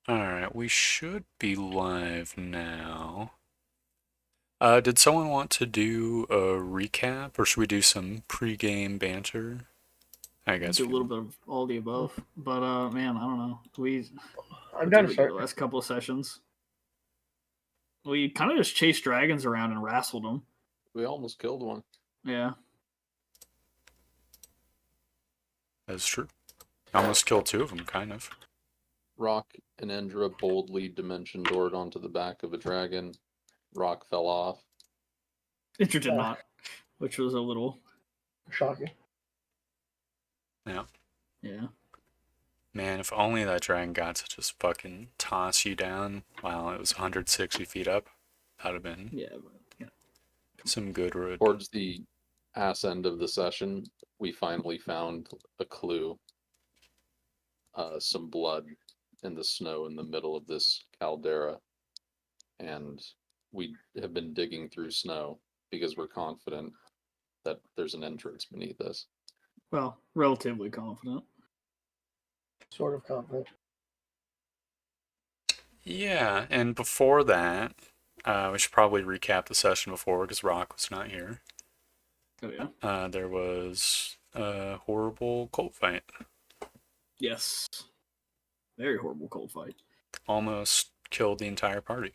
Alright, we should be live now. Did someone want to do a recap, or should we do some pre-game banter? I guess Do a we little bit of all the above, but man, I don't know. I'm What down did to we do start. the last couple of sessions? We kind of just chased dragons around and wrestled them. We almost killed one. Yeah, That's true. Almost killed two of them, kind of. Rock and Endra boldly dimension doored onto the back of a dragon. Rock fell off. Inter did not, which was a little Shocking. Yeah. yeah. Man, if only that dragon got to just fucking toss you down while it was 160 feet up, that'd have been Yeah, but, yeah. some good road. Towards the ass end of the session, we finally found a clue. Some blood in the snow in the middle of this caldera. And we have been digging through snow because we're confident that there's an entrance beneath us. Well, relatively confident. Sort of confident. Yeah, and before that, we should probably recap the session before because Rock was not here. Oh yeah. There was a horrible cold fight. Yes. Very horrible cold fight. Almost killed the entire party.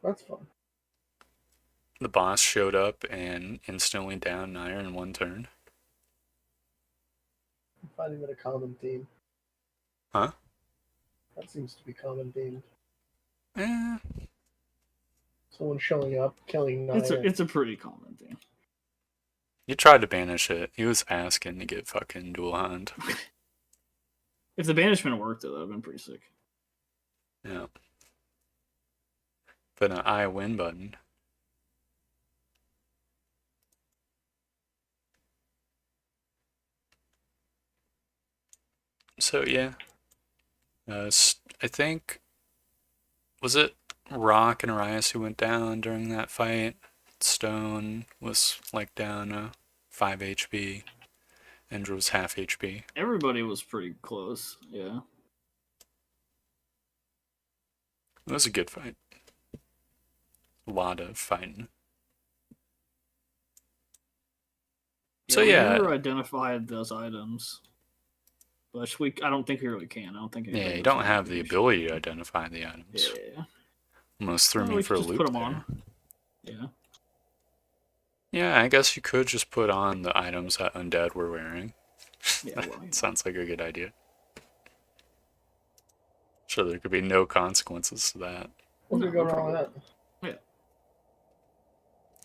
That's fun. The boss showed up and instantly downed Nair in one turn. I'm finding that a common theme. Huh? That seems to be common theme. Eh, Someone showing up, killing Naya. It's a pretty common thing. he tried to banish it. He was asking to get fucking dual hunt. If the banishment worked, that would have been pretty sick. Yeah. But an I win button. So yeah, I think, was it Rock and Arias who went down during that fight? Stone was like down 5 HP. Endra was half HP. Everybody was pretty close. Yeah. It was a good fight. A lot of fighting. So we yeah, never identified those items, but I don't think we really can. I don't think. yeah, anybody you knows don't the have the information. ability to identify the items. Yeah. Almost threw Well, me we for a could just loop put them there. on. Yeah. Yeah, I guess you could just put on the items that Undead were wearing. Yeah. Well, yeah. Sounds like a good idea. Sure, there could be no consequences to that. What could go No, wrong with that?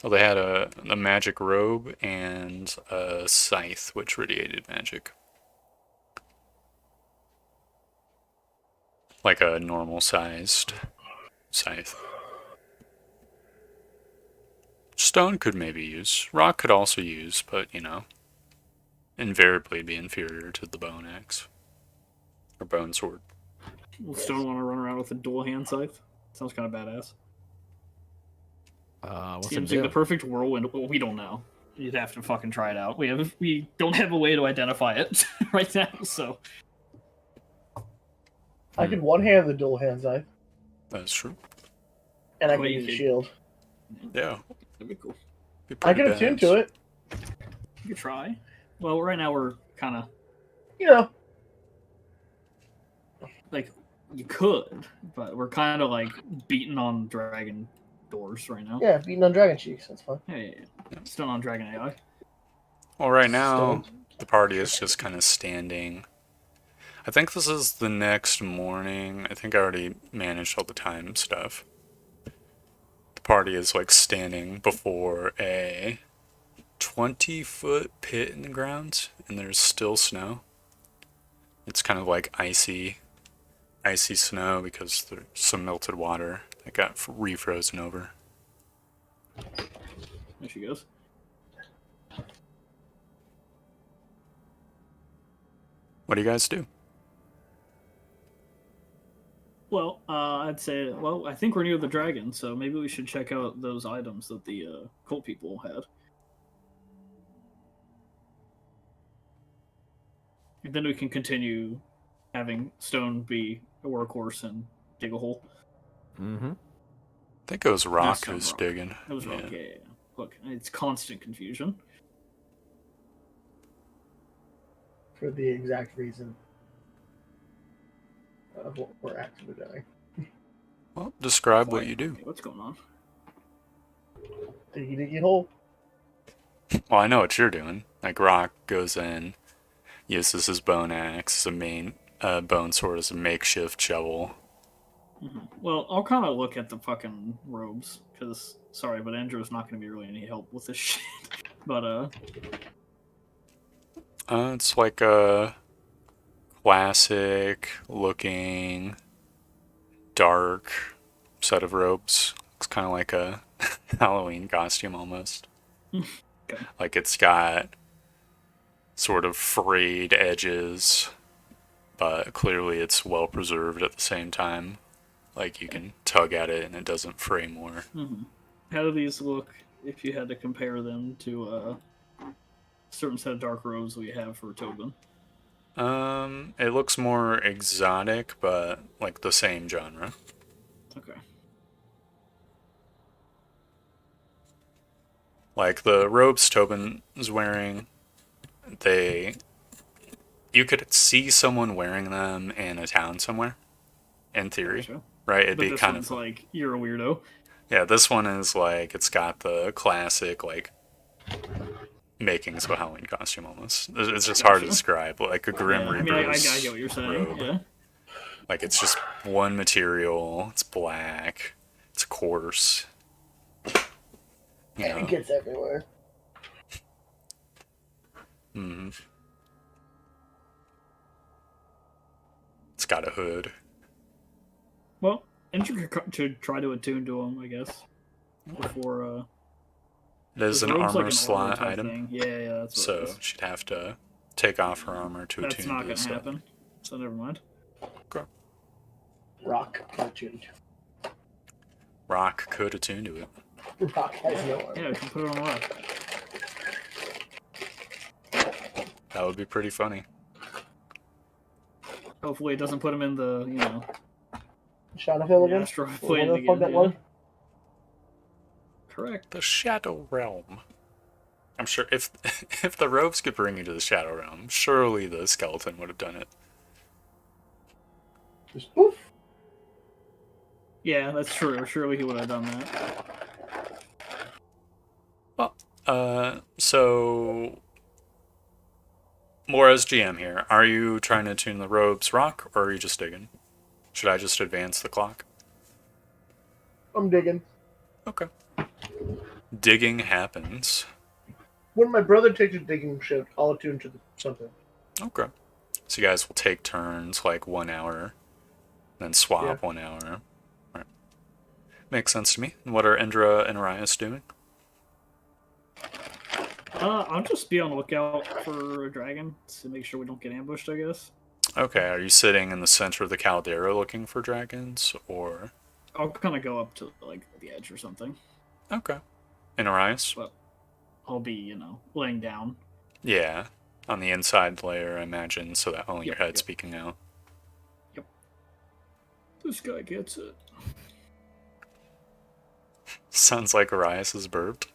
Well, they had a magic robe and a scythe, which radiated magic. Like a normal sized scythe. Stone could maybe use. Rock could also use, but, you know, invariably be inferior to the bone axe. Or bone sword. Will Stone want to run around with a dual hand scythe? Sounds kind of badass. What's it Seems like do? the perfect whirlwind. Well, we don't know. You'd have to fucking try it out. We don't have a way to identify it right now, so I could one hand the dual hand scythe, That's true. and I Well, could you use could- shield. Yeah. that'd be cool. Be I pretty can attune badass. to it. You could try. Well, right now we're kind of You know, like you could, but we're kind of like beating on dragon doors right now. yeah, beating on dragon cheeks. That's fine. Yeah. Still on dragon AI. Well, right now, Still. the party is just kind of standing. I think this is the next morning. I think I already managed all the time stuff. The party is like standing before a 20-foot pit in the ground, and there's still snow. It's kind of like icy snow because there's some melted water that got refrozen over. There she goes. What do you guys do? Well, I'd say, well, I think we're near the dragon, so maybe we should check out those items that the cult people had. And then we can continue having Stone be a workhorse and dig a hole. Mm-hmm. I think it was Rock Stone who's Rock. digging. It was Rock, yeah. Look, it's constant confusion. For the exact reason of what we're actually doing. Well, describe what Fine. you do. Okay, what's going on? Diggy diggy hole. Well, I know what you're doing. Like, Rock goes in, uses his bone axe as a main bone sword as a makeshift shovel. Well, I'll kind of look at the fucking robes because, sorry, but Andrew's not going to be really any help with this shit. But It's like a classic looking dark set of robes. It's kind of like a Halloween costume almost. Okay. Like it's got sort of frayed edges, but clearly it's well preserved at the same time. Like you can tug at it and it doesn't fray more. how do these look if you had to compare them to a certain set of dark robes we have for Tobin? It looks more exotic, but like the same genre. Okay. Like the robes Tobin is wearing, you could see someone wearing them in a town somewhere, in theory, Gotcha. right? It'd But be this kind one's of like, you're a weirdo. yeah. This one is like it's got the classic like makings of a Halloween costume almost. It's just hard to Gotcha. describe, like a Grim Yeah, I mean, I Reaper's get what you're saying. robe. Yeah. Like it's just one material. It's black. It's coarse. You know. It gets everywhere. Mm-hmm. It's got a hood. Well, Andrew should try to attune to him, I guess, before. It is the an robe's armor like an slot type item, thing. Yeah, that's what it so is. she'd have to take off her armor to That's attune not to gonna this stuff. happen. So never mind. Rock cartoon. Rock could attune to it. Rock has no armor. Yeah, we can put it on rock. That would be pretty funny. Hopefully, it doesn't put him in the Shadowville the again? astral What plane the fuck again. that Yeah. was? Correct. The Shadow Realm. I'm sure if if the robes could bring you to the Shadow Realm, surely the skeleton would have done it. Just poof. Yeah, that's true. Surely he would have done that. Well, so more as GM here. Are you trying to tune the robes, Rock, or are you just digging? Should I just advance the clock? I'm digging. Okay. Digging happens. When my brother takes a digging shift, I'll attune to something. Okay. So you guys will take turns, like 1 hour, then swap Yeah. 1 hour. Right. Makes sense to me. And what are Indra and Arias doing? I'll just be on the lookout for a dragon to make sure we don't get ambushed, I guess. Okay, are you sitting in the center of the caldera looking for dragons, or... I'll kind of go up to, like, the edge or something. Okay. And Arias? But I'll be, laying down. Yeah. On the inside layer, I imagine, so that only your Yep, head's yep. peeking out. This guy gets it. Sounds like Arias has burped.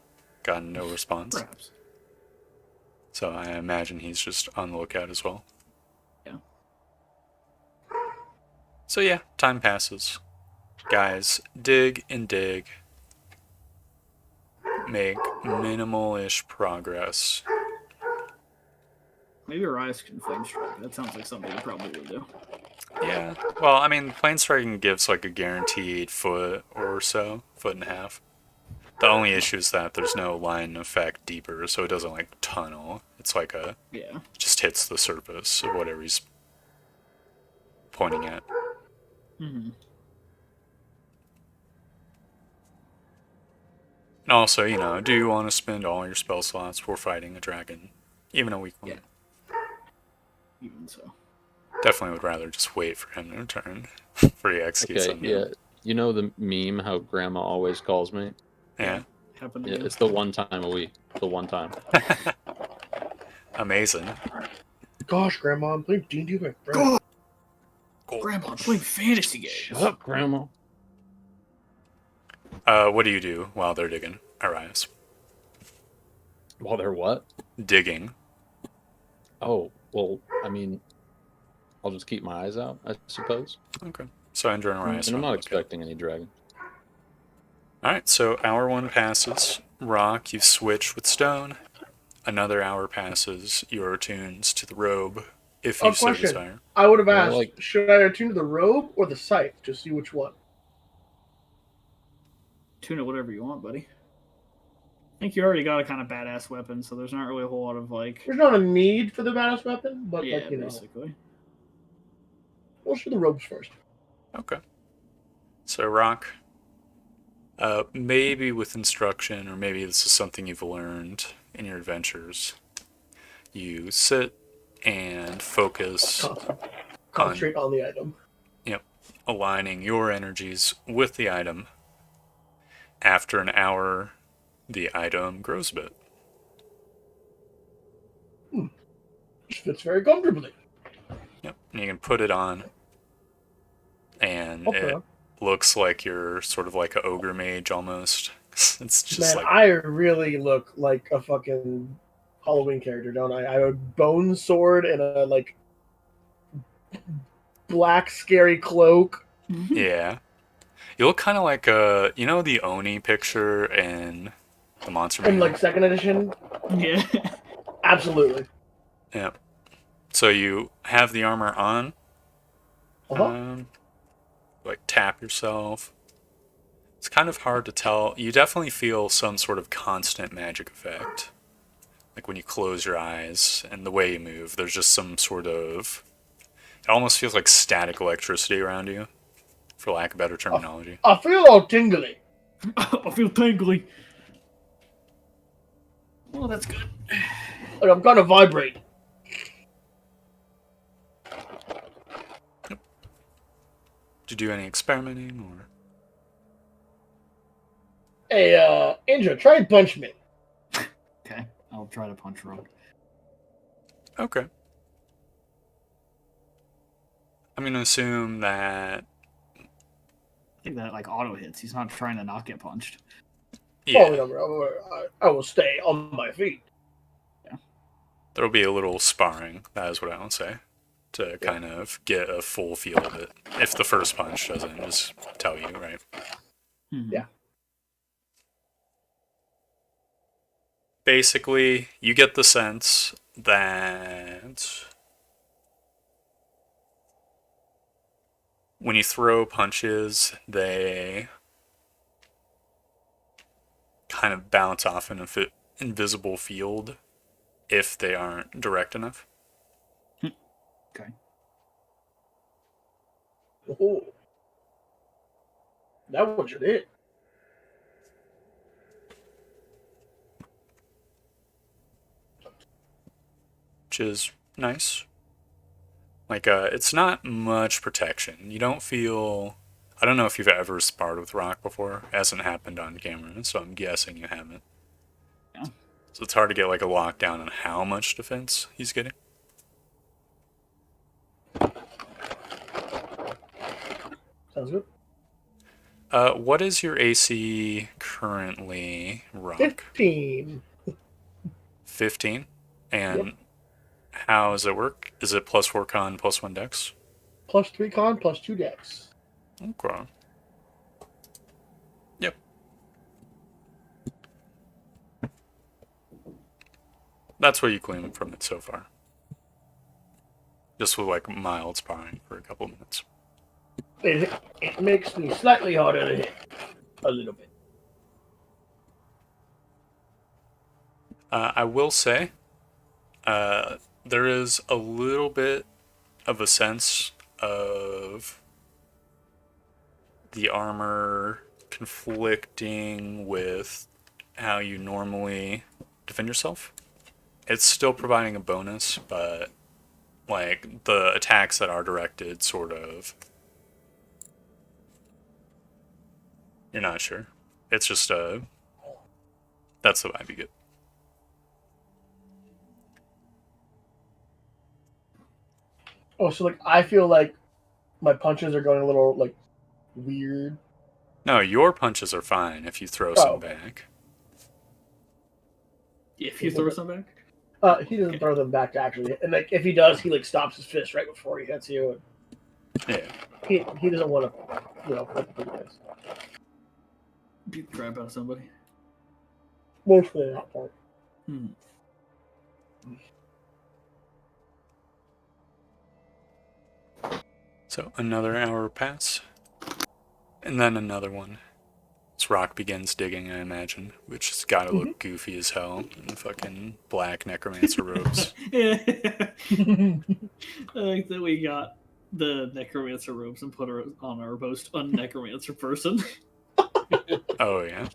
Got no response. Perhaps. So I imagine he's just on the lookout as well. Yeah. So yeah, time passes. Guys, dig and dig. Make minimal-ish progress. Maybe Arias can flame strike. That sounds like something he probably would do. Yeah. Well, I mean, plane striking gives like a guaranteed foot or so, foot and a half. The only issue is that there's no line effect deeper, so it doesn't like tunnel. It's like Yeah. it just hits the surface of whatever he's pointing at. Mm-hmm. And also, do you want to spend all your spell slots for fighting a dragon? Even a weak one? Yeah. Even so. Definitely would rather just wait for him to return before he executes Okay, something. yeah. You know the meme how grandma always calls me? Yeah. Happened Yeah, again. it's the one time a week. The one time. Amazing. Gosh, Grandma, I'm playing D&D with my friend. Grandma, I'm playing fantasy games. Shut up, Grandma. What do you do while they're digging? Arias. While they're what? Digging. Oh, well, I mean, I'll just keep my eyes out, I suppose. Okay. So Andrew and Arias. And I'm are not looking. expecting any dragon. Alright, so hour 1 passes. Rock, you switch with stone. Another hour passes. You're attuned to the robe, if you so question. desire. I would have Yeah, asked, should I attune to the robe or the scythe? Just see which one. Tune it whatever you want, buddy. I think you already got a kind of badass weapon, so there's not really a whole lot of like. There's not a need for the badass weapon, but Yeah, like you know, basically. we'll do the robes first. Okay. So Rock, maybe with instruction, or maybe this is something you've learned in your adventures, you sit and focus Concentrate on the item. aligning your energies with the item. After an hour, the item grows a bit. Which fits very comfortably. Yep. And you can put it on, and Okay. it looks like you're sort of like an ogre mage almost. It's just Man, like I really look like a fucking Halloween character, don't I? I have a bone sword and a like black scary cloak. yeah. You look kind of like you know the Oni picture in the Monster In Manual? like second edition, Yeah. absolutely. Yeah. So you have the armor on. Uh-huh. Like tap yourself. It's kind of hard to tell. You definitely feel some sort of constant magic effect. Like when you close your eyes and the way you move, there's just some sort of. It almost feels like static electricity around you, for lack of better terminology. I feel all tingly. I feel tingly. Well, that's good. Like I'm gonna vibrate. Did you do any experimenting or? Hey, Indra, try and punch me. Okay, I'll try to punch Rogue. Okay. I'm gonna assume that. I think that like auto hits. He's not trying to not get punched. Yeah, I will stay on my feet. there'll be a little sparring. That is what I will say, to kind of get a full feel of it. If the first punch doesn't just tell you, right? Mhm. Yeah. Basically, you get the sense that when you throw punches, they kind of bounce off an invisible field if they aren't direct enough. Okay. Oh, that was it. Which is nice. Like, it's not much protection. You don't feel. I don't know if you've ever sparred with Rock before. It hasn't happened on camera, so I'm guessing you haven't. Yeah. So it's hard to get like a lockdown on how much defense he's getting. Sounds good. What is your AC currently, Rock? 15. 15? And Yep. how does it work? Is it plus 4 con, plus 1 dex? Plus 3 con, plus 2 dex. Okay. Yep. That's what you glean from it so far. Just with like mild sparring for a couple minutes. It makes me slightly harder to hit. A little bit. I will say, there is a little bit of a sense of the armor conflicting with how you normally defend yourself. It's still providing a bonus, but like the attacks that are directed sort of you're not sure. It's just that's the vibe you get. Oh, so like I feel like My punches are going a little like weird. No, your punches are fine if you throw Oh, some okay. back. If you throw some back. He doesn't Okay. throw them back actually, and like if he does, he like stops his fist right before he hits you. Yeah. He doesn't want to, hit the guys. Beat the crap out of somebody. Mostly that part. Hmm. So another hour pass, and then another one. This rock begins digging, I imagine, which has got to look goofy as hell in the fucking black necromancer robes. Yeah. I like that we got the necromancer robes and put her on our most unnecromancer person. Oh yeah.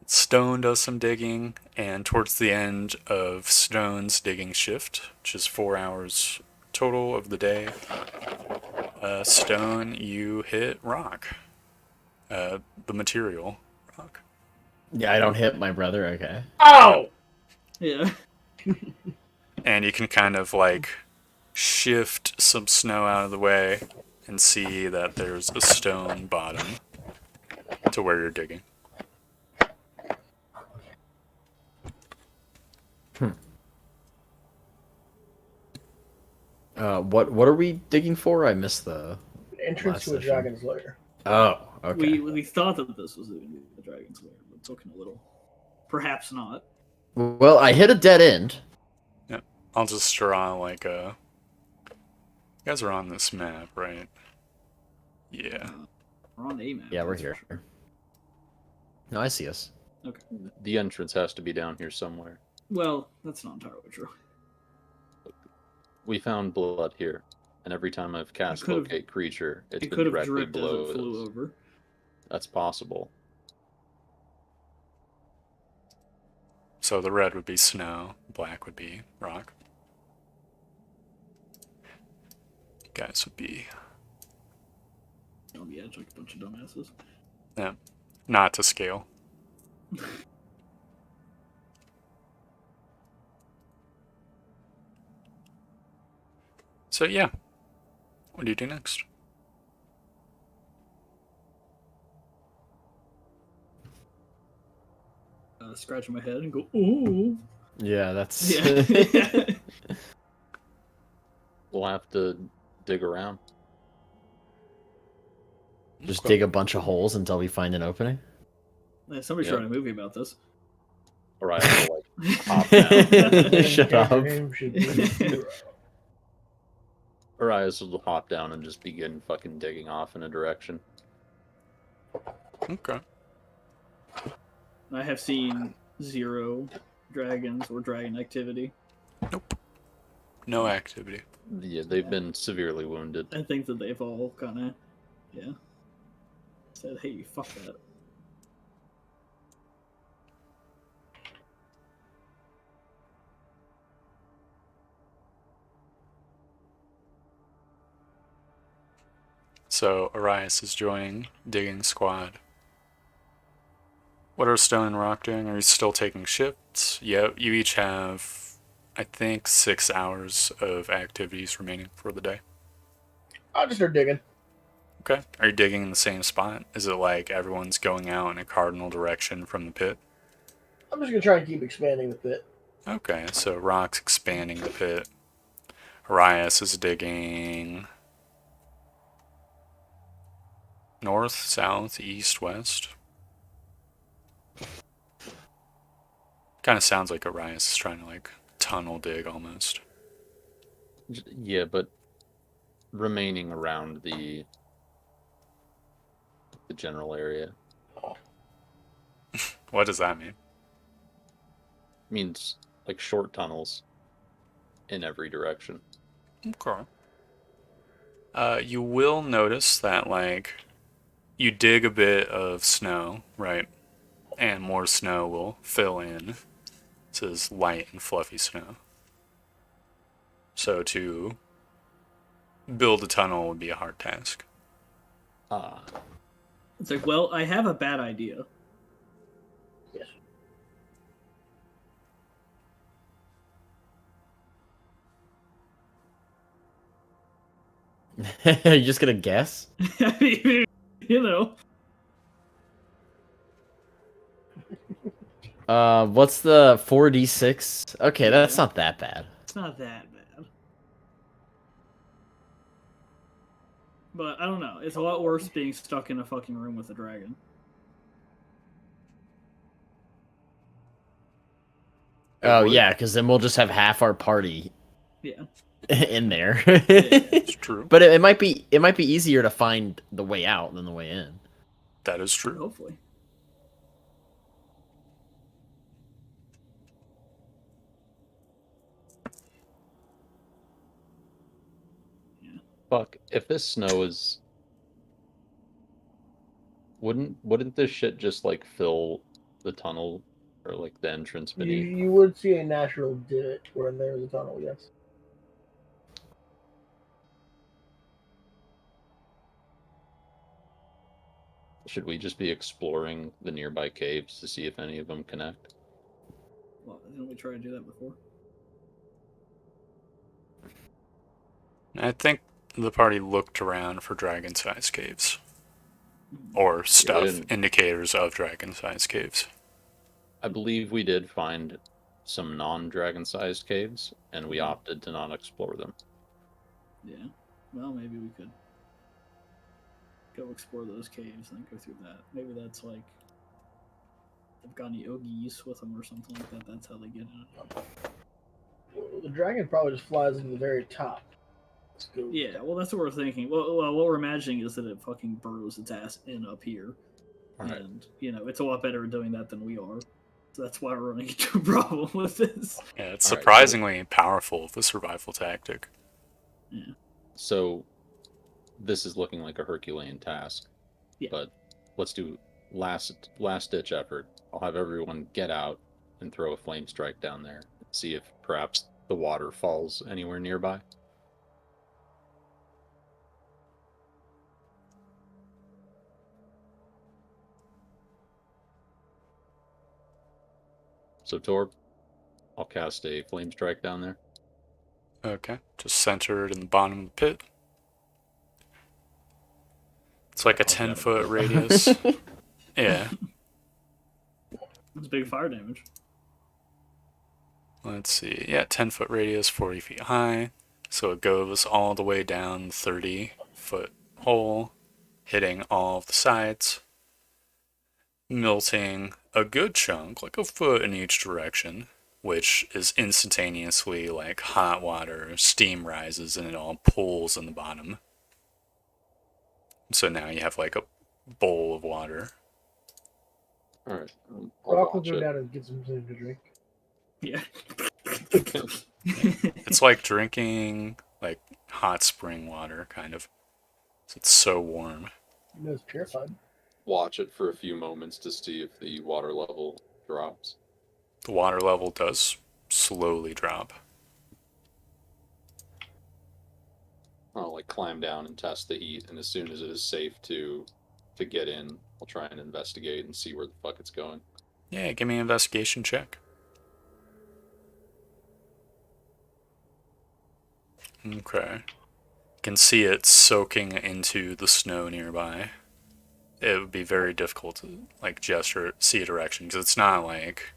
Stone does some digging, and towards the end of Stone's digging shift, which is 4 hours total of the day, Stone, you hit rock. The material rock. Yeah, I don't hit my brother. Okay. Ow! Yeah. And you can kind of like shift some snow out of the way and see that there's a stone bottom to where you're digging. What are we digging for? I missed the. Entrance Last to a session. dragon's lair. Oh, okay. We thought that this was going to be the dragon's lair, but it's looking a little. Perhaps not. Well, I hit a dead end. Yeah, I'll just draw like a. You guys are on this map, right? Yeah. We're on a map. Yeah, we're that's here. for sure. No, I see us. Okay. The entrance has to be down here somewhere. Well, that's not entirely true. We found blood here, and every time I've cast could've- locate creature, it's It been could have directly dripped as below it flew us. over. That's possible. So the red would be snow, black would be rock. You guys would be On the edge like a bunch of dumbasses. not to scale. So yeah, what do you do next? Scratching my head and go, ooh. Yeah, that's. Yeah. We'll have to dig around. Just Okay. dig a bunch of holes until we find an opening. Somebody's Yeah. writing a movie about this. Or I have to like hop down. Shut up. Your name should be- Arias will hop down and just begin fucking digging off in a direction. Okay. I have seen 0 dragons or dragon activity. Nope. No activity. Yeah, they've been severely wounded. I think that they've all kind of, said, hey, fuck that. So Arias is joining digging squad. What are Stone and Rock doing? Are you still taking shifts? Yep, you each have, I think, 6 hours of activities remaining for the day. I'll just start digging. Okay. Are you digging in the same spot? Is it like everyone's going out in a cardinal direction from the pit? I'm just gonna try and keep expanding the pit. Okay, so Rock's expanding the pit. Arias is digging north, south, east, west. Kind of sounds like Arias is trying to like tunnel dig almost. Yeah, but remaining around the general area What does that mean? means like short tunnels in every direction. Okay. You will notice that like you dig a bit of snow, right? And more snow will fill in. This is light and fluffy snow. So to build a tunnel would be a hard task. Ah, It's like, well, I have a bad idea. Yes. You're just gonna guess? I mean, you know. What's the 4d6? Okay, that's Yeah. not that bad. It's not that bad. But I don't know. It's a lot worse being stuck in a fucking room with a dragon. Oh would. yeah, because then we'll just have half our party Yeah. in there. It's true. But it might be easier to find the way out than the way in. That is true. Hopefully. Fuck, if this snow is... Wouldn't this shit just, like, fill the tunnel or, like, the entrance You, beneath? you would see a natural divot where there's a tunnel, yes. Should we just be exploring the nearby caves to see if any of them connect? Well, didn't we try to do that before? I think the party looked around for dragon-sized caves. Or stuff, didn't- indicators of dragon-sized caves. I believe we did find some non-dragon-sized caves, and we opted to not explore them. Yeah. Well, maybe we could go explore those caves and then go through that. Maybe that's like they've got any Ogies with them or something like that. That's how they get in. The dragon probably just flies into the very top. Let's go. Yeah, well, that's what we're thinking. Well, what we're imagining is that it fucking burrows its ass in up here. Alright. And, you know, it's a lot better at doing that than we are. So that's why we're running into a problem with this. Yeah, it's All right, surprisingly powerful, the survival tactic. Yeah. So, this is looking like a Herculean task. Yeah. But let's do last ditch effort. I'll have everyone get out and throw a flame strike down there. See if perhaps the water falls anywhere nearby. So Torb, I'll cast a flame strike down there. Okay, just centered in the bottom of the pit. It's like a I'll grab 10-foot it. radius. Yeah. It's big fire damage. Let's see. Yeah, 10-foot radius, 40 feet high. So it goes all the way down the 30-foot hole, hitting all of the sides, melting a good chunk, like a foot in each direction, which is instantaneously like hot water, steam rises, and it all pools in the bottom. So now you have like a bowl of water. Alright. I'll Rock will watch go it. down and get something to drink. Yeah. It's like drinking like hot spring water, kind of. It's so warm. You know it's purified. Watch it for a few moments to see if the water level drops. The water level does slowly drop. I'll like climb down and test the heat, and as soon as it is safe to get in, I'll try and investigate and see where the fuck it's going. Yeah, give me an investigation check. Okay. You can see it soaking into the snow nearby. It would be very difficult to like gesture, see a direction, because it's not like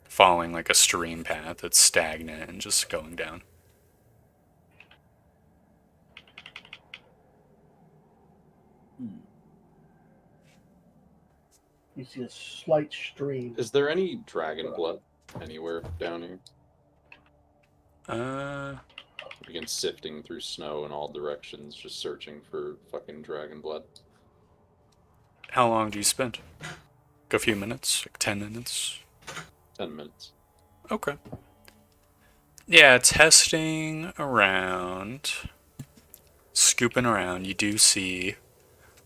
following like a stream path. It's stagnant and just going down. You see a slight stream. Is there any dragon blood anywhere down here? Begin sifting through snow in all directions, just searching for fucking dragon blood. How long do you spend? Like a few minutes? Like 10 minutes? 10 minutes. Okay. Yeah, testing around, scooping around, you do see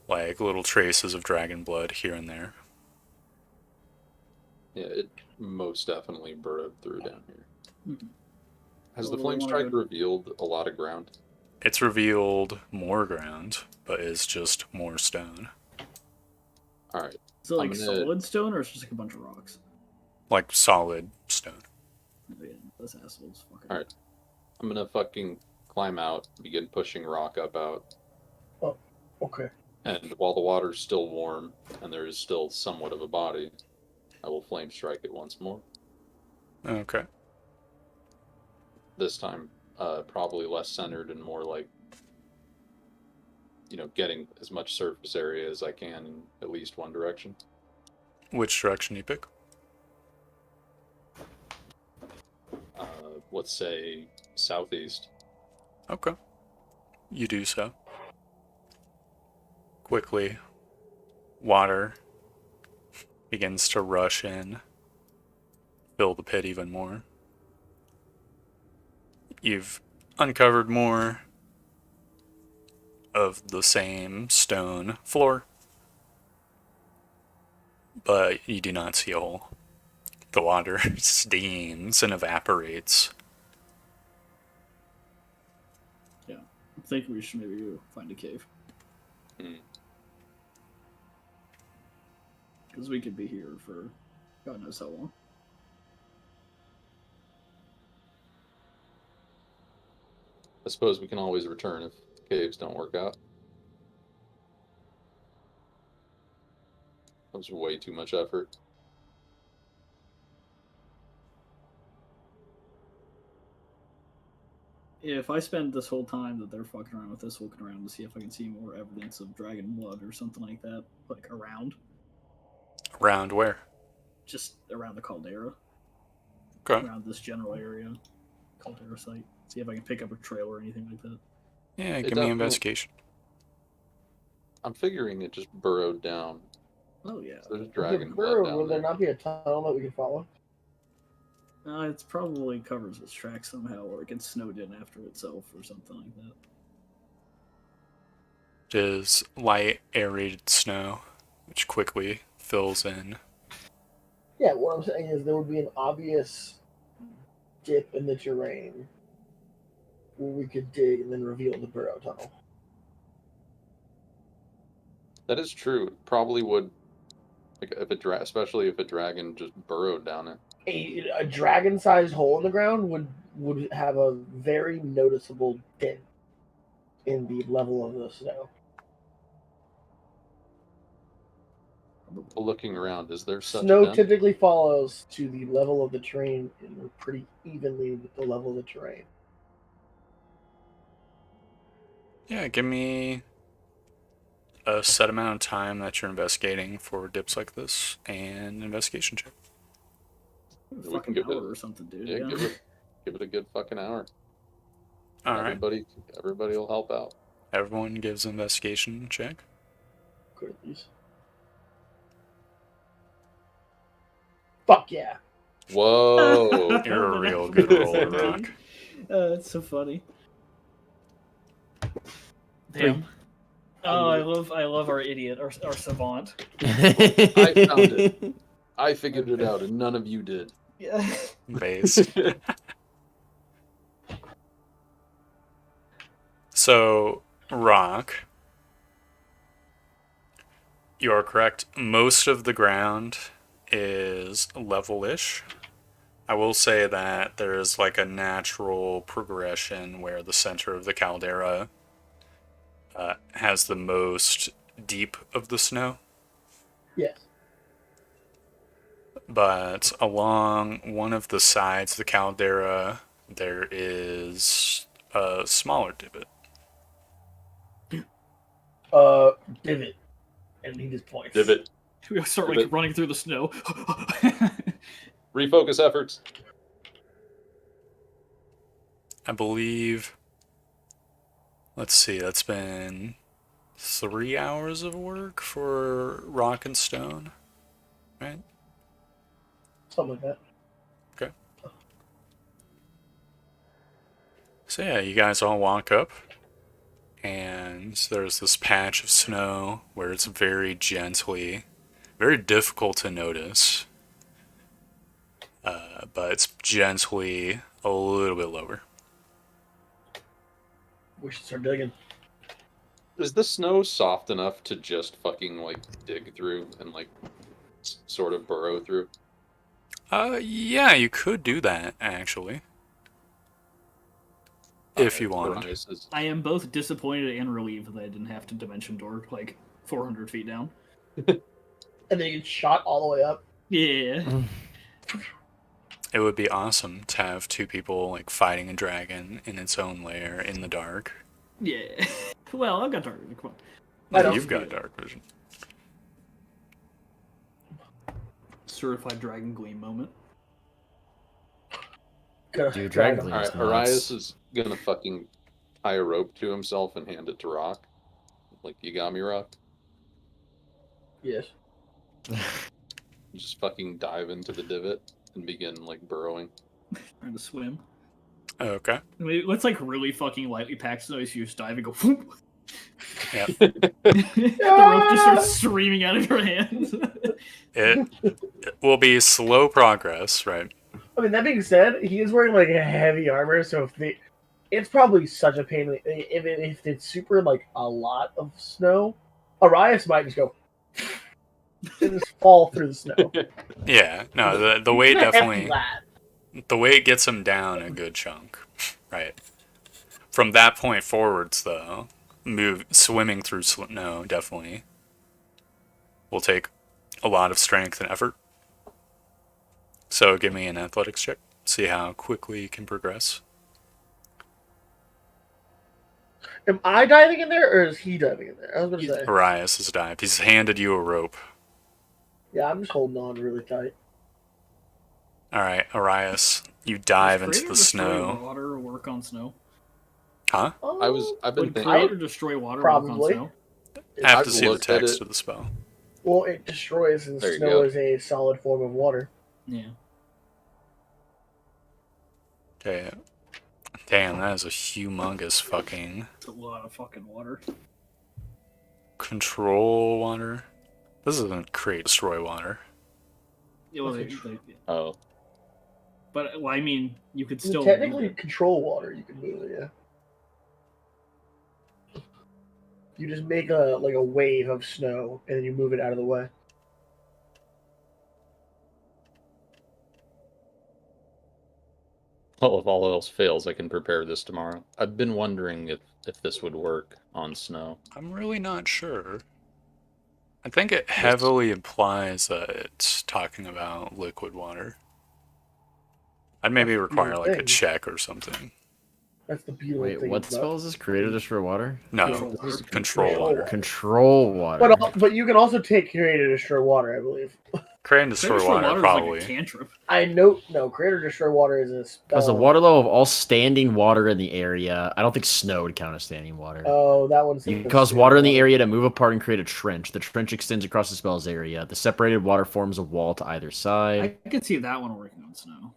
like little traces of dragon blood here and there. Yeah, it most definitely burrowed through down here. Mhm. Has Well, the we flame wanna strike go- revealed a lot of ground? It's revealed more ground, but is just more stone. Alright, Is it like I'm gonna- solid stone or is it just like a bunch of rocks? Like solid stone. Oh, yeah, those assholes. Fucking. Alright. I'm gonna fucking climb out, begin pushing rock up out, Okay. and while the water's still warm and there is still somewhat of a body, I will flame strike it once more. Okay. This time, probably less centered and more like, getting as much surface area as I can in at least one direction. Which direction you pick? Let's say southeast. Okay. You do so. Quickly, water begins to rush in, fill the pit even more. You've uncovered more of the same stone floor, but you do not see a hole. The water steams and evaporates. Yeah, I think we should maybe go find a cave. Hmm. Because we could be here for God knows how long. I suppose we can always return if caves don't work out. That was way too much effort. If I spend this whole time that they're fucking around with this, looking around to see if I can see more evidence of dragon blood or something like that, like around, Around where? just around the caldera, Okay. around this general area, caldera site. See if I can pick up a trail or anything like that. Yeah, It give me definitely- investigation. I'm figuring it just burrowed down. Oh yeah, So there's If dragon it blood burrowed, down will there there. not be a tunnel that we can follow? it's probably covers its tracks somehow, or it gets snowed in after itself, or something like that. It is light aerated snow, which quickly fills in. Yeah, what I'm saying is there would be an obvious dip in the terrain where we could dig and then reveal the burrow tunnel. That is true. It probably would, like, especially if a dragon just burrowed down it. A dragon-sized hole in the ground would have a very noticeable dent in the level of the snow. Looking around, is there such a Snow dent? typically follows to the level of the terrain and pretty evenly with the level of the terrain. Yeah, give me a set amount of time that you're investigating for dips like this and investigation check. A We can fucking give it- hour or something, dude. Yeah, Yeah. give it a good fucking hour. All right. Everybody will help out. Everyone gives an investigation check. Good at these. Fuck yeah. Whoa! You're a real good roller, Rock. It's so funny. Damn. Oh, I love our idiot, our savant. I found it. I figured it out, and none of you did. Yeah. Based. So, Rock, you are correct. Most of the ground is level-ish. I will say that there's like a natural progression where the center of the caldera has the most deep of the snow. Yes. But along one of the sides of the caldera, there is a smaller divot. Divot. And he just points. Divot. We start like But- running through the snow. Refocus efforts. I believe. Let's see, that's been 3 hours of work for rock and stone, right? Something like that. So yeah, you guys all walk up, and there's this patch of snow where it's very gently, very difficult to notice, but it's gently a little bit lower. We should start digging. Is the snow soft enough to just fucking like dig through and like sort of burrow through? Yeah, you could do that, actually. if you want. Arias is- I am both disappointed and relieved that I didn't have to dimension door like 400 feet down. And then you get shot all the way up. Yeah. It would be awesome to have two people like fighting a dragon in its own lair in the dark. Yeah. Well, I've got dark vision. Come on. I don't You've see got it. dark vision. Certified Dragon Gleam moment. Dude, Dragon Gleam Alright, is nuts. Arias is gonna fucking tie a rope to himself and hand it to Rock. Like, you got me, Rock? Yes. Just fucking dive into the divot and begin, like, burrowing. Trying to swim. Okay. I mean, let's like really fucking lightly pack snow so you just dive and go whoop. Yep. The rope just starts streaming out of your hands. It will be slow progress, right? I mean, that being said, he is wearing like a heavy armor, so it's probably such a pain. If it's super like a lot of snow, Arias might just go and just fall through the snow. Yeah. No, the weight He's a hefty definitely. lad. The weight gets him down a good chunk, right? From that point forwards, though, swimming through snow definitely will take a lot of strength and effort. So give me an athletics check. See how quickly you can progress. Am I diving in there, or is he diving in there? I was gonna say. Arias has dived. He's handed you a rope. Yeah, I'm just holding on really tight. All right, Arias, you dive Does into create the or destroy snow. Water work on snow. Huh? I've been Would thinking. create or destroy water Probably. work on snow? I have I've to see the looked at text it. of the spell. Well, it destroys, and There you snow go. is a solid form of water. Yeah. Okay. Damn, that is a humongous fucking It's a lot of fucking water. control water. This isn't create destroy water. Yeah, well, Oh, but well, I mean, you could You still technically move it. control water. You can move it, yeah. You just make a wave of snow, and then you move it out of the way. well, if all else fails, I can prepare this tomorrow. I've been wondering if this would work on snow. I'm really not sure. I think it heavily implies that it's talking about liquid water. I'd maybe That's the require like a thing. check or something. That's the beautiful Wait, thing. what about- spell is this? Create or destroy water? No, Control water. control Control water. water. Control water. But you can also take create or destroy water, I believe. Create and destroy Destroy water, water probably. is like a cantrip. I know no create or destroy water is a spell. Because the water level of all standing water in the area. I don't think snow would count as standing water. Oh, that one's. You can cause water in the area to move apart and create a trench. The trench extends across the spell's area. The separated water forms a wall to either side. I could see that one working on snow.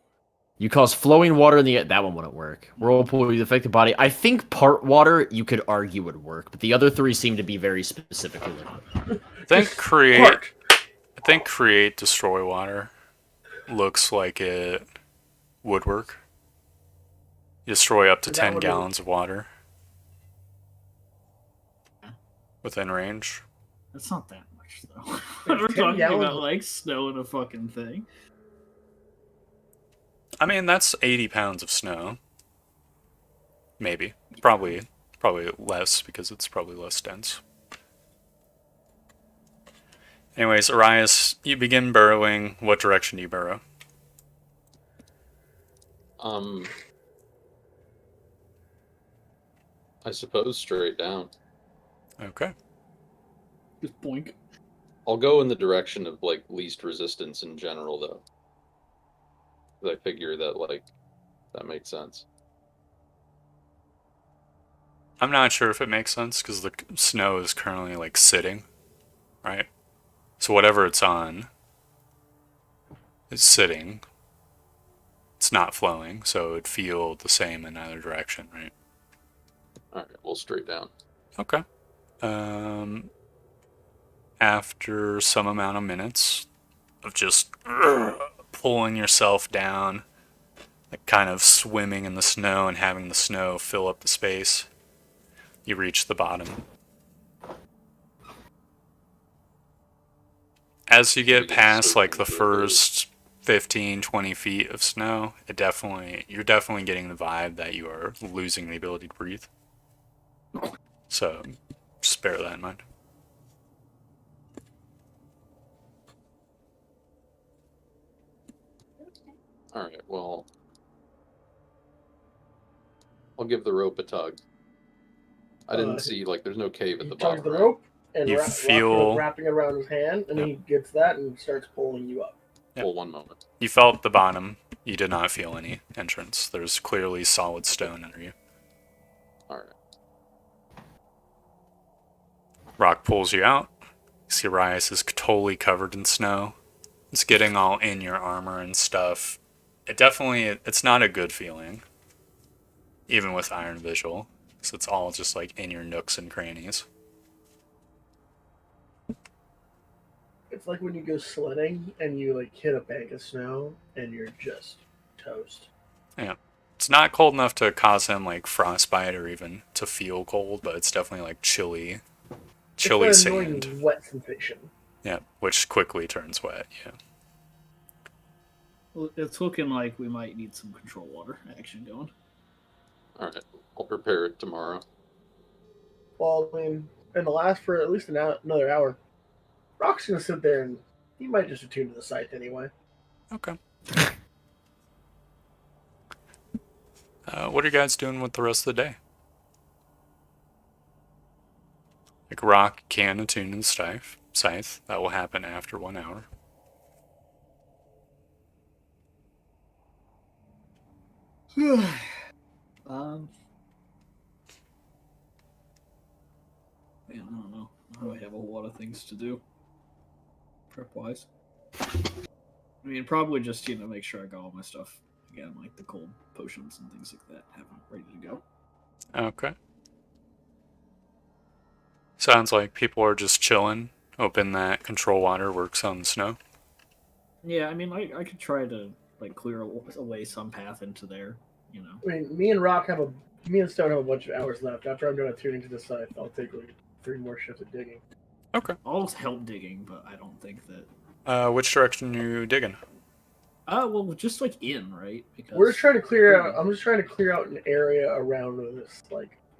You cause flowing water in the that one wouldn't work. Whirlpool would affect the body. I think part water you could argue would work, but the other three seem to be very specifically liquid. I think create. Park. I think create destroy water looks like it would work. You destroy up to That 10 would gallons of water within range. That's not that much though. There's We're 10 talking gallons about of- like snow in a fucking thing. I mean, that's 80 pounds of snow. Maybe. Probably less because it's probably less dense. Anyways, Arias, you begin burrowing. What direction do you burrow? I suppose straight down. Okay. Just boink. I'll go in the direction of like least resistance in general, though. 'Cause I figure that like that makes sense. I'm not sure if it makes sense because the snow is currently like sitting, right? So whatever it's on is sitting. It's not flowing, so it'd feel the same in either direction, right? All right, well, straight down. Okay. After some amount of minutes of just pulling yourself down, like kind of swimming in the snow and having the snow fill up the space, you reach the bottom. As you get past like the first 15, 20 feet of snow, you're definitely getting the vibe that you are losing the ability to breathe. So, just bear that in mind. Alright, well, I'll give the rope a tug. I didn't see, like, there's no cave at He the tugs bottom, the right? rope, and You Rock's feel- wrapping it around his hand, and Yep. he gets that and starts pulling you up. Yep. Well, one moment. You felt the bottom. You did not feel any entrance. There's clearly solid stone under you. Alright. Rock pulls you out. You see Rias is totally covered in snow. It's getting all in your armor and stuff. It's not a good feeling. Even with Iron Visual. So it's all just like in your nooks and crannies. It's like when you go sledding and you like hit a bank of snow and you're just toast. Yeah. It's not cold enough to cause him like frostbite or even to feel cold, but it's definitely like chilly It's that annoying sand. wet sensation. Yeah, which quickly turns wet. Yeah. Well, it's looking like we might need some control water action going. Alright. I'll prepare it tomorrow. Well, I mean, it'll last for at least another hour. Rock's gonna sit there and he might just attune to the scythe anyway. Okay. What are you guys doing with the rest of the day? Like Rock can attune to the scythe. That will happen after 1 hour. Man, I don't know. I have a lot of things to do. Prep wise. I mean, probably just, make sure I got all my stuff again, like the cold potions and things like that, have them ready to go. Okay. Sounds like people are just chilling, hoping that control water works on the snow. Yeah, I mean, I could try to clear away some path into there. I mean, me and Stone have a bunch of hours left. After I'm done attuning to the scythe, I'll take like 3 more shifts of digging. Okay. I'll help digging, but I don't think that. Which direction are you digging? Well, just in, right? Because We're just trying to clear out. I'm just trying to clear out an area around this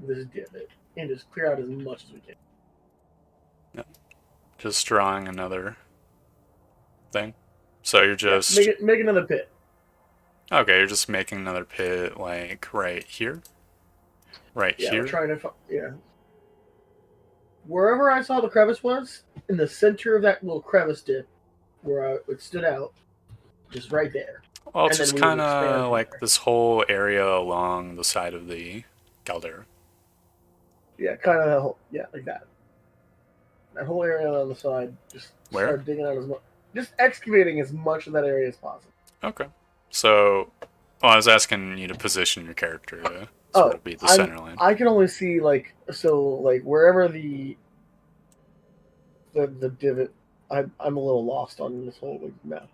this divot and just clear out as much as we can. Just drawing another thing. So you're just Make another pit. okay. You're just making another pit, like right here, right Yeah, here. we're trying to wherever I saw the crevice was, in the center of that little crevice dip, where it stood out, just right there. Well, it's and just then we would kind expand of from like there. this whole area along the side of the caldera. Yeah, kind of that whole, like that. That whole area on the side, just Where? start digging out just excavating as much of that area as possible. Okay. So, I was asking you to position your character to sort of be the center line. I can only see wherever the divot. I'm a little lost on this whole map.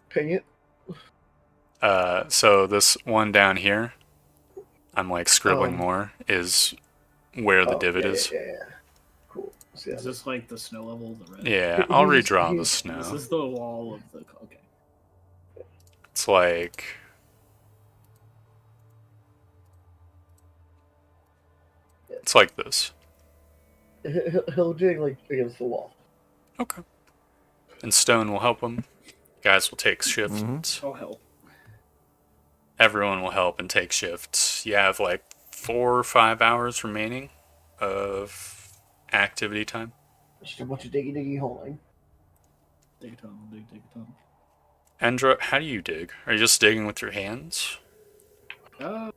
Ping it. So this one down here, I'm like scribbling more, is where the divot is. Yeah. Cool. See Is this the snow level of the red? Yeah, I'll redraw the This snow. is the wall of the. Okay. It's like this. He'll dig against the wall. Okay. And Stone will help him. Guys will take shifts. Oh hell. Everyone will help and take shifts. You have 4 or 5 hours remaining of activity time. Just a bunch of diggy holing. Dig a tunnel, dig a tunnel. Endra, how do you dig? Are you just digging with your hands? I've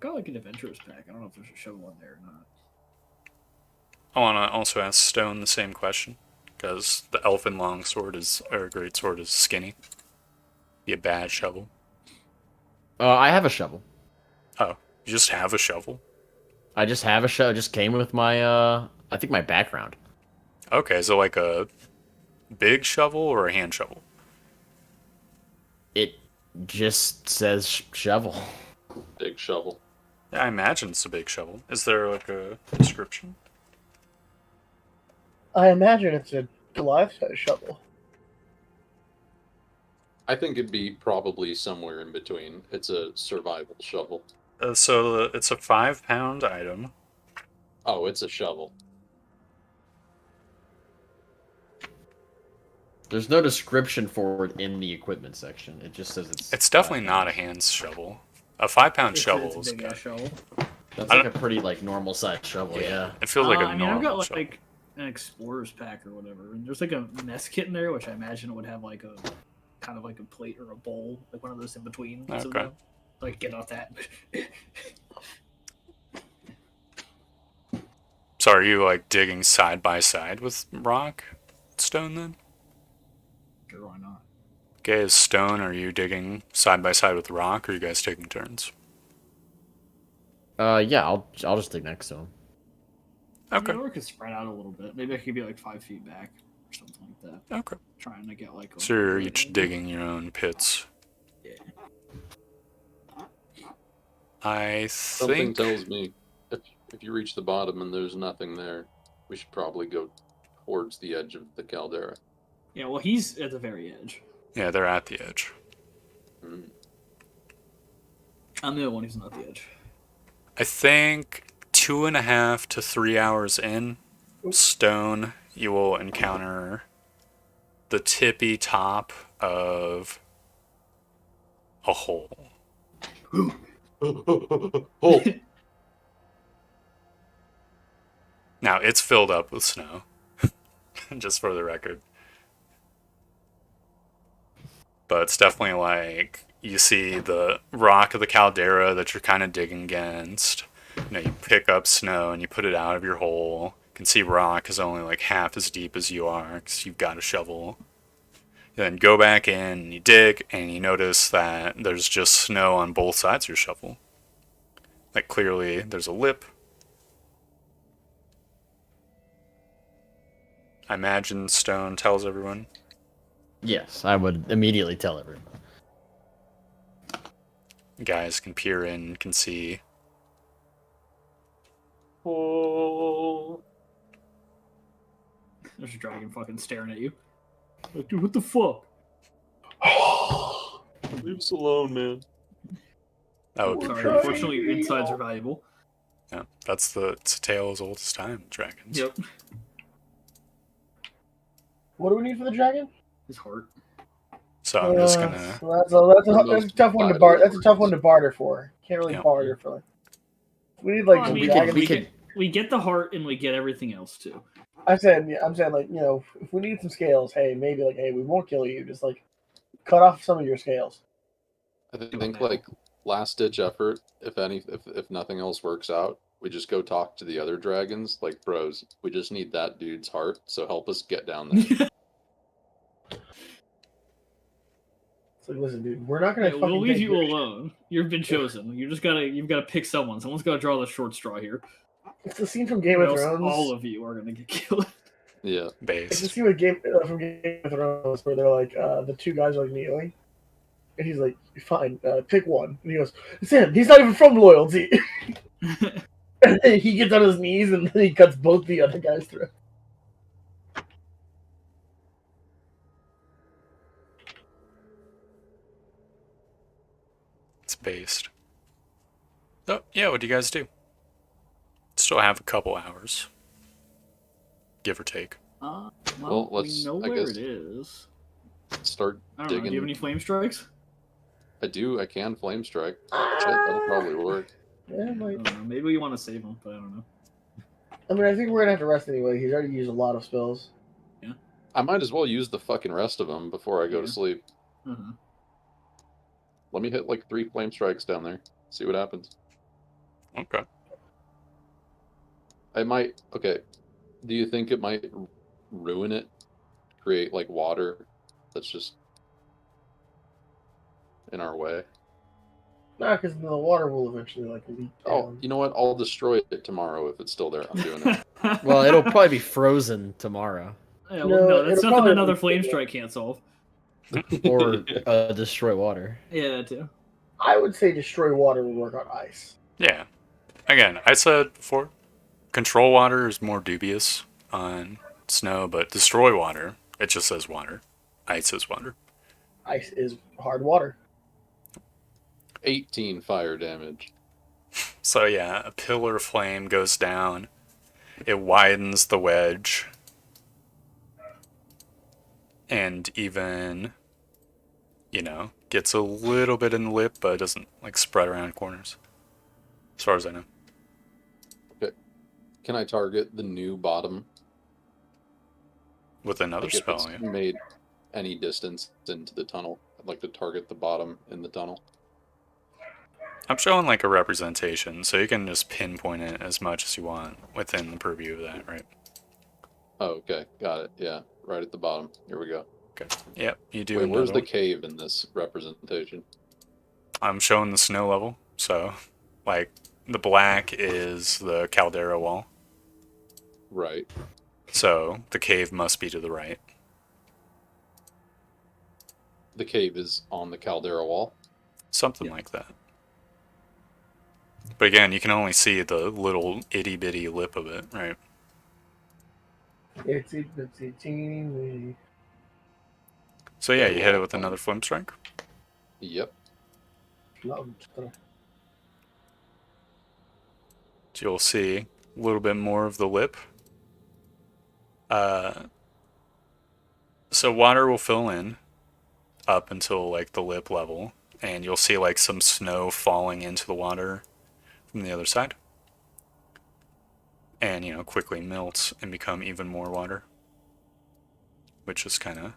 got an adventurous pack. I don't know if there's a shovel in there or not. I want to also ask Stone the same question, because the elfin longsword or greatsword is skinny. Be a bad shovel. I have a shovel. Oh, you just have a shovel? I just have a shovel. It just came with my, I think my background. Okay, is it like a big shovel or a hand shovel? It just says shovel. Big shovel. Yeah, I imagine it's a big shovel. Is there a description? I imagine it's a Goliath-sized shovel. I think it'd be probably somewhere in between. It's a survival shovel. So it's a 5-pound item. Oh, it's a shovel. There's no description for it in the equipment section. It just says it's. It's definitely 5 not a pounds. hand shovel. A 5-pound It's shovel a is big got. ass shovel. That's I like a pretty like normal sized shovel. Yeah. It feels like a I mean, I've normal got shovel. like an explorer's pack or whatever, and there's like a mess kit in there, which I imagine it would have like a kind of like a plate or a bowl, like one of those in between. So Okay. like get off that. So are you like digging side by side with rock, stone then? Sure, why not? Okay, is stone, are you digging side by side with rock, or are you guys taking turns? Yeah. I'll just dig next to him. Okay. Or it could spread out a little bit. Maybe I could be like 5 feet back or something like that. Okay. Trying to get like. So you're each digging your own pits. Yeah. I Something think. tells me if you reach the bottom and there's nothing there, we should probably go towards the edge of the caldera. Yeah. Well, he's at the very edge. Yeah, they're at the edge. Mm. I'm the only one who's not at the edge. I think 2.5 to 3 hours in, stone, you will encounter the tippy top of a hole. Oh, Now, it's filled up with snow, just for the record. But it's definitely like, you see the rock of the caldera that you're kind of digging against. You know, you pick up snow and you put it out of your hole. You can see rock is only like half as deep as you are because you've got a shovel. Then go back in, you dig, and you notice that there's just snow on both sides of your shovel. Like clearly there's a lip. I imagine stone tells everyone. Yes, I would immediately tell everyone. Guys can peer in, can see. oh. There's a dragon fucking staring at you. Like, dude, what the fuck? Leave us alone, man. That would be Sorry, pretty unfortunately, your insides are valuable. Yeah, it's a tale as old as time, dragons. Yep. What do we need for the dragon? His heart. So I'm just gonna. That's a tough one to barter. That's a tough one to barter for. Can't really Yeah. barter for. We need like Well, I some mean, dragon. we get the heart and we get everything else too. I'm saying like if we need some scales, hey, maybe like hey, we won't kill you. Just like cut off some of your scales. I think like last ditch effort. If nothing else works out, we just go talk to the other dragons. Like, bros, we just need that dude's heart. So help us get down there. It's like, listen, dude, we're not gonna. Hey, we'll fucking leave take you your shit. alone. You've been chosen. You've gotta pick someone. Someone's gotta draw the short straw here. It's the scene from Game Or of else Thrones. all of you are gonna get killed. Yeah. It's the base. scene with from Game of Thrones where they're like the two guys are like kneeling, and he's like, "Fine, pick one." And he goes, "It's him. He's not even from loyalty." And then he gets on his knees and then he cuts both the other guys through. It's based. Oh, yeah, what do you guys do? Still have a couple hours. Give or take. Well, Well, we let's- know I where guess- it is. Start I don't know. digging. Do you have any flame strikes? I do. I can flame strike. Shit, that'll probably work. Yeah, I like, don't know. Maybe we want to save him, but I don't know. I mean, I think we're gonna have to rest anyway. He's already used a lot of spells. I might as well use the fucking rest of them before I go Yeah. to sleep. Uh-huh. Let me hit like 3 flame strikes down there. See what happens. Okay. I might. Okay. Do you think it might ruin it? Create like water that's just in our way? Nah, because the water will eventually like leak Oh, down. you know what? I'll destroy it tomorrow if it's still there. I'm doing it. Well, it'll probably be frozen tomorrow, Yeah, No, well, no, that's it'll nothing probably another be- flame strike can't solve. or destroy water. Yeah, too. I would say destroy water will work on ice. Yeah. Again, I said before, control water is more dubious on snow, but destroy water, it just says water. Ice is water. Ice is hard water. 18 fire damage. So yeah, a pillar of flame goes down. It widens the wedge. And even, gets a little bit in the lip, but it doesn't, spread around corners. As far as I know. Okay. Can I target the new bottom? With another Like if spell, it's yeah. made any distance into the tunnel, I'd like to target the bottom in the tunnel. I'm showing, a representation, so you can just pinpoint it as much as you want within the purview of that, right? Oh, okay. Got it. Yeah. Right at the bottom. Here we go. Okay. Yep, you do Wait, another where's the one. cave in this representation? I'm showing the snow level, so, the black is the caldera wall. Right. So, the cave must be to the right. The cave is on the caldera wall. Something like that. But again, you can only see the little itty-bitty lip of it, right? It's teeny. So yeah, Okay, you hit it well, with another flame strike. Yep. So you'll see a little bit more of the lip. So water will fill in up until the lip level, and you'll see some snow falling into the water from the other side. And quickly melts and become even more water. Which just kind of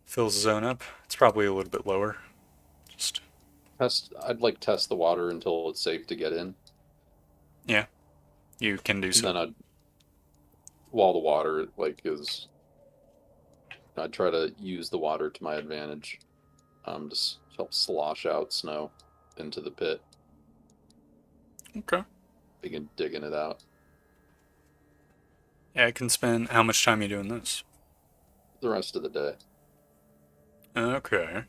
fills the zone up. It's probably a little bit lower. Just I'd test the water until it's safe to get in. yeah, you can do And so. then while the water I'd try to use the water to my advantage. Just help slosh out snow into the pit. Okay. Begin digging it out. Yeah, I can spend how much time are you doing this? The rest of the day. Okay.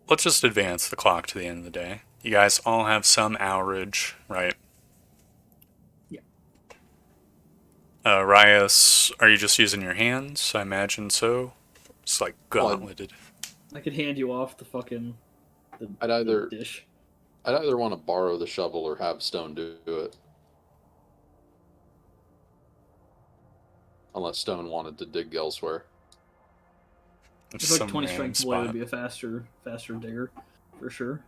Let's just advance the clock to the end of the day. You guys all have some hourage, right? Yeah. Rias, are you just using your hands? I imagine so. It's gauntleted. I could hand you off the fucking I'd the either dish. want to borrow the shovel or have Stone do it. Unless Stone wanted to dig elsewhere. It's It's like some 20 random strength boy would spot. be a faster digger, for sure.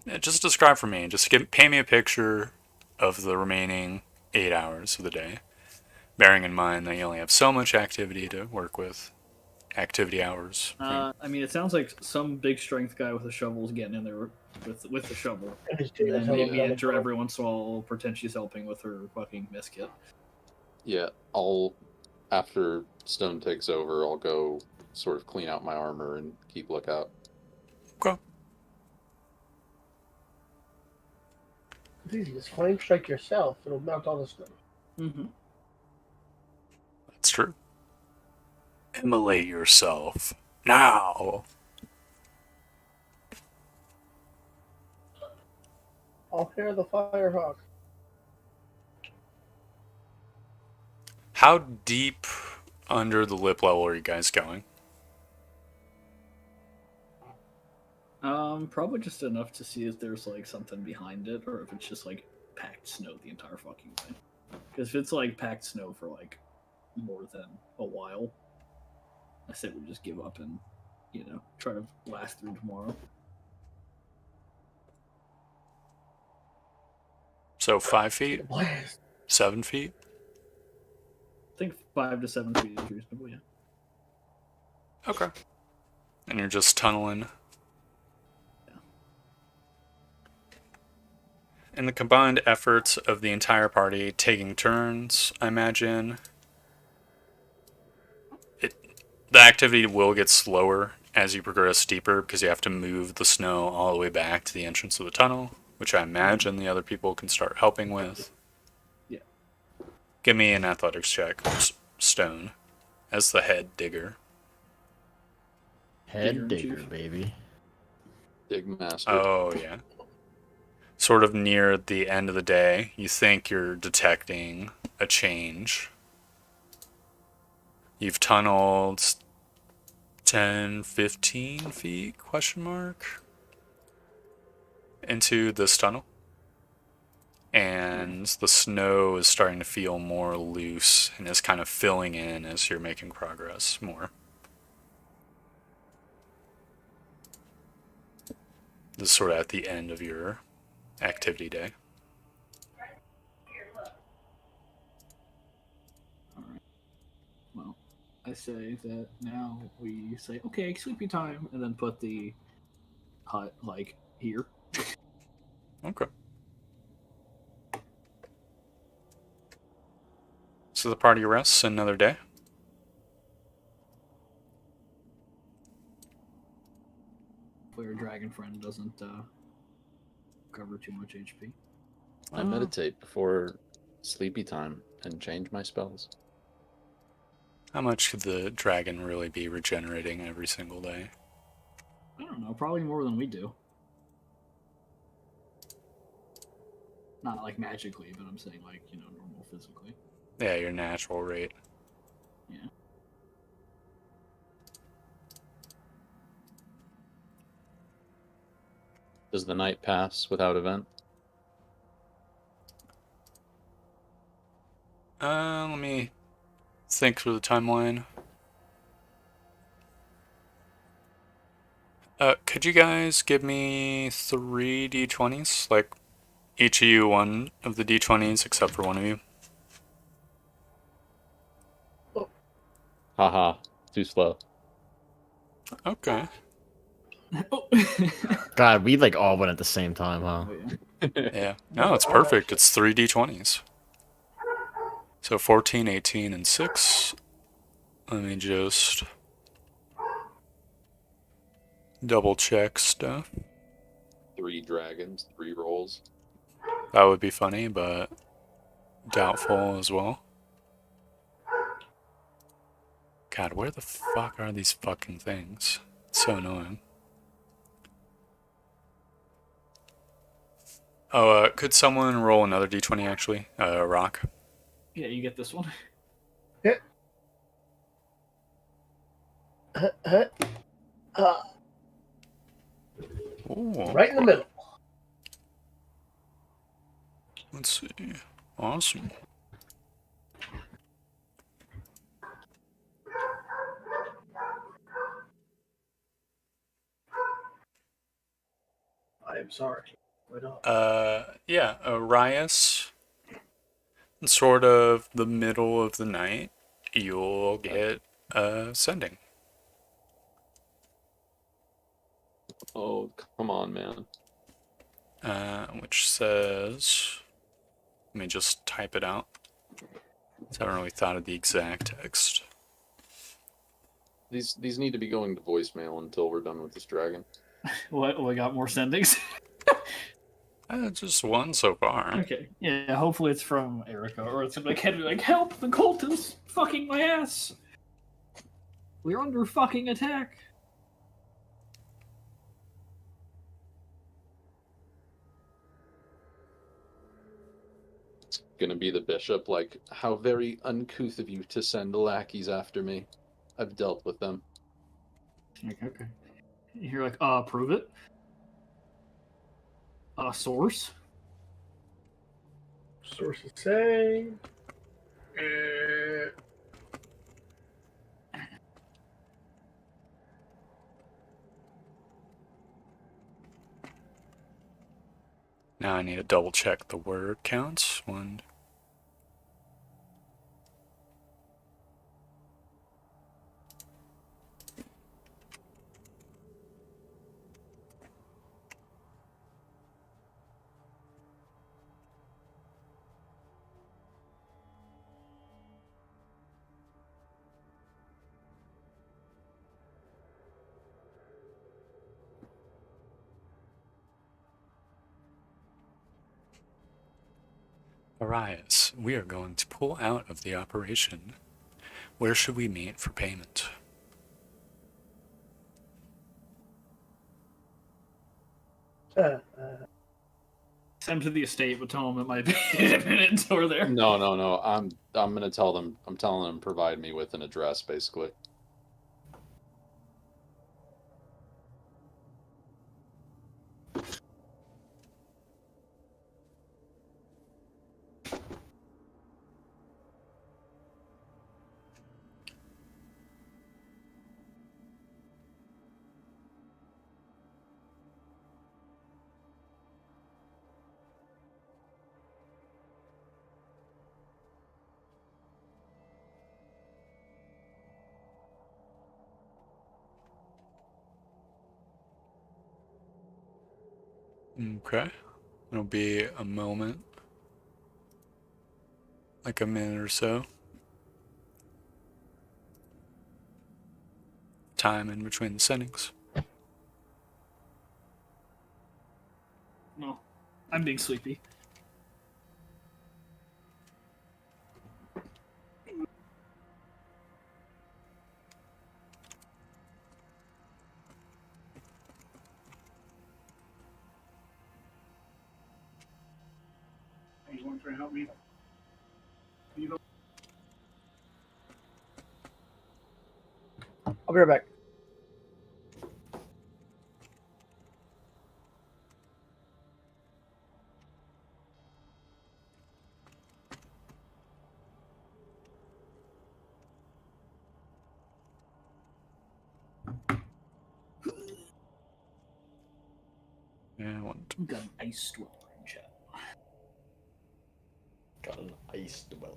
Yeah, just describe for me. Just paint me a picture of the remaining 8 hours of the day. Bearing in mind that you only have so much activity to work with. Activity hours. Right? I mean, it sounds like some big strength guy with a shovel is getting in there with the shovel. And then maybe Enter every once in a while pretend she's helping with her fucking miskit. Yeah, after Stone takes over, I'll go sort of clean out my armor and keep lookout. Okay. It's easy. Just flame strike yourself. It'll melt all the snow. Mm-hmm. That's true. Immolate yourself. Now! I'll hear the firehawk. How deep under the lip level are you guys going? Probably just enough to see if there's something behind it, or if it's just packed snow the entire fucking thing. Because if it's packed snow for more than a while, I say we just give up and try to last through tomorrow. So 5 feet? Blast. 7 feet? I think 5 to 7 feet is reasonable. Yeah. Okay. And you're just tunneling. In the combined efforts of the entire party taking turns, I imagine the activity will get slower as you progress deeper because you have to move the snow all the way back to the entrance of the tunnel, which I imagine the other people can start helping with. Yeah. Give me an athletics check, Stone, as the head digger. Head Digger, digger, chief. baby. Dig master. Oh, yeah. sort of near the end of the day, you think you're detecting a change. You've tunneled 10, 15 feet, question mark, into this tunnel. And the snow is starting to feel more loose and is kind of filling in as you're making progress more. This is sort of at the end of your activity day. Alright. Well, I say that now we say, okay, sleepy time, and then put the hut, like, here. Okay. So the party rests another day. Hopefully our dragon friend doesn't cover too much HP. I meditate before sleepy time and change my spells. How much could the dragon really be regenerating every single day? I don't know, probably more than we do. Not like magically, but I'm saying like, normal physically. Yeah, your natural rate. Yeah. Does the night pass without event? Let me think through the timeline. Could you guys give me 3 d20s? Like, each of you one of the d20s except for one of you. Haha, too slow. Okay. Oh. God, we like all went at the same time, huh? Oh, yeah. Yeah. No, it's perfect. It's 3 d20s. So 14, 18, and 6. Let me just double check stuff. 3 dragons, 3 rolls. That would be funny, but doubtful as well. God, where the fuck are these fucking things? It's so annoying. Oh, could someone roll another d20 actually? Rock. Yeah, you get this one. Hit. Ooh, Right in the middle. let's see. Awesome. I am sorry. Why not? Yeah, Arias, in sort of the middle of the night, you'll get sending. Oh, come on, man. Which says, let me just type it out. I haven't really thought of the exact text. These need to be going to voicemail until we're done with this dragon. What? We got more sendings? Just one so far. Okay. Yeah, hopefully it's from Erica, or it's like, help, the cult is fucking my ass. We're under fucking attack. It's gonna be the bishop, like, how very uncouth of you to send lackeys after me. I've dealt with them. Okay. You're like, prove it. Source. Sources say. Now I need to double check the word counts. One. Arias, we are going to pull out of the operation. Where should we meet for payment? Send them to the estate, but tell them it might be a minute until there. No, no, no. I'm gonna tell them. I'm telling them provide me with an address, basically. Okay. It'll be a moment. Like a minute or so. Time in between the sendings. No, I'm being sleepy. Anyone trying to help me? I'll be right back. Yeah, one. We got an ice dweller in chat. Got an ice dweller.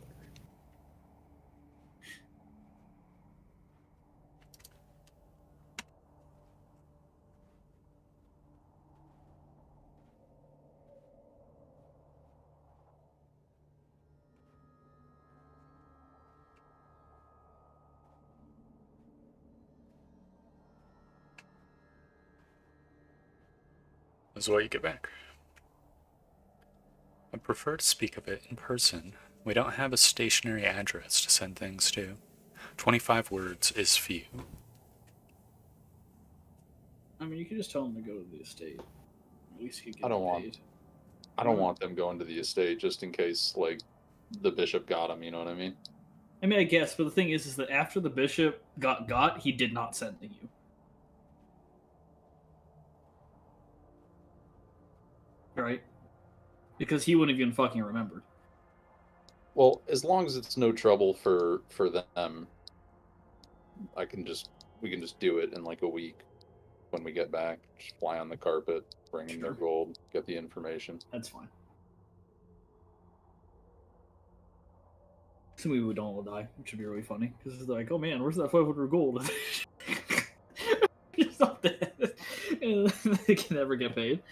This is what you get back. I prefer to speak of it in person. We don't have a stationary address to send things to. 25 words is few. I mean, you could just tell them to go to the estate. At least you get I don't paid. want- I don't want them going to the estate just in case, like, the bishop got him. You know what I mean? I mean, I guess, but the thing is that after the bishop got, he did not send to you. Right? Because he wouldn't have even fucking remembered. Well, as long as it's no trouble for them, we can just do it in like a week when we get back. Just fly on the carpet, bring them their Sure. gold, get the information. That's fine. Some people don't will die, which would be really funny. Because it's like, oh man, where's that 500 gold? It's not dead. And they can never get paid.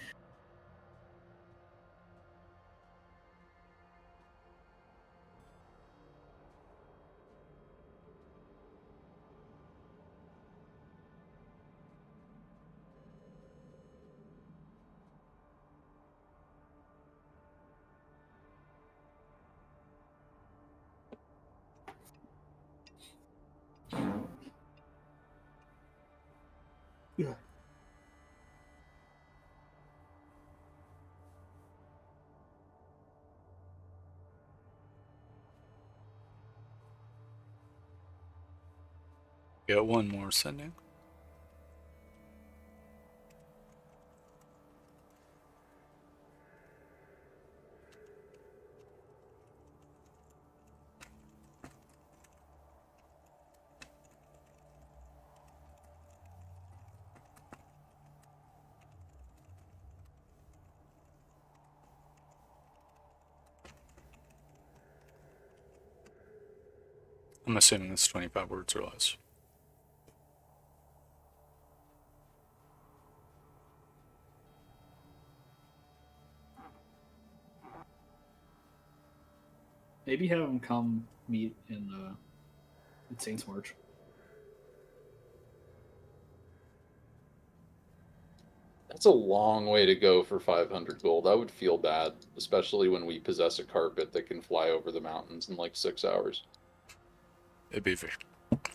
Yeah. Get one more sending. I'm assuming it's 25 words or less. Maybe have them come meet in Saints March. That's a long way to go for 500 gold. I would feel bad, especially when we possess a carpet that can fly over the mountains in like 6 hours. It'd be very,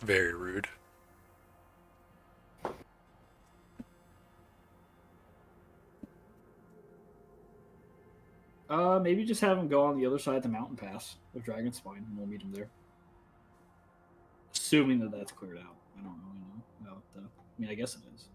very rude. Maybe just have him go on the other side of the mountain pass of Dragon Spine, and we'll meet him there. Assuming that that's cleared out. I don't really know about. I mean, I guess it is.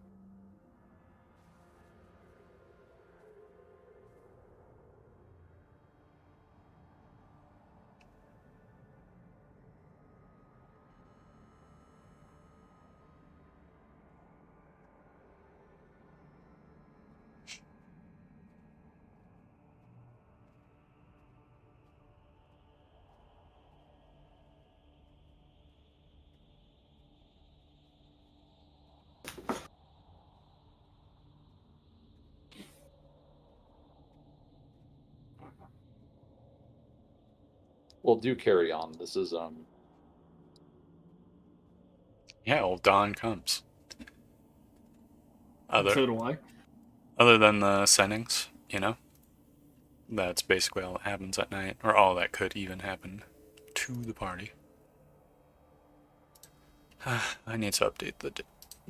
Well, do carry on. This is Yeah, well, dawn comes. And so do I. Other than the settings, that's basically all that happens at night, or all that could even happen to the party. I need to update the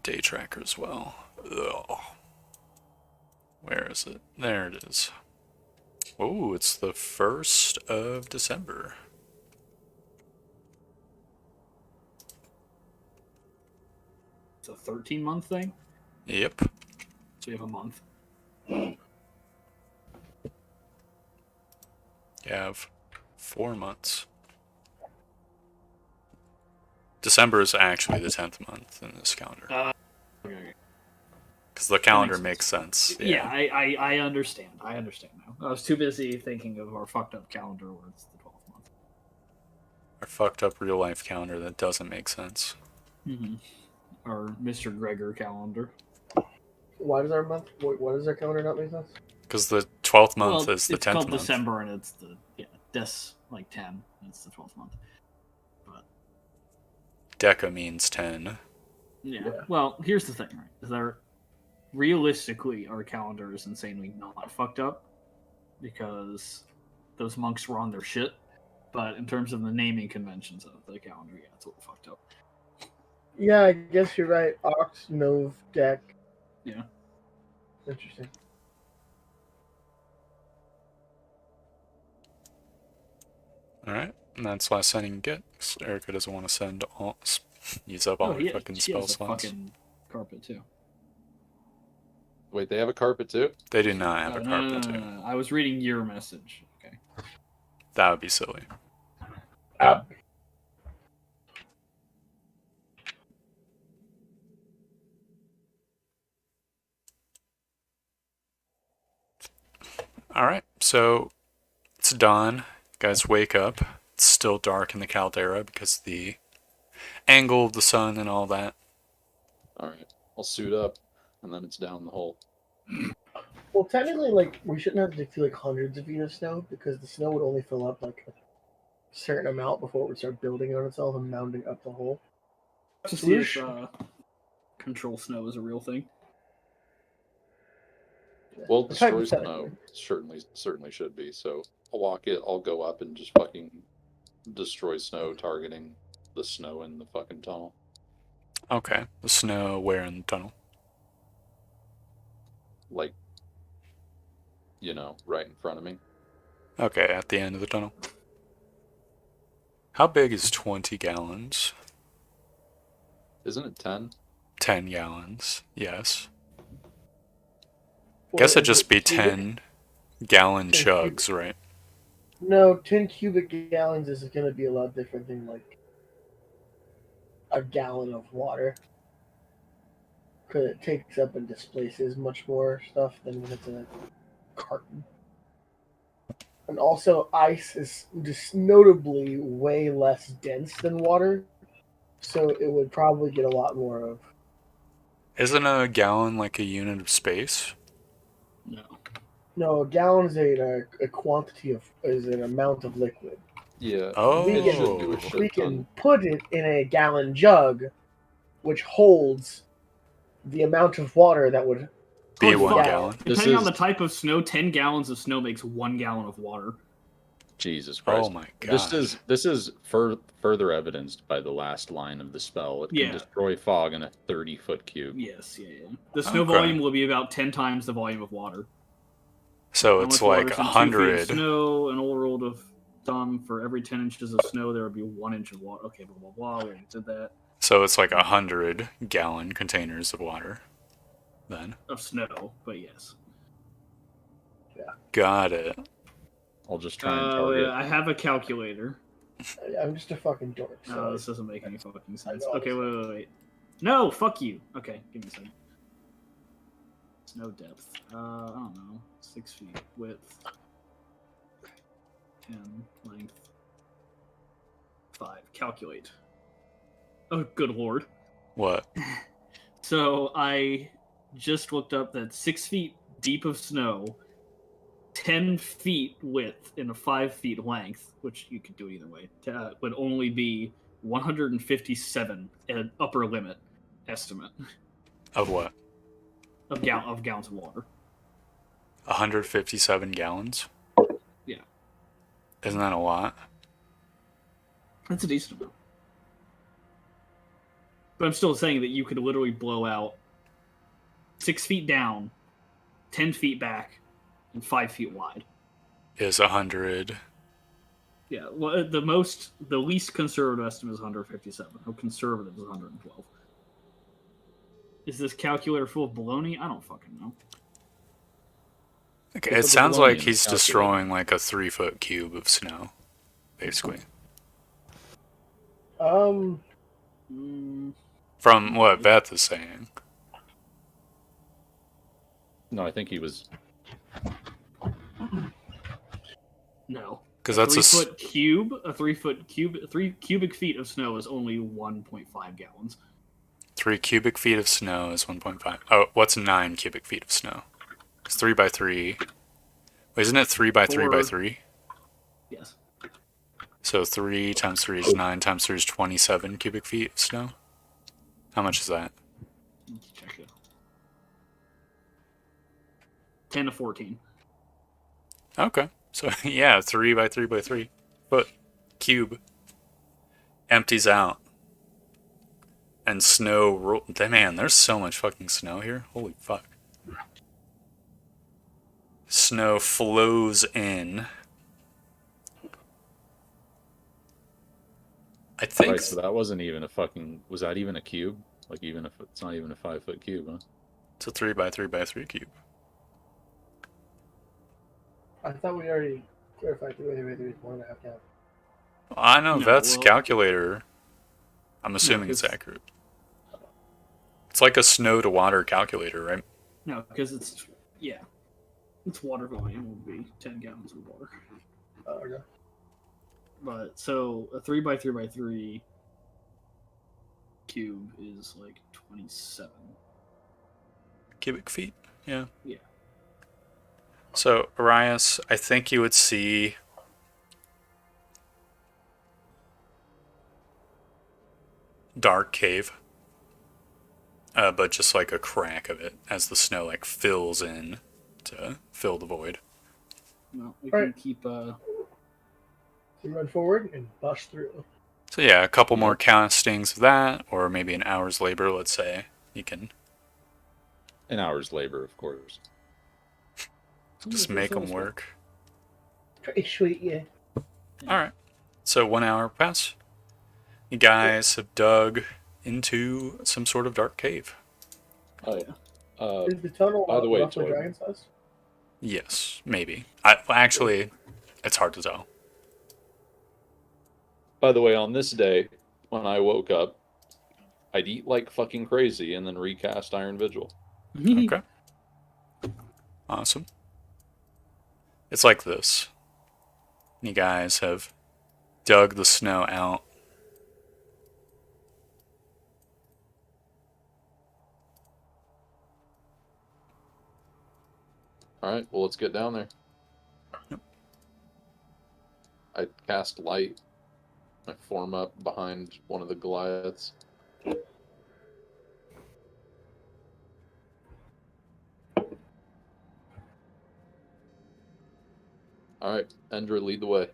day tracker as well. Ugh. Where is it? There it is. Oh, it's the 1st of December. It's a 13-month thing. Yep. So you have a month. You have 4 months. December is actually the 10th month in this calendar. Okay. Because the calendar makes sense. Yeah, I understand. I understand now. I was too busy thinking of our fucked up calendar where it's the 12th month. Our fucked up real life calendar that doesn't make sense. Mm-hmm. Our Mr. Gregor calendar. Why does our month? Why does our calendar not make sense? Because the 12th month is the 10th it's called month. December, and it's the like 10. And it's the 12th month. But Deca means 10. yeah. Well, here's the thing, right? Is there realistically our calendar is insanely not fucked up because those monks were on their shit. But in terms of the naming conventions of the calendar, yeah, it's a little fucked up. Yeah, I guess you're right. Ox, Nov, Deck. Yeah. Interesting. Alright, and that's the last sending you get. 'Cause Erica doesn't want to send all. Use up all her fucking she spell has a slots. fucking carpet too. wait, they have a carpet too? They do not have a carpet, too. No. I was reading your message. Okay. That would be silly. Alright, so it's dawn. Guys, wake up. It's still dark in the caldera because of the angle of the sun and all that. Alright. I'll suit up, and then it's down the hole. Well, technically, like, we shouldn't have to dig through like hundreds of feet of snow because the snow would only fill up like a certain amount before it would start building on itself and mounding up the hole. To see if control snow is a real thing. Well, destroy Hypothetically. snow certainly should be. So I'll walk it. I'll go up and just fucking destroy snow, targeting the snow in the fucking tunnel. Okay, the snow where in the tunnel? Like, right in front of me. Okay, at the end of the tunnel. How big is 20 gallons? Isn't it 10? 10 gallons, yes. Well, Guess it'd is just it be cubic? 10 gallon 10 chugs, right? No, 10 cubic gallons is going to be a lot different than like a gallon of water. Because it takes up and displaces much more stuff than when it's in a carton. And also, ice is just notably way less dense than water, so it would probably get a lot more of. Isn't a gallon like a unit of space? No. No, a gallon is a quantity of is an amount of liquid. Yeah. Oh. It should do a shit We ton. can put it in a gallon jug, which holds the amount of water that would Be Oh, 1 fuck. gallon. Depending on the type of snow, 10 gallons of snow makes 1 gallon of water. Jesus Christ. Oh my god. This is further evidenced by the last line of the spell. It can Yeah. destroy fog in a 30-foot cube. Yes, yeah. The snow Okay. volume will be about 10 times the volume of water. So How it's much like water's in 2 feet of 100. snow. An old rule of thumb: for every 10 inches of snow, there would be 1 inch of water. Okay, blah blah blah. We already did that. So it's like 100-gallon containers of water. Then Of snow, but yes. got it. I'll just try and target. I have a calculator. I'm just a fucking dork. No, So this doesn't make any fucking sense. know, Okay, wait. No, fuck you. Okay, give me a second. Snow depth. I don't know. 6 feet. Width. 10. Length. 5. Calculate. Oh, good lord. What? So I just looked up that 6 feet deep of snow, 10 feet width, and a 5 feet length, which you could do either way, would only be 157 an upper limit estimate Of what? of gallons of water. 157 gallons? Yeah. Isn't that a lot? That's a decent amount. But I'm still saying that you could literally blow out 6 feet down, 10 feet back, and 5 feet wide. Is 100. Yeah, well, the least conservative estimate is 157. How conservative is 112? Is this calculator full of baloney? I don't fucking know. Okay, Put it the sounds baloney like in the he's calculator. destroying like a 3-foot cube of snow, basically. Mm, From what Beth is saying. No, I think he was. no. Because that's a 3 cubic feet of snow is only 1.5 gallons. 3 cubic feet of snow is 1.5. Oh, what's 9 cubic feet of snow? It's 3 by 3. Wait, isn't it 3 by 3 by 3? Yes. So 3 times 3 is 9 times 3 is 27 cubic feet of snow. How much is that? Let's check it. 10 to 14. Okay. So yeah, 3 by 3 by 3 foot cube empties out. And snow man, there's so much fucking snow here. Holy fuck. Snow flows in. I think Right, so that wasn't even a fucking. Was that even a cube? Like, even if it's not even a 5-foot cube, huh? it's a 3 by 3 by 3 cube. I thought we already clarified 3 by 3 by 3 is 1.5 gallons. I know No, that's well- calculator. I'm assuming it's it's- accurate. It's like a snow to water calculator, right? No, because it's water volume would be 10 gallons of water. Okay. But so a 3 by 3 by 3 cube is like 27. Cubic feet. Yeah. Yeah. So Arias, I think you would see dark cave. But just like a crack of it as the snow like fills in to fill the void. Well, we Right. can keep So run forward and bust through. So yeah, a couple more castings of that, or maybe an hour's labor, let's say. You can An hour's labor, of course. just make them work. Pretty sweet, yeah. Alright. So 1 hour pass. You guys have dug into some sort of dark cave. Oh, Is the tunnel by the way, roughly Toy- dragon size? Yes, maybe. Actually, it's hard to tell. by the way, on this day, when I woke up, I'd eat like fucking crazy and then recast Iron Vigil. Okay. Awesome. It's like this. You guys have dug the snow out. All right, well, let's get down there. Yep. I cast light. I form up behind one of the Goliaths. All right, Endra, lead the way.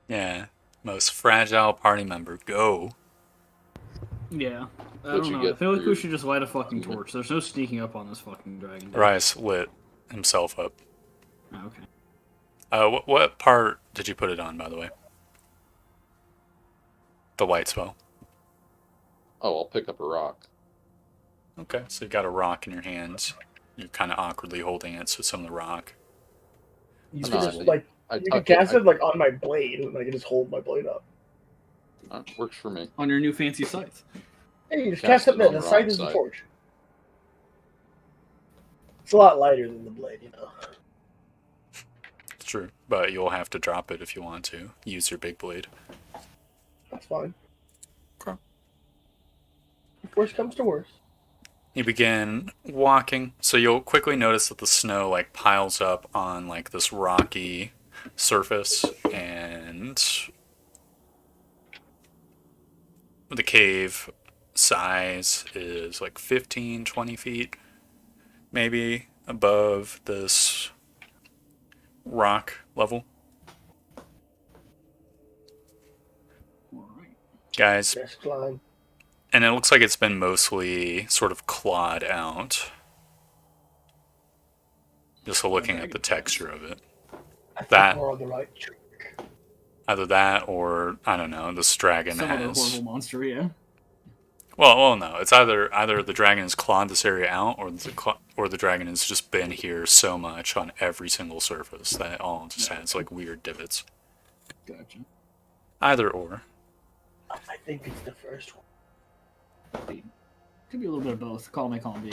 Yeah. Most fragile party member. Go. Yeah. I What'd don't you know. I get feel like for we should just light a fucking human? torch. There's no sneaking up on this fucking dragon. Rice lit himself up. Oh, okay. What part did you put it on, by the way? The light spell. Oh, I'll pick up a rock. Okay, so you got a rock in your hands. You're kind of awkwardly holding it, so some of the rock. You No, could I- just like I you tuck could cast I- it like on my blade, and I can just hold my blade up. Works for me. On your new fancy scythe. Hey, you just Cast cast it it there. on The the scythe wrong is the side. torch. It's a lot lighter than the blade, you know. It's true, but you'll have to drop it if you want to. Use your big blade. That's fine. Okay. If worst comes to worst. You begin walking, so you'll quickly notice that the snow like piles up on like this rocky surface, and the cave size is like 15, 20 feet, maybe above this rock level. Alright. Guys, Just climb. and it looks like it's been mostly sort of clawed out. Just looking at the texture of it. I think That- we're on the right track. Either that or, I don't know, this dragon Some other has... horrible monster, yeah. Well, no. It's either the dragon has clawed this area out, or the dragon has just been here so much on every single surface that it all just has like weird divots. Gotcha. Either or. I think it's the first one. Could be a little bit of both. Call me, call me.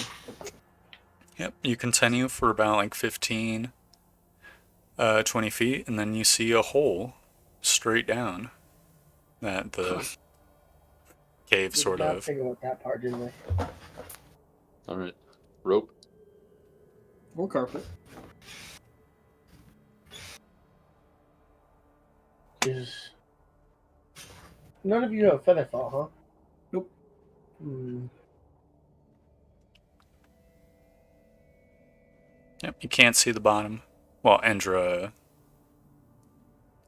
Yep. You continue for about like 15, 20 feet, and then you see a hole straight down that the cave Did sort not of. think about that part, didn't we? All right, rope. Or carpet. Is none of you have featherfall, huh? Nope. Yep. You can't see the bottom. Well, Endra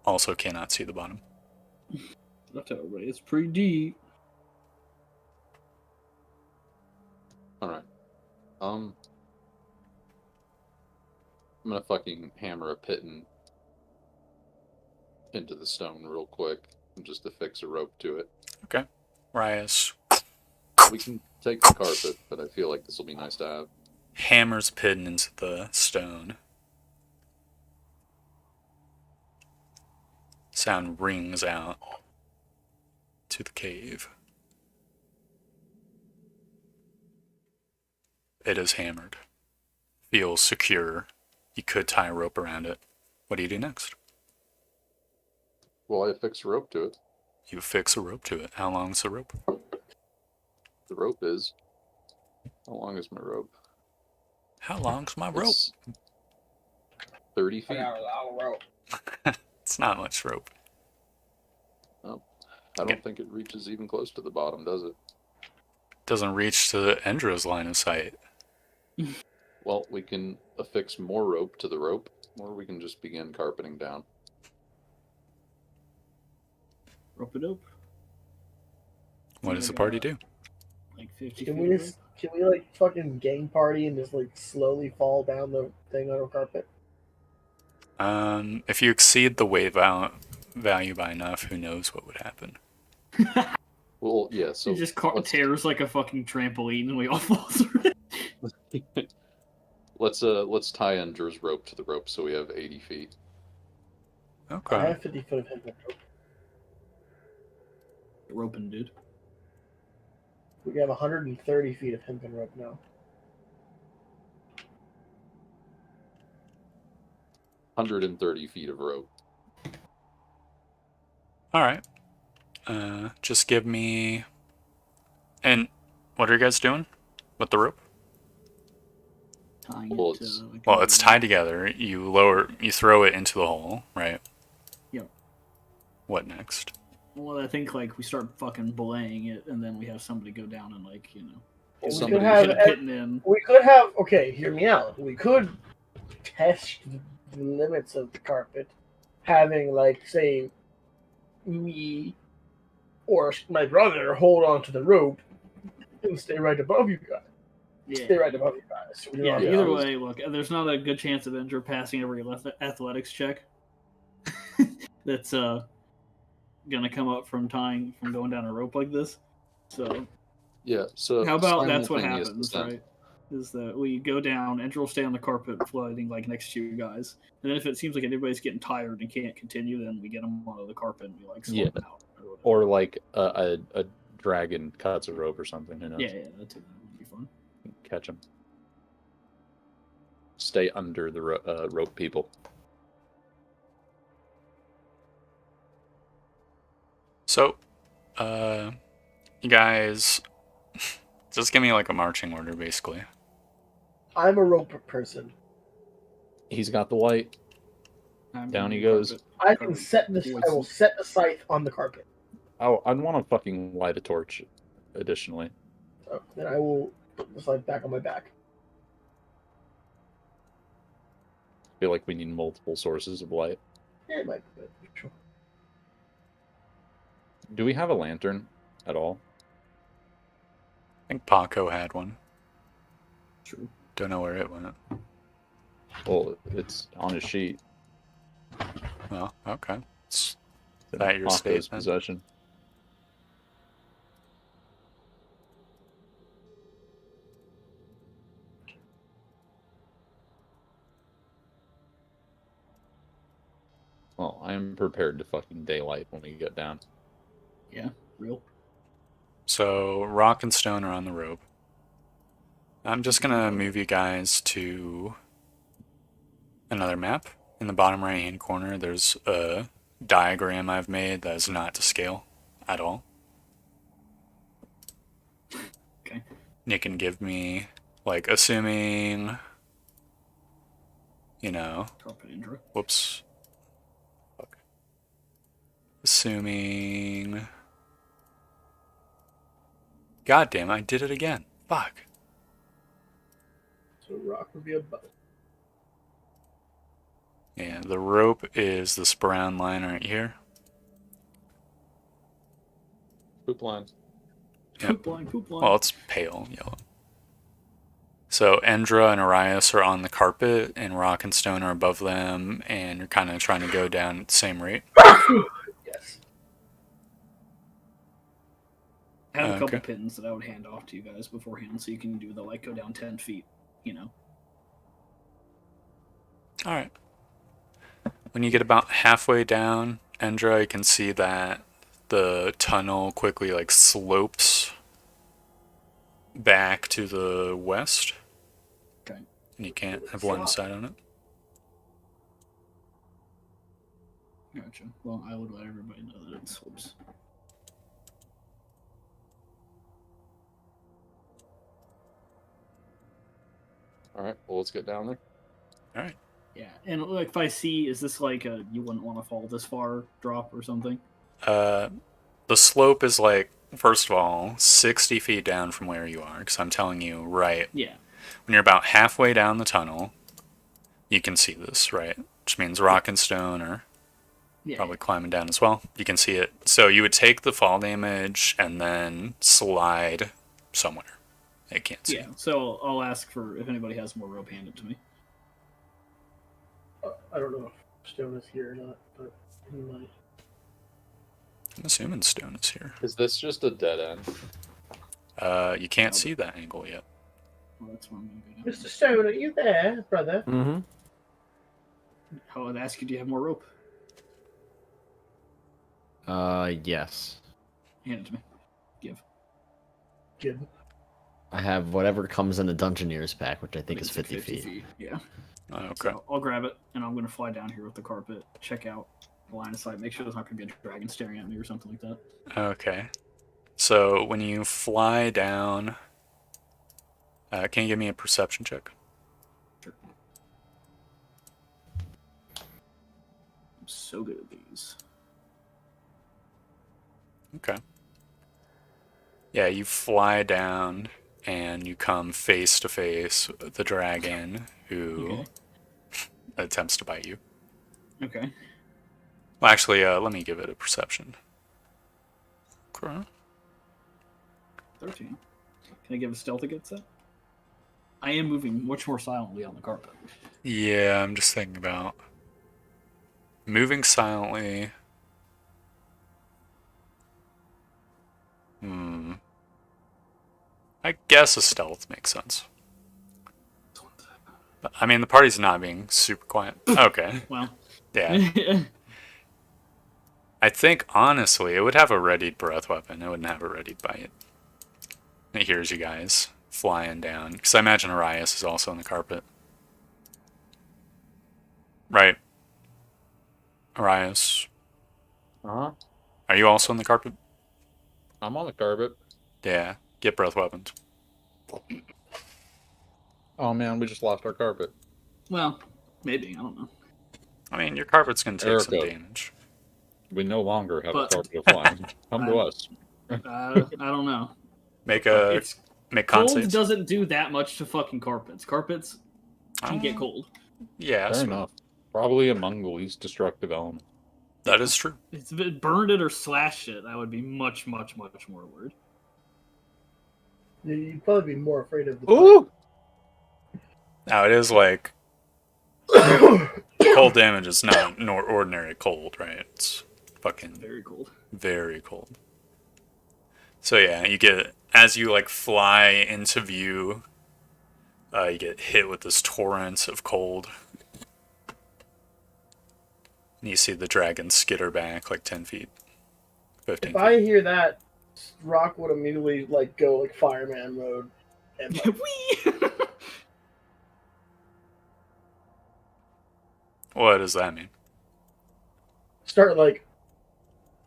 also cannot see the bottom. I'll tell everybody, it's pretty deep. All right. I'm gonna fucking hammer a piton into the stone real quick, just to fix a rope to it. Okay. Rias We can take the carpet, but I feel like this will be nice to have. hammers pin into the stone. Sound rings out to the cave. It is hammered. Feels secure. You could tie a rope around it. What do you do next? Well, I fix a rope to it. You fix a rope to it. How long is the rope? The rope is. How long is my rope? How long's my rope? It's 30 I feet. got a long rope. It's not much rope. I don't think it reaches even close to the bottom, does it? Doesn't reach to Endra's line of sight. Well, we can affix more rope to the rope, or we can just begin carpeting down. Rope it up. What does the party do? Like 50 Can feet. we of just like fucking gang party and just like slowly fall down the thing on a carpet? If you exceed the weight value by enough, who knows what would happen? Well, yeah, so it just let's- tears like a fucking trampoline and we all fall through it. let's tie Endra's rope to the rope so we have 80 feet. I Okay. have 50 foot of hemp rope. Roping, dude. We have 130 feet of hemp rope now. 130 feet of rope. All right. Just give me. And what are you guys doing with the rope? Tying Well, it to, it's- like, Well, a- it's tied together. You throw it into the hole, right? Yep. What next? Well, I think like we start fucking belaying it, and then we have somebody go down and like We Somebody could have hit a pitting in. we could have okay. Hear me out. We could test the limits of the carpet, having like say me or my brother hold on to the rope and stay right above you guys. Yeah. stay right above you guys. So we Yeah, don't- Yeah, I either was- way, look, there's not a good chance of Indra passing every athletics check. That's gonna come up from going down a rope like this. So Yeah. So how about that's what simultaneous happens, descent. right? Is that we go down, Indra will stay on the carpet floating like next to you guys, and then if it seems like anybody's getting tired and can't continue, then we get them onto the carpet and we like slow Yeah. them out. Or whatever. Or like a dragon cuts a rope or something. Who knows? Yeah, that would be fun. Catch him. Stay under the rope, people. So, you guys just give me like a marching order, basically. I'm a rope person. He's got the light. I'm Down on he the goes. carpet. I can set this. I will set the scythe on the carpet. Oh, I'd want to fucking light a torch. Additionally, So then I will put the scythe back on my back. I feel like we need multiple sources of light. Yeah, it might be good. Sure. Do we have a lantern at all? I think Paco had one. True. Don't know where it went. Well, it's on his sheet. Well, okay. Is In that your Paco's statement? possession. Well, I am prepared to fucking daylight when we get down. Yeah, real. So, Rock and Stone are on the rope. I'm just gonna move you guys to another map. In the bottom right hand corner, there's a diagram I've made that is not to scale at all. Okay. You can give me, like, assuming, Carpet Indra. whoops. Fuck. Assuming. God damn, I did it again. Fuck. So rock would be above. Yeah, the rope is this brown line right here. Poop line. Yep. Poop line. Well, it's pale yellow. So Endra and Arias are on the carpet, and Rock and Stone are above them, and you're kind of trying to go down at the same rate. Yes. I have a couple Okay. pins that I would hand off to you guys beforehand, so you can do the like go down 10 feet. All right. When you get about halfway down, Endra, you can see that the tunnel quickly like slopes back to the west. Okay. And you can't have line of sight on it. Gotcha. Well, I would let everybody know that it slopes. All right. Well, let's get down there. All right. Yeah, and like if I see, is this like a you wouldn't want to fall this far drop or something? The slope is like, first of all, 60 feet down from where you are, because I'm telling you, right, Yeah. when you're about halfway down the tunnel, you can see this, right? Which means Rock and Stone are Yeah. probably climbing down as well. You can see it. So you would take the fall damage and then slide somewhere. They can't see. Yeah. So I'll ask for if anybody has more rope handed to me. I don't know if Stone is here or not, but he might. I'm assuming Stone is here. Is this just a dead end? You can't see that angle yet. Well, that's where I'm gonna go down. Mr. Stone, are you there, brother? Mm-hmm. I would ask you, do you have more rope? Yes. Hand it to me. Give. Good. I have whatever comes in the Dungeoneer's pack, which I think is It's like 50 feet. Yeah. Oh, okay. So I'll grab it, and I'm gonna fly down here with the carpet, check out the line of sight, make sure there's not gonna be a dragon staring at me or something like that. Okay. So when you fly down, can you give me a perception check? Sure. I'm so good at these. Okay. Yeah, you fly down and you come face to face with the dragon who Okay. attempts to bite you. Okay. Well, actually, let me give it a perception. Okay. 13. Can I give a stealth against that? I am moving much more silently on the carpet. Yeah, I'm just thinking about moving silently. I guess a stealth makes sense. But, I mean, the party's not being super quiet. Okay. Well, Yeah. I think, honestly, it would have a readied breath weapon. It wouldn't have a readied bite. It hears you guys flying down. Because I imagine Arias is also on the carpet. Right. Arias. Uh-huh. Are you also on the carpet? I'm on the carpet. Yeah. Get breath weapons. Oh man, we just lost our carpet. well, maybe I don't know. I mean, your carpet's going to take some Erica. damage. We no longer have But- a carpet of flying. Come to us. I don't know. Make It's con cold saves. doesn't do that much to fucking carpets. Carpets can get cold. Yeah, Fair so enough. Probably among the least destructive elements. that is true. If it burned it or slashed it, I would be much, much, much more worried. You'd probably be more afraid of the Ooh! Now, it is like cold damage is not nor ordinary cold, right? It's fucking Very cold. very cold. So yeah, you get as you like fly into view, you get hit with this torrent of cold. And you see the dragon skitter back like 10 feet, 15 If feet. I hear that, Rock would immediately like go like fireman mode, and like, Whee! What does that mean? start like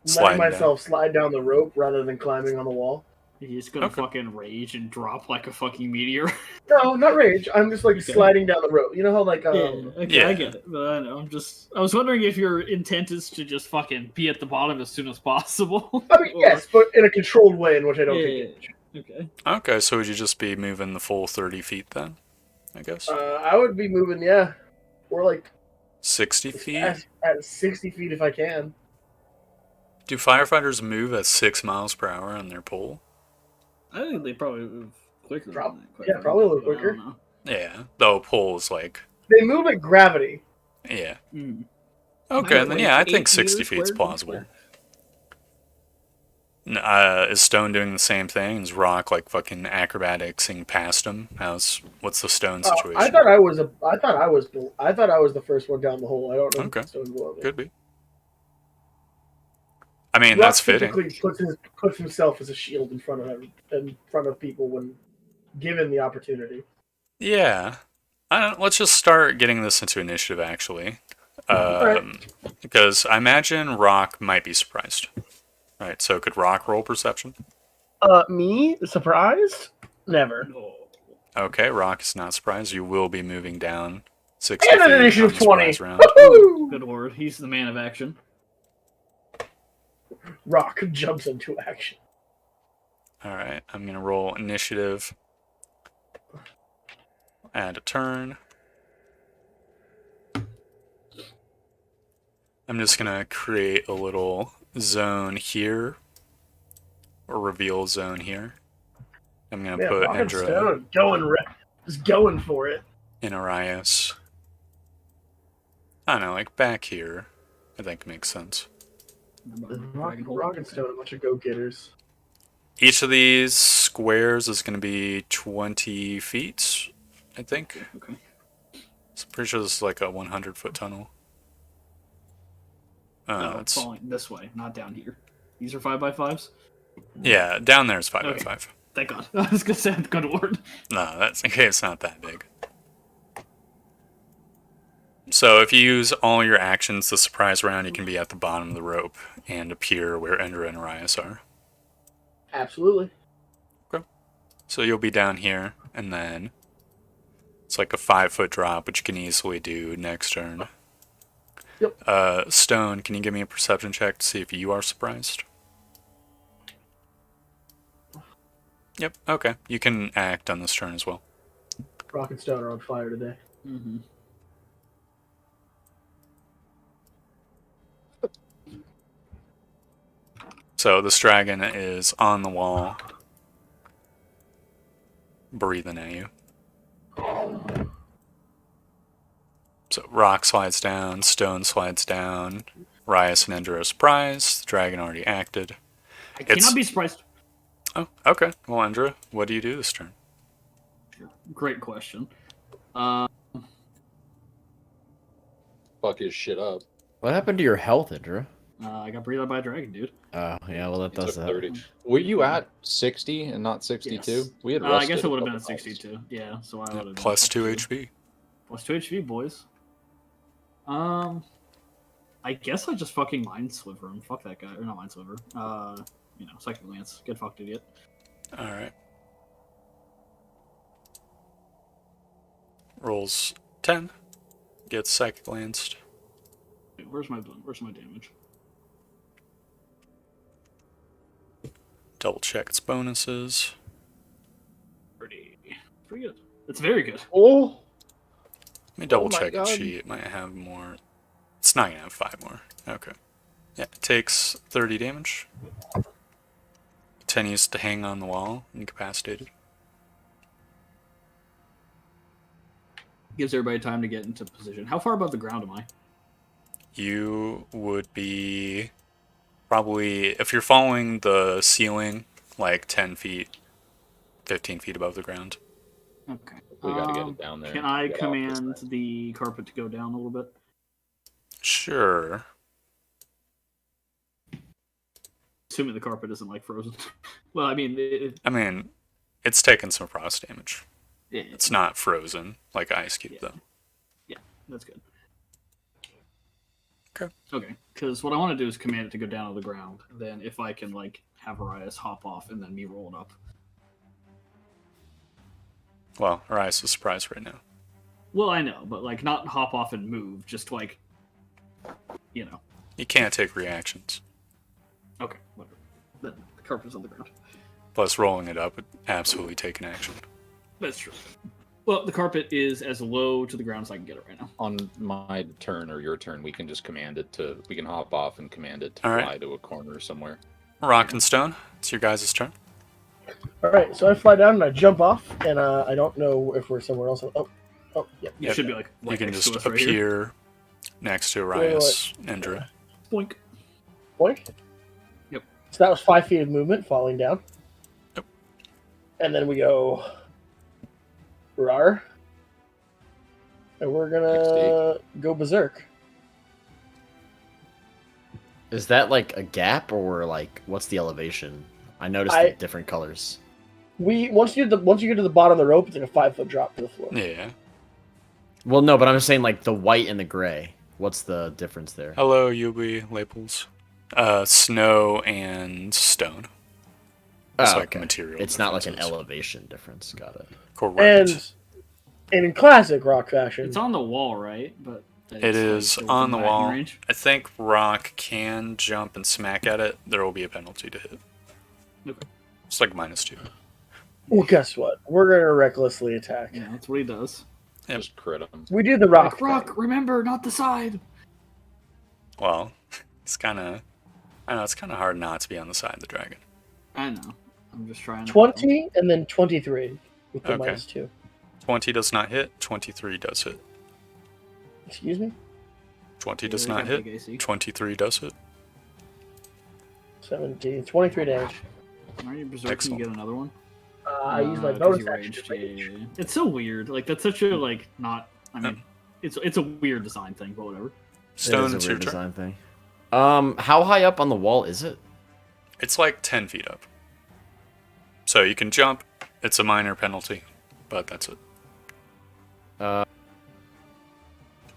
Sliding letting myself slide down the rope rather than climbing on the wall. He's gonna Okay. fucking rage and drop like a fucking meteor. No, not rage. I'm just like Okay. sliding down the rope. You know how like Okay, Yeah. I get it. But I know, I was wondering if your intent is to just fucking be at the bottom as soon as possible. I mean Or- yes, but in a controlled way in which I don't Yeah, take damage. Okay. Okay, so would you just be moving the full 30 feet then? I guess. I would be moving, yeah, or like 60 feet? at 60 feet if I can. Do firefighters move at 6 miles per hour on their pole? I think they probably move quicker. Prob- than that, quite yeah, probably a little frankly, but I quicker. don't Yeah, though pole is like, They move at gravity. yeah. know. Mm. Okay, Like then yeah, I 8 think 60 meters feet is squared? plausible. Is Stone doing the same thing? Is Rock like fucking acrobaticsing past him? What's the Stone situation? I thought I was the first one down the hole. I don't know. Okay. If Stone's below me. Could be. I mean, Rock that's fitting. typically puts himself as a shield in front of people when given the opportunity. Yeah. Let's just start getting this into initiative, actually. Alright. Because I imagine Rock might be surprised. Right, so could Rock roll perception? Me surprised? Never. Oh. Okay, Rock is not surprised. You will be moving down 60 And an feet initiative on the surprise 20. round. Woo! Good lord, he's the man of action. Rock jumps into action. Alright, I'm going to roll initiative. Add a turn. I'm just going to create a little zone here. Or reveal zone here. I'm going to Yeah, put Rock and Indra Stone just going for it. in Arias. I don't know, like back here. I think makes sense. Rock and Stone, a bunch of go-getters. Each of these squares is going to be 20 feet, I think. Okay. So I'm pretty sure this is like a 100-foot tunnel. No, It's, falling this way, not down here. These are 5x5s? yeah, down there is 5 Okay. by 5. Thank God. I was gonna say, good lord. No, that's okay. It's not that big. So if you use all your actions the surprise round, you can be at the bottom of the rope and appear where Indra and Arias are. Absolutely. So you'll be down here, and then it's like a 5-foot drop, which you can easily do next turn. Yep. Stone, can you give me a perception check to see if you are surprised? Yep, okay. You can act on this turn as well. Rock and Stone are on fire today. Mm-hmm. So this dragon is on the wall, breathing at you. So Rock slides down, Stone slides down, Rias and Endra are surprised, the dragon already acted. I It's- cannot be surprised. Oh, okay. Well, Endra, what do you do this turn? Great question. Fuck his shit up. What happened to your health, Indra? I got breathed out by a dragon, dude. Oh, yeah, well, that He does took that. 30. Were you at 60 and not 62? Yes. We had I guess rested it a would have been couple at times. 62. Yeah, so I would have Plus 2 HP. Plus 2 HP, boys. I guess I just fucking Mind Sliver him. Fuck that guy. Or not Mind Sliver. Psychic Lance. Get fucked, idiot. Alright. Rolls 10. Gets Psychic Lanced. Wait, where's my damage? Double check its bonuses. Pretty good. It's very good. Oh, Let me double my check God. its sheet. It might have more. It's not gonna have 5 more. Okay. Yeah, it takes 30 damage. Continues to hang on the wall, incapacitated. Gives everybody time to get into position. How far above the ground am I? You would be probably, if you're following the ceiling, like 10 feet, 15 feet above the ground. Okay. We gotta get it down there. Can I Get off this command thing. the carpet to go down a little bit? Sure. Assuming the carpet isn't like frozen. Well, I mean, I mean, it's taken some frost damage. it's It's not frozen like Ice Cube, Yeah. though. that's good. Okay. Because what I want to do is command it to go down to the ground. Then, if I can like have Arias hop off and then me roll it up. Well, Arias is surprised right now. Well, I know, but like not hop off and move, just like, you know. You can't take reactions. Okay, whatever. Then the carpet's on the ground. Plus, rolling it up would absolutely take an action. That's true. Well, the carpet is as low to the ground as I can get it right now. On my turn or your turn, we can just command it to. We can hop off and command it to All right. fly to a corner somewhere. Rock and Stone, it's your guys' turn. all right. So I fly down and I jump off, and I don't know if we're somewhere else. Oh, yeah. You Yep. should be like You right can next just to us right here. appear next to Arias, Endra. Boink. Boink. Yep. So that was 5 feet of movement falling down. Yep. And then we go rar. And we're gonna go berserk. Is that like a gap or like what's the elevation? I noticed I- the different colors. Once you get to the bottom of the rope, it's like a 5-foot drop to the floor. Yeah. Well, no, but I'm saying like the white and the gray. What's the difference there? Hello, Yubi labels. Snow and stone. It's Oh, like okay. material. It's not like an differences. elevation difference. Got it. Correct. And in classic rock fashion, It's on the wall, right? But It is still on the within backing wall. range? I think Rock can jump and smack at it. There will be a penalty to hit. Okay. It's like -2. well, guess what? We're gonna recklessly attack. Yeah, that's what he does. Yep. Just crit them. We do the rock. Like, Rock, thing. remember, not the side. Well, it's kind of. I know it's kind of hard not to be on the side of the dragon. I know. I'm just trying to. 20 and then 23 with the Okay. -2. 20 does not hit. 23 does hit. Excuse me. 20 Yeah, does we not got hit. big AC. 23 does hit. 17, 23 damage. Are you berserk? Can Excellent. you get another one? I use my 'cause bonus you action. raged. Yeah, yeah, yeah. It's so weird. Like that's such a like not. I mean, it's a weird design thing, but whatever. Stone, it is it's a your weird turn. design thing. How high up on the wall is it? It's like 10 feet up. So you can jump. It's a minor penalty, but that's it.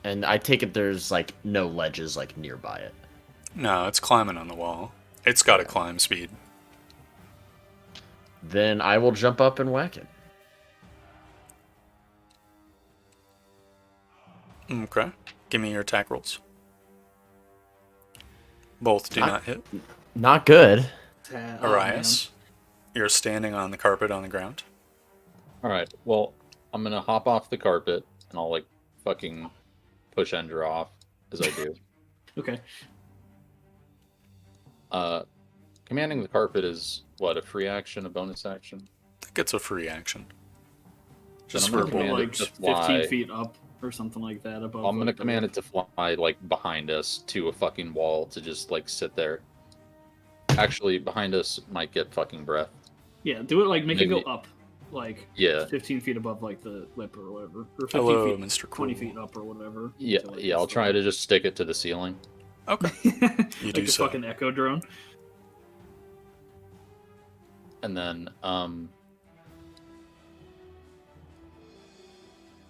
And I take it there's like no ledges like nearby it. No, it's climbing on the wall. It's got a climb speed. Then I will jump up and whack it. Okay. Give me your attack rolls. Both do Ah. not hit. Not good. Arias, you're standing on the carpet on the ground. All right. Well, I'm gonna hop off the carpet and I'll like fucking push Endra off as I do. Okay. Commanding the carpet is what, a free action, a bonus action? I think it's a free action. Then Just I'm for gonna command it Like to 15 fly. feet up or something like that above. I'm gonna like, the command roof. it to fly like behind us to a fucking wall to just like sit there. Actually, behind us might get fucking breath. Yeah, do it like make it Maybe- go up, like Yeah, 15 feet above like the lip or whatever, or 15 Hello, feet, Mr. 20 Cool. feet up or whatever. yeah, to, like, yeah. I'll try to just stick it to the ceiling. Okay. like do a so. fucking echo drone. And then,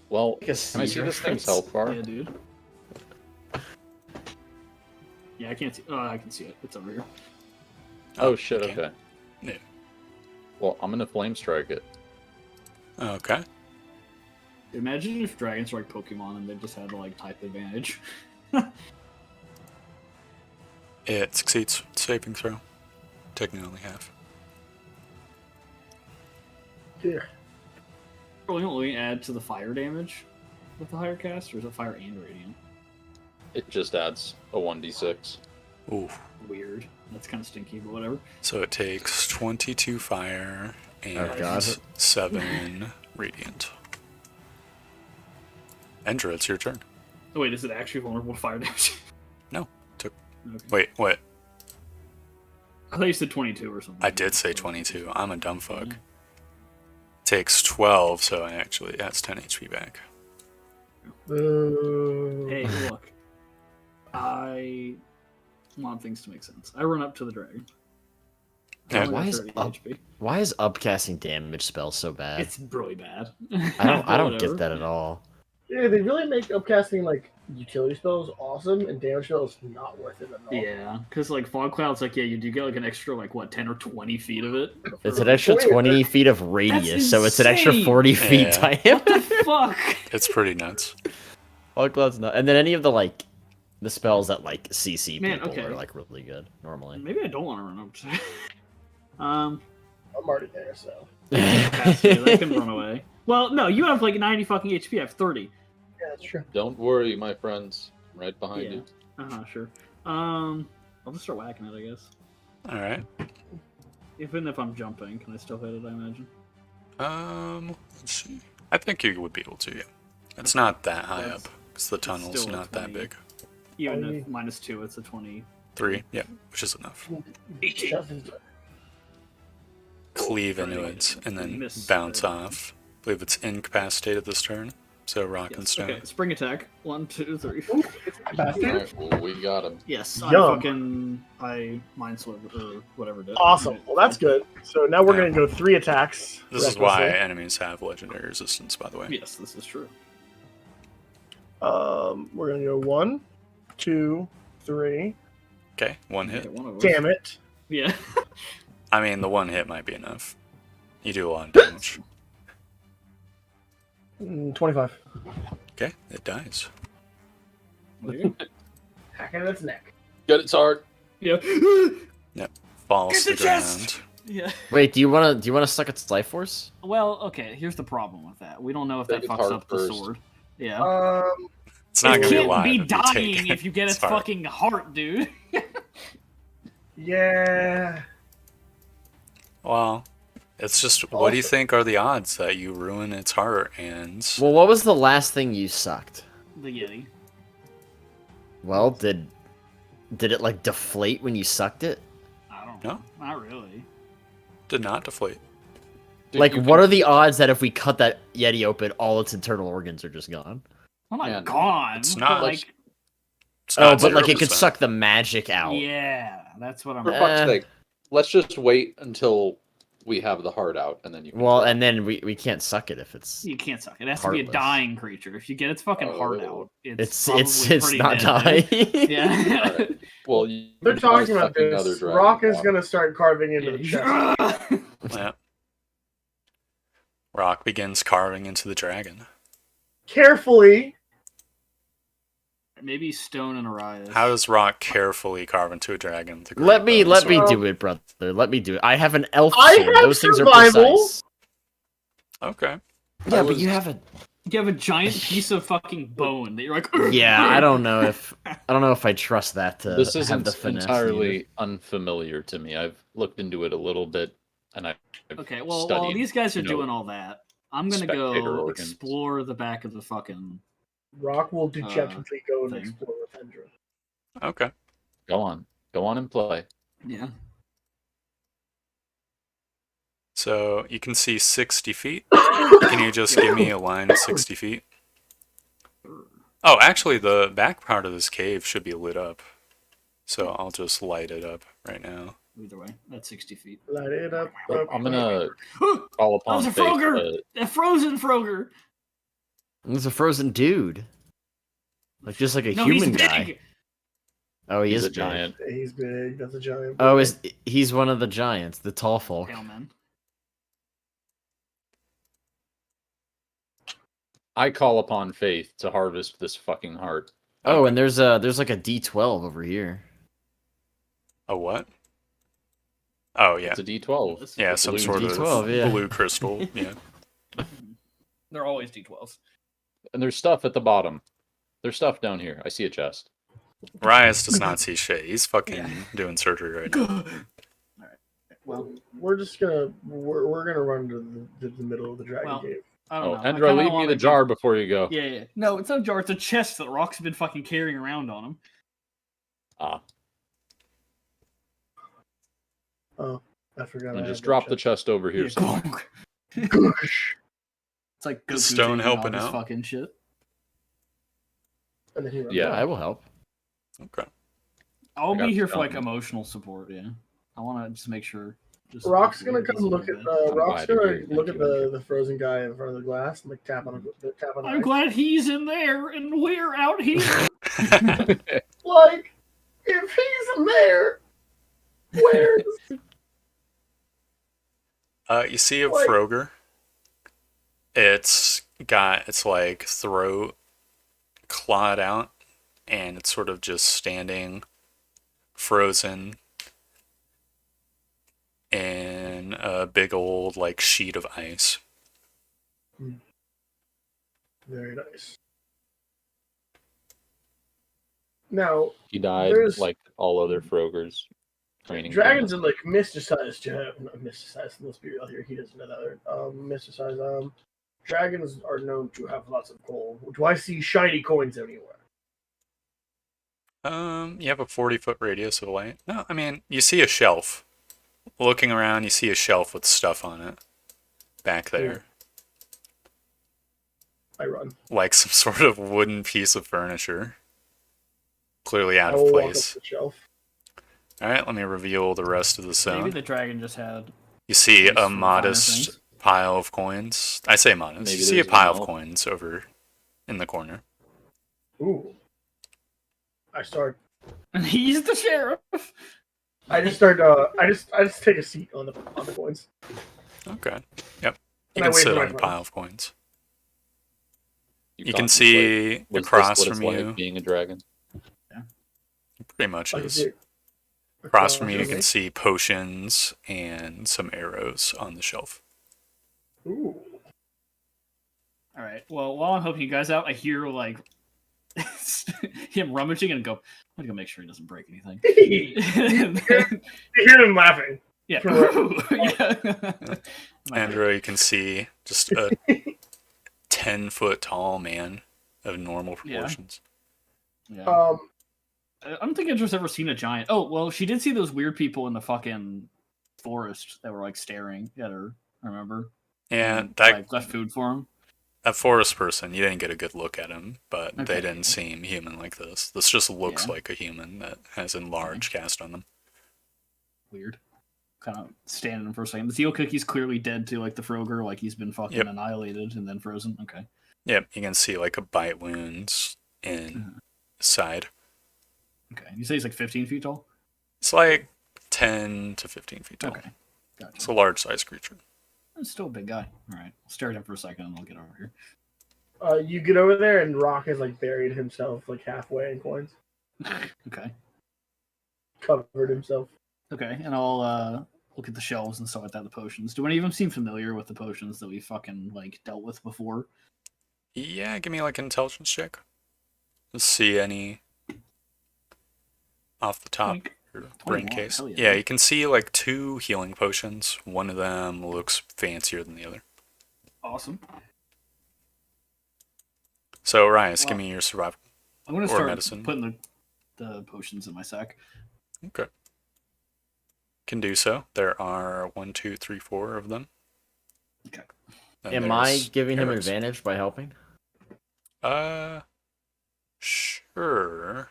well, Like a can I see seizure this thing's reference? health bar? Yeah, dude. Yeah, I can't see. Oh, I can see it. It's over here. Oh shit, okay. okay. Yeah. Well, I'm gonna flame strike it. Okay. Imagine if dragons were like Pokemon and they just had like type advantage. It succeeds. Saving throw. Taking only half. Here. Will you only add to the fire damage with the higher cast, or is it fire and radiant? It just adds a 1d6. Ooh. Weird. That's kind of stinky, but whatever. So it takes 22 fire and Oh, God. 7 radiant. Endra, it's your turn. Oh wait, is it actually vulnerable to fire damage? No. Took. Okay. Wait, what? I thought you said 22 or something. I did say 22. I'm a dumb fuck. Takes 12, so it actually adds 10 HP back. Boo. Hey, look. I want things to make sense. I run up to the dragon. Yeah. Only Why got is 30 up- HP. Why is upcasting damage spells so bad? It's really bad. I don't Whatever. get that at all. Yeah, they really make upcasting like utility spells awesome, and damage spells not worth it at all. Yeah, because like fog clouds, like you do get like an extra like what 10 or 20 feet of it. It's an extra 20 feet of radius, so it's an extra insane! 40 feet Yeah. diameter. Fuck. It's pretty nuts. Fog clouds, not. And then any of the like the spells that like CC Man, people okay. are like really good normally. Maybe I don't want to run up to. I'm already there, so They can run away. Well, no, you have like 90 fucking HP. I have 30. yeah, that's true. Don't worry, my friends. I'm right behind Yeah. you. Sure. I'll just start whacking it, I guess. Alright. Even if I'm jumping, can I still hit it? I imagine. Let's see. I think you would be able to, yeah. It's not that high That's- up, because the tunnel's still a not that 20. big. Even I- if -2, it's a 20. 3, yeah, which is enough. Shove into it. Cleave into it, and then Miss bounce it. off. I believe it's incapacitated this turn, so rock and Yes. stone. Okay, spring attack. 1, 2, 3. Bastard. Alright, well, we got him. Yes, Yum. I mind sliver or whatever. it is. Awesome. Well, that's good. So now we're Yeah. gonna go 3 attacks. This is why recklessly. enemies have legendary resistance, by the way. Yes, this is true. We're gonna go 1, 2, 3. Okay, one Okay, hit. one of us. Damn it. Yeah. I mean, the one hit might be enough. You do a lot of damage. 25. Okay, it dies. Okay. Hacking at its neck. Get its heart. Yeah. Falls to Get the the chest! ground. Yeah. Wait, do you wanna suck its life force? Well, okay. Here's the problem with that. We don't know if Take that its fucks heart up the first. sword. Yeah. It's not it gonna be can't alive be if you take dying if you get its heart. fucking heart, dude. Yeah. Well, it's just, what do you think are the odds that you ruin its heart and... Well, what was the last thing you sucked? The Yeti. Well, did it like deflate when you sucked it? I don't No. know. Not really. did not deflate? Dude, Like, you what can- are the odds that if we cut that Yeti open, all its internal organs are just gone? I'm not Man, gone. it's but, not. like. It's Oh, not but like it could 0%. suck the magic out. Yeah, that's what I'm. For fuck's Eh. sake, let's just wait until we have the heart out, and then you can Well, try. and then we can't suck it if it's You can't suck it. It has to be a Heartless. dying creature. If you get its fucking heart Oh. out, it's probably pretty not dead, dude. dying. Yeah. Alright. Well, you They're can try talking about sucking this. other dragon Rock is blood. gonna start carving into the chest. Yeah. Rock begins carving into the dragon. Carefully. Maybe Stone and Arias. How does Rock carefully carve into a dragon? with a great Let me bow and sword? do it, brother. Let me do it. I have an elf I sword. have Those things are survival. precise. Okay. Yeah, was- but you have a You have a giant piece of fucking bone that you're like. yeah. I don't know if I trust that to This have isn't the finesse entirely needed. unfamiliar to me. I've looked into it a little bit, and I've Okay, well, while studied, these guys are you know, doing all that, I'm gonna spectator go organs. explore the back of the fucking Rock will dejectedly go and thing. explore with Hendra. Okay. Go on and play. Yeah. So you can see 60 feet. Can you just give me a line of 60 feet? Oh, actually, the back part of this cave should be lit up. So I'll just light it up right now. Either way, that's 60 feet. Light it up. Well, I'm gonna call upon That was a faith. Froger! A frozen Froger! He's a frozen dude. Like just like a No, human he's guy. big! Oh, he He's is a big. giant. He's big. That's a giant. Oh, he's one of the giants, the tall folk. Hell, man. I call upon faith to harvest this fucking heart. Oh, and there's like a D12 over here. A what? Oh, yeah. It's a D12. Yeah, The some blue sort of D12, yeah. blue crystal. Yeah. They're always D12s. And there's stuff at the bottom. There's stuff down here. I see a chest. Rias does not see shit. He's fucking doing surgery right now. Alright. Well, we're gonna run to the middle of the dragon Well, cave. I don't Oh, know. I Hendra, kinda leave me wanna the give- jar before you go. Yeah. No, it's not a jar. It's a chest that Rock's been fucking carrying around on him. Ah, Oh, I forgot. and I just had drop that the chest over here. Yeah, somewhere. bonk. chest. It's like Is Goku Stone taking all helping this out? fucking shit. And then he runs Yeah. Yeah, I will help. Okay. I'll I got be here for like Stone. emotional support. Yeah, I want to just make sure. Just Rock's make sure gonna he come doesn't look go at bad. Rock's glad to gonna hear you. look Thank at you. the frozen guy in front of the glass and like tap on the I'm eye. glad he's in there and we're out here. Like, if he's in there, where's You see a Like- Froger. It's got its like throat clawed out, and it's sort of just standing frozen in a big old like sheet of ice. very nice? Now, He died There's- like all other Frogers. Training dragons camp. are like mysticized. Not mysticized. Let's be real here. He doesn't know that word. Mysticized. Dragons are known to have lots of gold. Do I see shiny coins anywhere? You have a 40-foot radius of light. No, I mean, you see a shelf. Looking around, you see a shelf with stuff on it. Back there. I run. Like some sort of wooden piece of furniture. Clearly out I of will walk up place. to the shelf. Alright, let me reveal the rest of the Maybe zone. the dragon just had. You see These a finer modest things. pile of coins. I say modest. Maybe You see a there's pile of an elf. coins over in the corner. Ooh. I start. And he's the sheriff. I just start. I just take a seat on the coins. Okay. Yep. You And I can wait sit for my on a turn. pile of coins. You can contemplate, see was this across what it's from like you. being a dragon. Pretty much I can is. see it. Across from you, you Okay. can see potions and some arrows on the shelf. Ooh. All right. Well, while I'm helping you guys out, I hear like him rummaging and go. I'm gonna go make sure he doesn't break anything. And then- You hear him laughing. yeah. From yeah. Andrew, you can see just a 10-foot tall man of normal Yeah. proportions. Yeah. Um, I don't think Andrew's ever seen a giant. Oh, well, she did see those weird people in the fucking forest that were like staring at her. Remember? Yeah, And, that like left food for him. a forest person, you didn't get a good look at him, but they Okay. didn't seem human like this. This just looks Yeah. like a human that has enlarged cast on them. Weird. Kind of standing for a second. The Theo Cookie's clearly dead too, like the Froger, like he's been fucking Yep. annihilated and then frozen. Okay. Yep, you can see like a bite wounds in Mhm. his side. Okay. You say he's like 15 feet tall? It's like 10 to 15 feet tall. Okay. Gotcha. It's a large size creature. He's still a big guy. All right. I'll stare at him for a second and I'll get over here. you get over there and Rock has like buried himself like halfway in coins, Okay. covered himself. Okay. And I'll look at the shelves and stuff like that, the potions. Do any of them seem familiar with the potions that we fucking like dealt with before? Yeah, give me like an intelligence check. Let's see any off the top. Twink. Your brain 21, case. hell yeah. Yeah, you can see like 2 healing potions. One of them looks fancier than the other. Awesome. So, Rias, give Well, me your survival. I'm gonna Or start medicine. putting the potions in my sack. Okay. Can do so. There are 1, 2, 3, 4 of them. Okay. Then Am I there's giving him arrows. advantage by helping? Sure.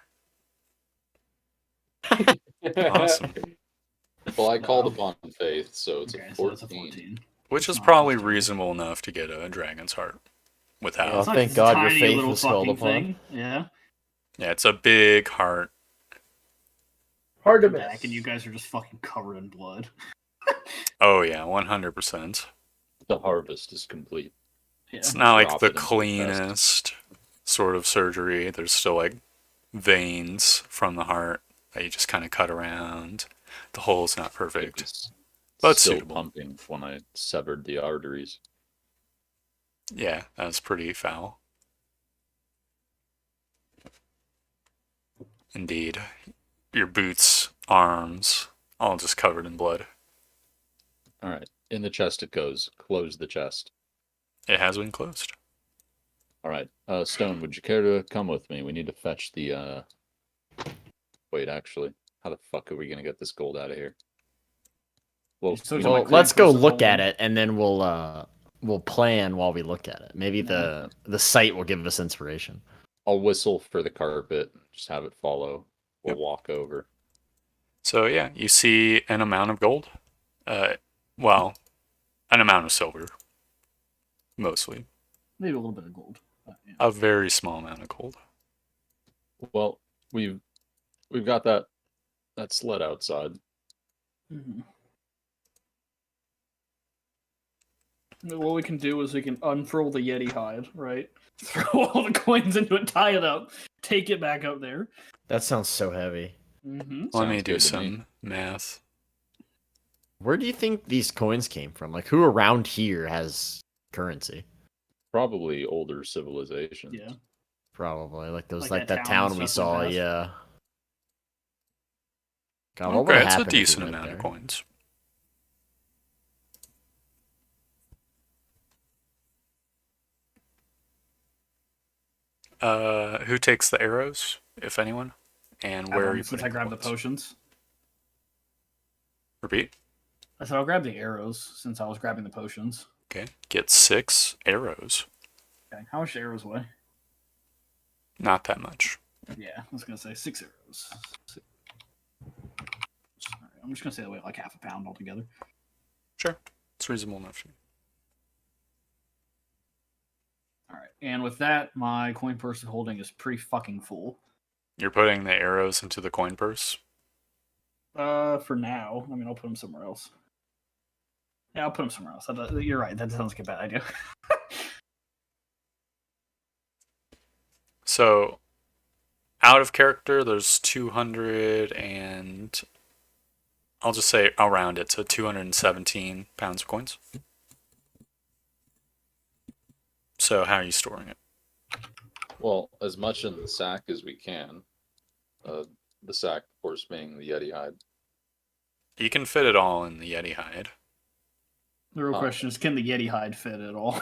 Awesome. Well, I called No. upon faith, so it's Okay, a so it's 14. a 14. Which It's is not probably just two. reasonable enough to get a dragon's heart without. Well, It's not thank just God a your tiny faith little was called fucking upon. thing. Yeah. Yeah, it's a big heart. Hard to I'm miss. back, and you guys are just fucking covered in blood. Oh yeah, 100%. The harvest is complete. Yeah. It's not like Drop the it into the chest. cleanest sort of surgery. There's still like veins from the heart that you just kind of cut around. The hole's not It perfect, was but still suitable. pumping when I severed the arteries. Yeah, that was pretty foul. Indeed. Your boots, arms, all just covered in blood. All right, in the chest it goes. Close the chest. It has been closed. All right, Stone, would you care to come with me? We need to fetch the. Wait, actually, how the fuck are we gonna get this gold out of here? Well, You still we got Well, my might- let's go person look at holding. it, and then we'll plan while we look at it. Maybe the site will give us inspiration. I'll whistle for the carpet. Just have it follow. We'll Yep. walk over. So yeah, you see an amount of gold. Well, an amount of silver. Mostly. Maybe a little bit of gold. But, yeah. A very small amount of gold. Well, we've got that sled outside. Mhm. What we can do is we can unfurl the Yeti hide, right? Throw all the coins into it, tie it up, take it back up there. That sounds so heavy. Mm-hmm. Let me Sounds do good to some me. math. Where do you think these coins came from? Like, who around here has currency? Probably older civilizations. Yeah. Probably like those, Like like that that town town we stuff like saw. that. Yeah. God, what would Okay, it's a happen if we decent went amount of there? coins. Who takes the arrows, if anyone? And where are you Since putting I grabbed the coins? potions. Repeat. I said I'll grab the arrows since I was grabbing the potions. Okay. Get 6 arrows. Okay. How much do arrows weigh? Not that much. Yeah, I was gonna say 6 arrows. Alright, I'm just gonna say they weigh like half a pound altogether. Sure. It's reasonable enough. Alright, and with that, my coin purse holding is pretty fucking full. You're putting the arrows into the coin purse? For now. I mean, I'll put them somewhere else. Yeah, I'll put them somewhere else. You're right. That sounds like a bad idea. So, out of character, there's 200 and... I'll just say around it, so 217 pounds of coins. So how are you storing it? Well, as much in the sack as we can. The sack, of course, being the Yeti hide. You can fit it all in the Yeti hide. The real question is, can the Yeti hide fit at all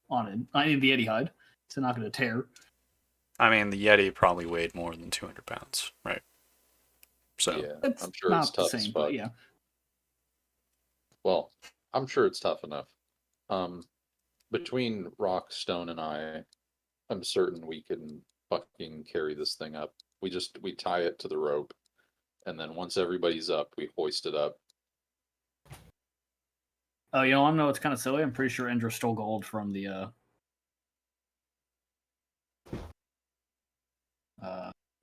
on it? I need the Yeti hide. It's not going to tear. I mean, the Yeti probably weighed more than 200 pounds, right? So, Yeah, It's I'm sure not it's tough the as same, fuck. but yeah. Well, I'm sure it's tough enough. Between Rock, Stone, and I'm certain we can fucking carry this thing up. We tie it to the rope, and then once everybody's up, we hoist it up. Oh, you know, I know it's kind of silly. I'm pretty sure Indra stole gold from the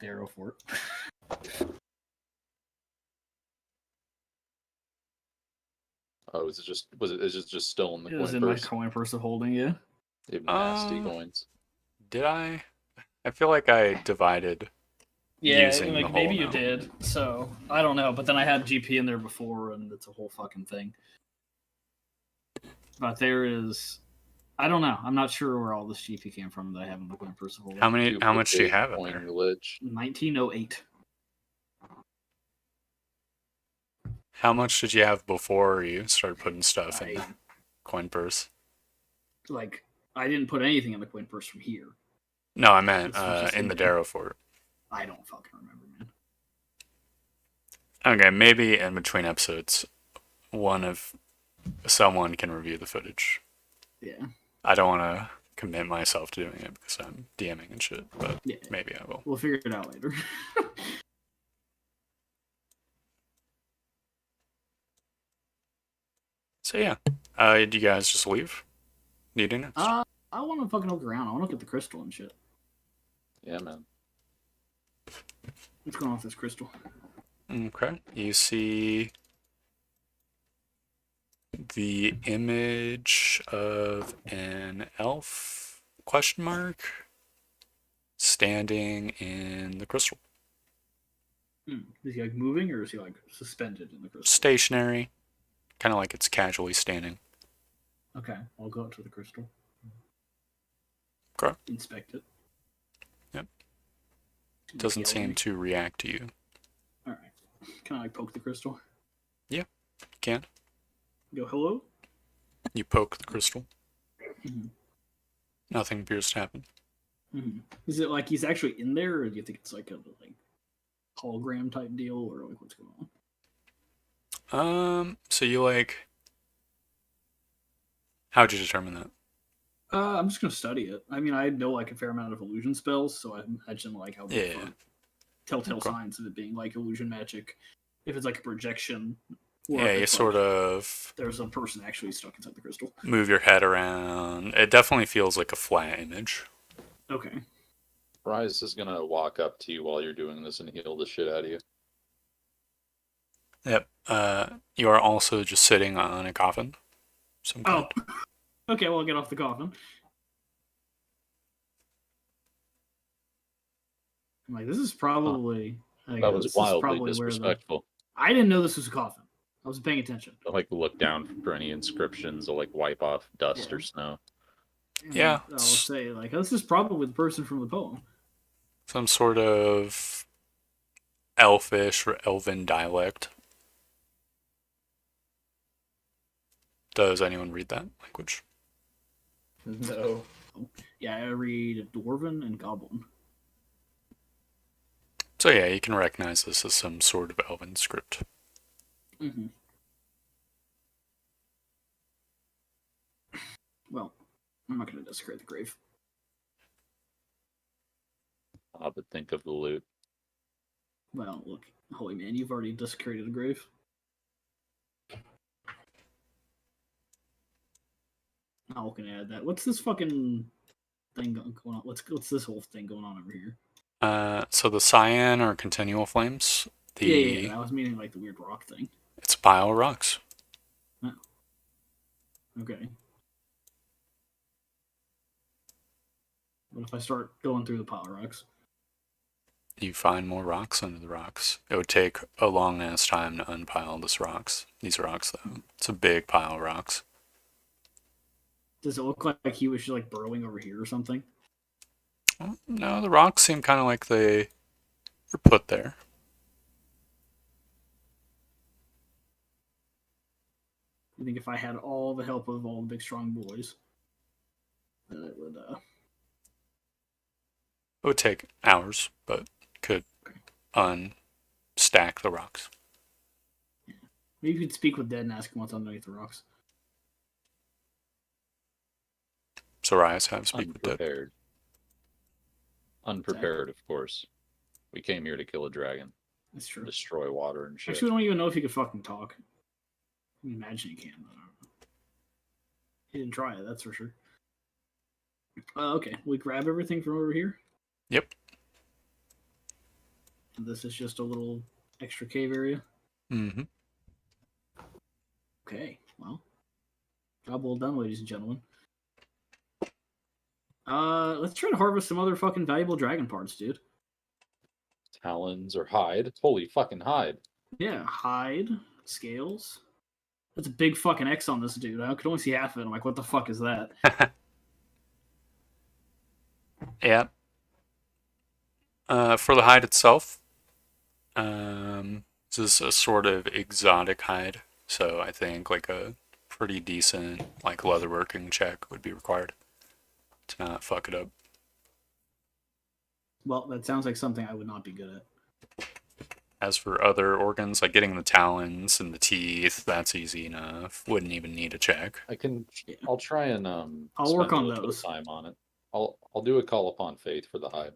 arrow fort. Oh, is it just still in the It was coin in my purse? coin purse of holding, yeah. You have nasty coins. did I? I feel like I divided Yeah, using the like whole maybe you amount. did. So I don't know, but then I had GP in there before, and it's a whole fucking thing. But there is, I don't know. I'm not sure where all this GP came from that I have in the coin purse of holding. How much do you have in coin there? glitch. 1908. How much did you have before you started putting stuff in the I, coin purse? like, I didn't put anything in the coin purse from here. No, I meant This was just in the there. Darrow Fort. I don't fucking remember, man. Okay, maybe in between episodes, someone can review the footage. Yeah. I don't want to commit myself to doing it because I'm DMing and shit, but Yeah. maybe I will. We'll figure it out later. So yeah, do you guys just leave? Need next? I want to fucking look around. I want to look at the crystal and shit. Yeah, man. What's going on with this crystal? Okay, you see the image of an elf question mark standing in the crystal. Is he like moving or is he like suspended in the crystal? Stationary, kind of like it's casually standing. Okay, I'll go up to the crystal. Okay. Inspect it. Yep. Does it Doesn't yell at seem me? to react to you. All right. Can I like poke the crystal? Can Go hello. you poke the crystal? Mm-hmm. Nothing appears to happen. Mm-hmm. Is it like he's actually in there, or do you think it's like a hologram type deal, or like what's going on? So you like, how'd you determine that? I'm just gonna study it. I mean, I know like a fair amount of illusion spells, so I imagine like how Yeah. telltale Okay. signs of it being like illusion magic. If it's like a projection, or Yeah, if you it's, sort like, of there's a person actually stuck inside the crystal. move your head around. It definitely feels like a flat image. Okay. Rise is gonna walk up to you while you're doing this and heal the shit out of you. Yep. You are also just sitting on a coffin. Some kind. Oh. Okay. Well, I'll get off the coffin. I'm like, this is probably. Like, That this was is wildly probably where disrespectful. I didn't know this was a coffin. I wasn't paying attention. I'll, like, look down for any inscriptions or like wipe off dust Yeah. or snow. And Yeah, I'll it's- say like, this is probably the person from the poem. Some sort of elfish or elven dialect. Does anyone read that language? No. Yeah, I read Dwarven and Goblin. So yeah, you can recognize this as some sort of elven script. Mm-hmm. Well, I'm not going to desecrate the grave. But think of the loot. Well, look, holy man, you've already desecrated a grave. I'm not gonna add that. What's this fucking thing going on? What's this whole thing going on over here? So the cyan or continual flames, Yeah, I was meaning like the weird rock thing. it's a pile of rocks. Okay. What if I start going through the pile of rocks? You find more rocks under the rocks. It would take a long ass time to unpile these rocks though. It's a big pile of rocks. Does it look like he was just like burrowing over here or something? Well, no, the rocks seem kind of like they were put there. I think if I had all the help of all the big strong boys, that it would. It would take hours, but could unstack the rocks. Maybe you could speak with Dead and ask him what's underneath the rocks. Sorayas have speak with Dead. Unprepared. Unprepared, of course. We came here to kill a dragon, That's true. destroy water and shit. Actually, we don't even know if he could fucking talk. I can imagine he can, but I don't know. He didn't try it, that's for sure. Okay, we grab everything from over here. Yep. And this is just a little extra cave area. Mm-hmm. Okay, well, job well done, ladies and gentlemen. Let's try to harvest some other fucking valuable dragon parts, dude. Talons or hide. Holy fucking hide. Yeah, hide, scales. That's a big fucking X on this dude. I could only see half of it. I'm like, what the fuck is that? Yeah. For the hide itself, this is a sort of exotic hide, so I think like a pretty decent like leatherworking check would be required to not fuck it up. Well, that sounds like something I would not be good at. As for other organs, like getting the talons and the teeth, that's easy enough. Wouldn't even need a check. Yeah. I'll try and I'll work spend on a little bit of those. time on it. I'll do a call upon faith for the hide.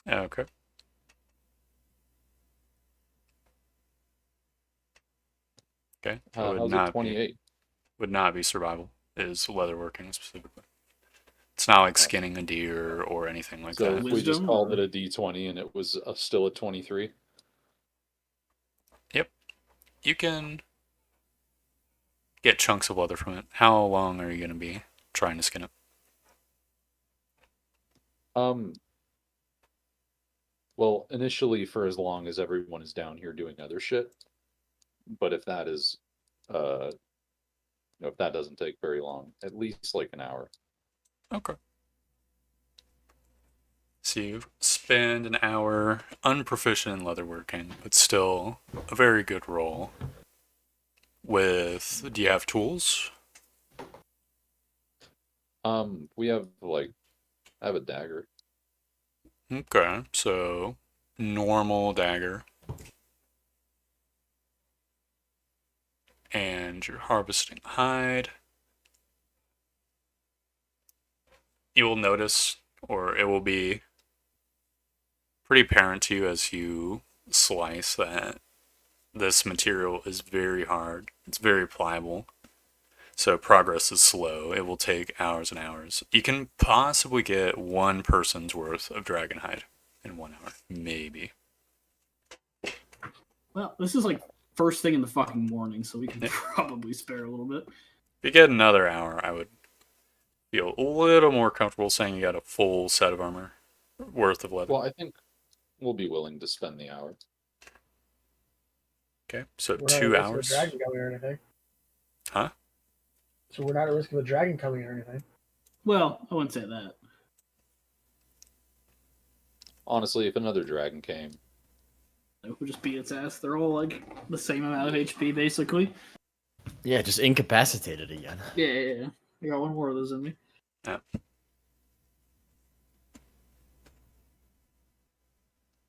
Okay. Okay. It would How's it not be 28? survival. Is leatherworking specifically. It's not like Oh. skinning a deer or anything like So that. if we just Wisdom, called or- it a D20 and it was still a 23. Yep. You can get chunks of leather from it. How long are you going to be trying to skin it? Well, initially for as long as everyone is down here doing other shit. But if that is, if that doesn't take very long, at least like an hour. Okay. So you spend an hour unproficient in leatherworking, but still a very good roll. Do you have tools? We have I have a dagger. Okay, so normal dagger. And you're harvesting hide. You will notice, or it will be pretty apparent to you as you slice, that this material is very hard. It's very pliable. So progress is slow. It will take hours and hours. You can possibly get one person's worth of dragon hide in 1 hour. Maybe. Well, this is like first thing in the fucking morning, so we can Yeah. probably spare a little bit. If you get another hour, I would feel a little more comfortable saying you got a full set of armor worth of leather. Well, I think we'll be willing to spend the hour. Okay, so We're not at 2 risk of a hours. dragon coming or anything. Huh? So we're not at risk of a dragon coming or anything. Well, I wouldn't say that. Honestly, if another dragon came, We'll just beat its ass. They're all like the same amount of HP, basically. Yeah, just incapacitated again. Yeah. I got one more of those in me. Yeah.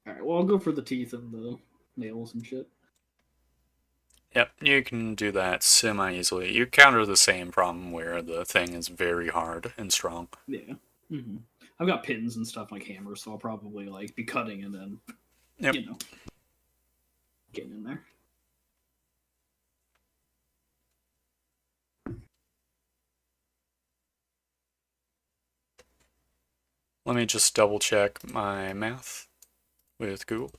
Alright, well, I'll go for the teeth and the nails and shit. Yep, you can do that semi-easily. You counter the same problem where the thing is very hard and strong. Yeah. Mm-hmm. I've got pins and stuff like hammers, so I'll probably like be cutting and then, Yep. Getting in there. Let me just double check my math with Google.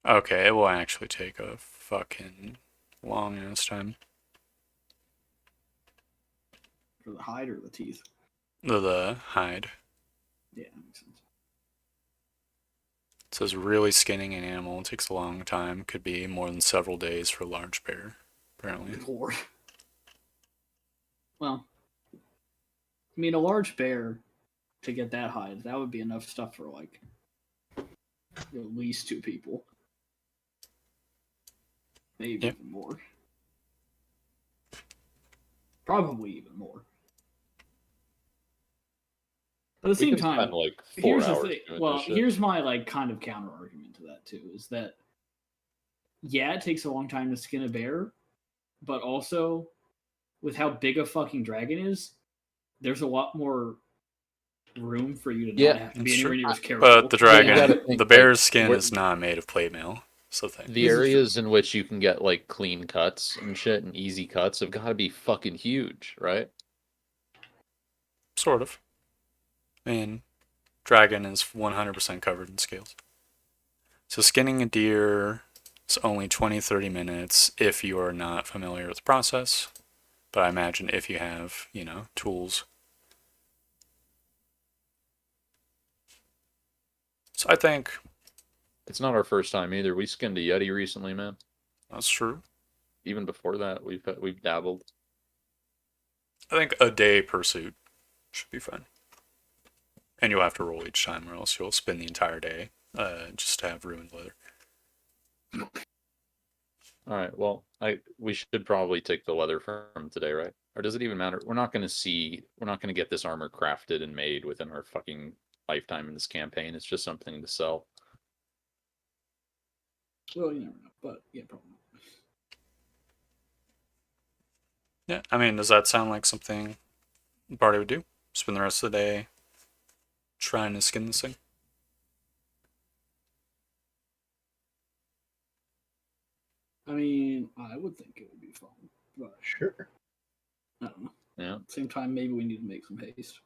Okay, it will actually take a fucking long ass time. For the hide or the teeth? The hide. Yeah, that makes sense. It says really skinning an animal takes a long time. Could be more than several days for a large bear, apparently. Good lord. Well, I mean, a large bear, to get that hide, that would be enough stuff for like at least 2 people. Maybe Yep. even more. Probably even more. But at the we same can time, spend like 4 here's the hours thing. doing Well, this shit. here's my like kind of counter argument to that too, is that yeah, it takes a long time to skin a bear, but also with how big a fucking dragon is, there's a lot more room for you to Yeah, not have to be that's anywhere true. near as careful. But the Well, you dragon, gotta think, the bear's like, skin where- is not made of plate mail. So The This is true. areas in which you can get like clean cuts and shit and easy cuts have got to be fucking huge, right? Sort of. I mean, dragon is 100% covered in scales. So skinning a deer is only 20-30 minutes if you are not familiar with the process. But I imagine if you have, tools. So I think It's not our first time either. We skinned a yeti recently, man. that's true. Even before that, we've dabbled. I think a day per suit should be fine. And you'll have to roll each time, or else you'll spend the entire day just to have ruined leather. All right. Well, we should probably take the leather from today, right? Or does it even matter? We're not going to get this armor crafted and made within our fucking lifetime in this campaign. It's just something to sell. Well, you never know, but yeah, probably not. Yeah, I mean, does that sound like something the party would do? Spend the rest of the day trying to skin this thing? I mean, I would think it would be fun, but Sure. I don't know. Yeah. At the same time, maybe we need to make some haste.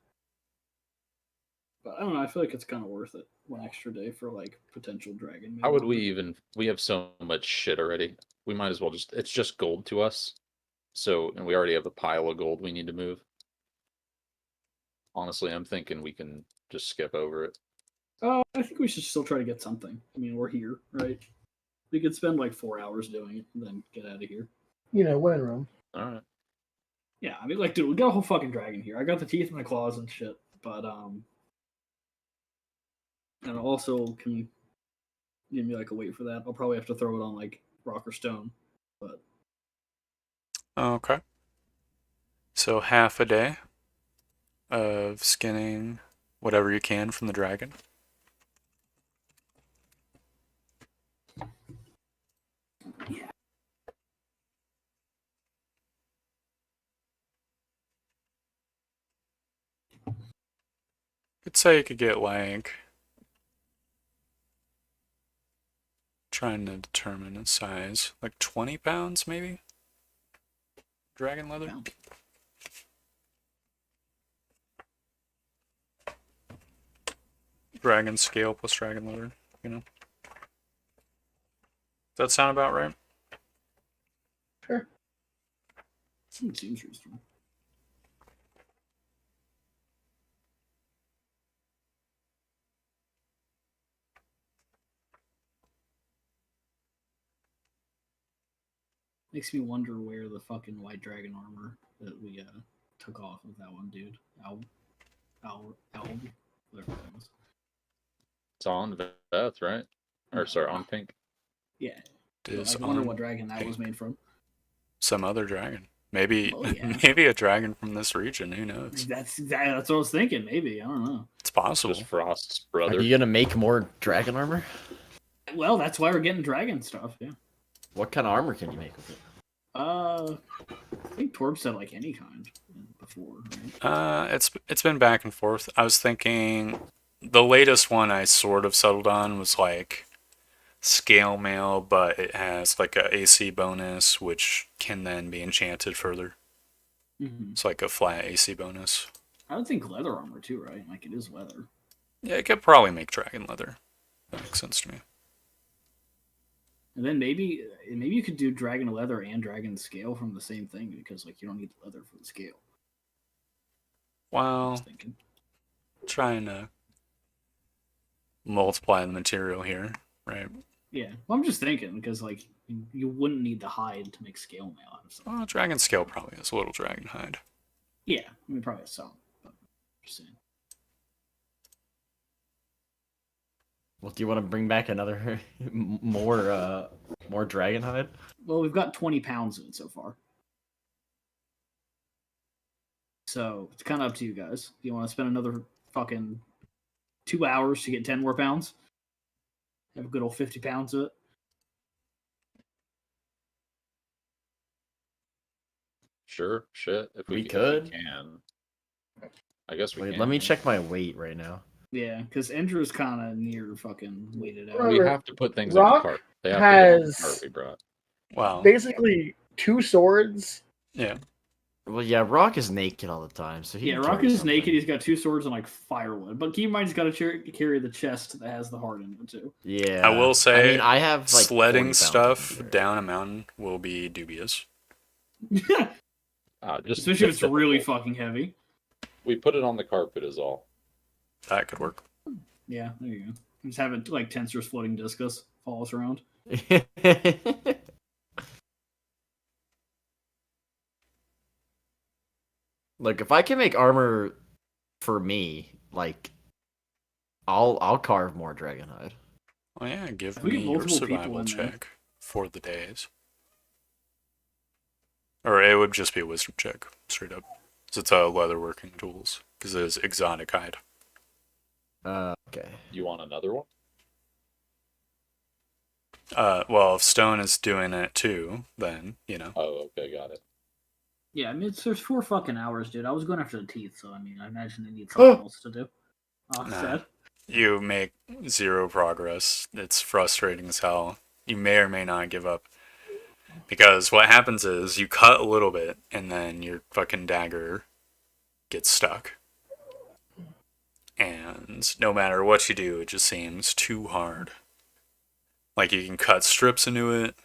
But I don't know. I feel like it's kind of worth it. One extra day for like potential dragon. How would we even? We have so much shit already. We might as well just. It's just gold to us. So, and we already have a pile of gold we need to move. Honestly, I'm thinking we can just skip over it. I think we should still try to get something. I mean, we're here, right? We could spend like 4 hours doing it and then get out of here. You know, when in Rome. All right. Yeah, I mean, like, dude, we got a whole fucking dragon here. I got the teeth and the claws and shit, but and also can give me like a weight for that. I'll probably have to throw it on like rock or stone, but Okay. So half a day of skinning whatever you can from the dragon. yeah. I'd say you could get like trying to determine its size, like 20 pounds maybe? Dragon leather? Pound. Dragon scale plus dragon leather, you know? Does that sound about right? Sure. Seems reasonable. Makes me wonder where the fucking white dragon armor that we took off of that one dude. Whatever that was. It's on Beth, right? Or sorry, on Pink. Yeah. Is I wonder on what dragon that was made from. some other dragon. Maybe Oh, yeah. maybe a dragon from this region, who knows? That's what I was thinking. Maybe, I don't know. It's possible. Just Frost's Are brother. you gonna make more dragon armor? Well, that's why we're getting dragon stuff. Yeah. What kind of armor can you make with it? I think Torb said like any kind before. Right? It's been back and forth. I was thinking the latest one I sort of settled on was like scale mail, but it has like a AC bonus, which can then be enchanted further. Mm-hmm. It's like a flat AC bonus. I would think leather armor too, right? Like it is leather. Yeah, it could probably make dragon leather. That makes sense to me. And then maybe you could do dragon leather and dragon scale from the same thing because like you don't need leather for the scale. I Well, was thinking. trying to multiply the material here, right? Yeah, well, I'm just thinking because like you wouldn't need the hide to make scale mail out of something. Well, dragon scale probably has a little dragon hide. Yeah, I mean probably some, but just saying. Well, do you want to bring back another more dragon hide? Well, we've got 20 pounds of it so far. So it's kind of up to you guys. Do you want to spend another fucking 2 hours to get 10 more pounds? Have a good old 50 pounds of it? Sure, shit. If We if could. can. I guess we Wait, can. let me check my weight right now. Yeah, because Andrew's kind of near fucking weighted out. We Remember, have to put things Rock on the cart. They have to get on the has- cart we brought. Wow. Basically, 2 swords. Yeah. Well, yeah, Rock is naked all the time, so he Yeah, can Rock carry is something. naked. He's got 2 swords and like firewood. But keep in mind, he's got to carry the chest that has the heart in it too. Yeah, I will say, I mean, I have like 40 sledding pounds stuff of it. down a mountain will be dubious. Just Especially if it's just really difficult. fucking heavy. We put it on the carpet is all. That could work. Yeah, there you go. Just have it like Tensor's floating discus follow us around. Look, if I can make armor for me, like, I'll carve more dragonhide. Oh yeah, give If we me get your multiple people survival in there. check for the days. Or it would just be a wisdom check, straight up. 'Cause it's leatherworking tools. Because it is exotic hide. Okay. You want another one? Well, if stone is doing it too, then, you know. Oh, okay, got it. Yeah, I mean, there's 4 fucking hours, dude. I was going after the teeth, so I mean, I imagine they need something else to do. Oh, Nah. sad. You make zero progress. It's frustrating as hell. You may or may not give up. Because what happens is you cut a little bit and then your fucking dagger gets stuck. And no matter what you do, it just seems too hard. Like you can cut strips into it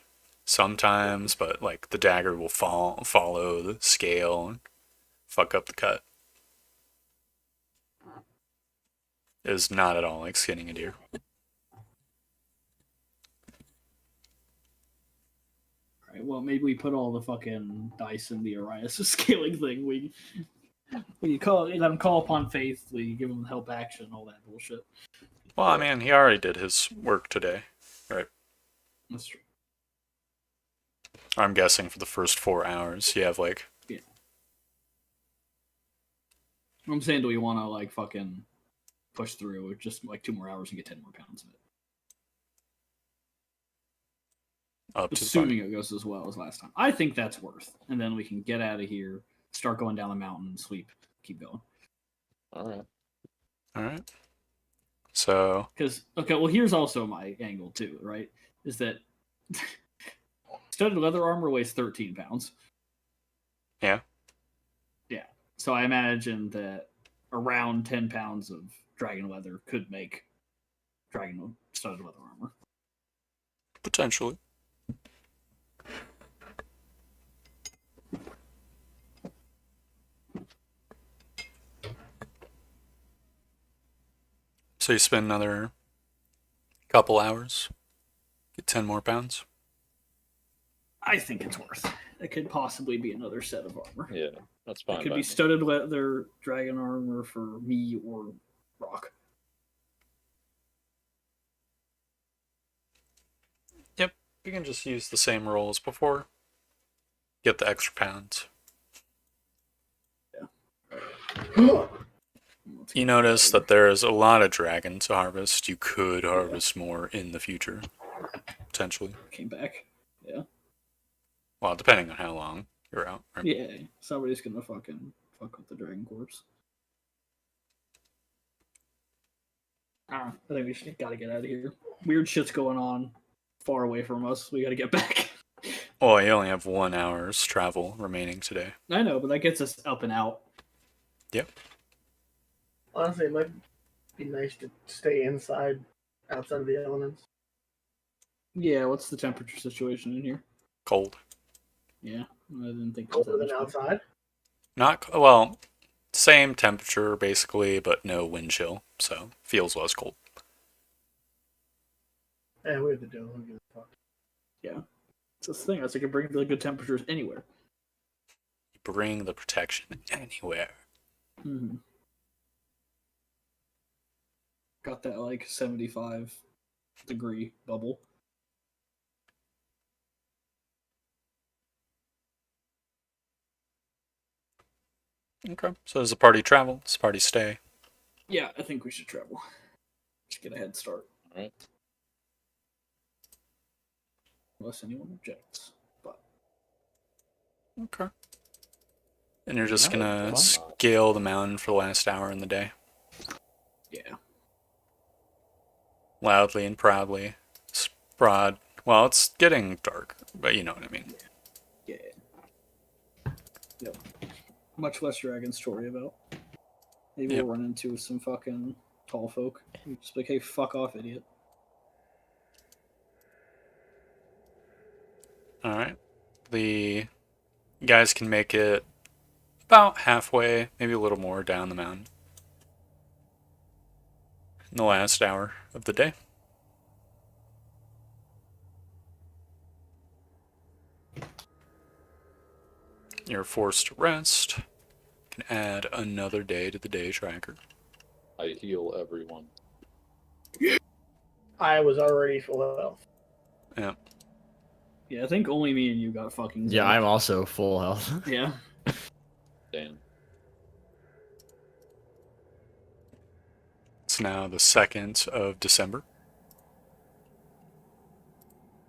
sometimes, but like the dagger will follow the scale and fuck up the cut. It is not at all like skinning a deer. Alright, well, maybe we put all the fucking dice in the Arias scaling thing. We let him call upon faith. We give him help action, all that bullshit. Well, I mean, he already did his work today, right? That's true. I'm guessing for the first 4 hours, you have like I'm saying, do we want to like fucking push through with just like 2 more hours and get 10 more pounds of it? up to the Assuming body. it goes as well as last time. I think that's worth. And then we can get out of here, start going down the mountain, sweep, keep going. All right. All right. So Because, okay, well, here's also my angle too, right? Is that studded leather armor weighs 13 pounds. yeah, Yeah. So I imagine that around 10 pounds of dragon leather could make dragon studded leather armor. potentially. So you spend another couple hours, get 10 more pounds. I think it's worth. It could possibly be another set of armor. Yeah, that's fine. It could by be me. studded leather dragon armor for me or Rock. Yep, you can just use the same roll as before. Get the extra pounds. You notice that there is a lot of dragon to harvest. You could harvest more in the future, potentially. Came back. Yeah. Well, depending on how long you're out. Right? Yeah. Somebody's gonna fucking fuck with the dragon corpse. I think we just gotta get out of here. Weird shit's going on far away from us. We gotta get back. Well, you only have 1 hour's travel remaining today. I know, but that gets us up and out. Yep. Honestly, it might be nice to stay inside, outside of the elements. Yeah, what's the temperature situation in here? Cold. Yeah, I didn't think it was Colder that than much cold. outside. Well, same temperature basically, but no wind chill, so feels less cold. Yeah, we have to do it. Who gives a fuck? Yeah. It's this thing. I was like, it brings really good temperatures anywhere. Bring the protection anywhere. Mm-hmm. Got that like 75-degree bubble. Okay. So does the party travel? Does the party stay? Yeah, I think we should travel. Just get a head start. All right. Unless anyone objects. But Okay. And you're just No, gonna I'm not. scale the mountain for the last hour in the day, yeah. loudly and proudly. It's broad. Well, it's getting dark, but you know what I mean. Yeah. Yep. Much less dragons to worry about. Maybe Yep. we'll run into some fucking tall folk. Just like, hey, fuck off, idiot. All right. The guys can make it about halfway, maybe a little more down the mountain in the last hour of the day. You're forced to rest. can add another day to the day tracker. I heal everyone. I was already full health. Yeah. Yeah, I think only me and you got fucking. Yeah, zapped. I'm also full health. Yeah. Damn. It's now the 2nd of December.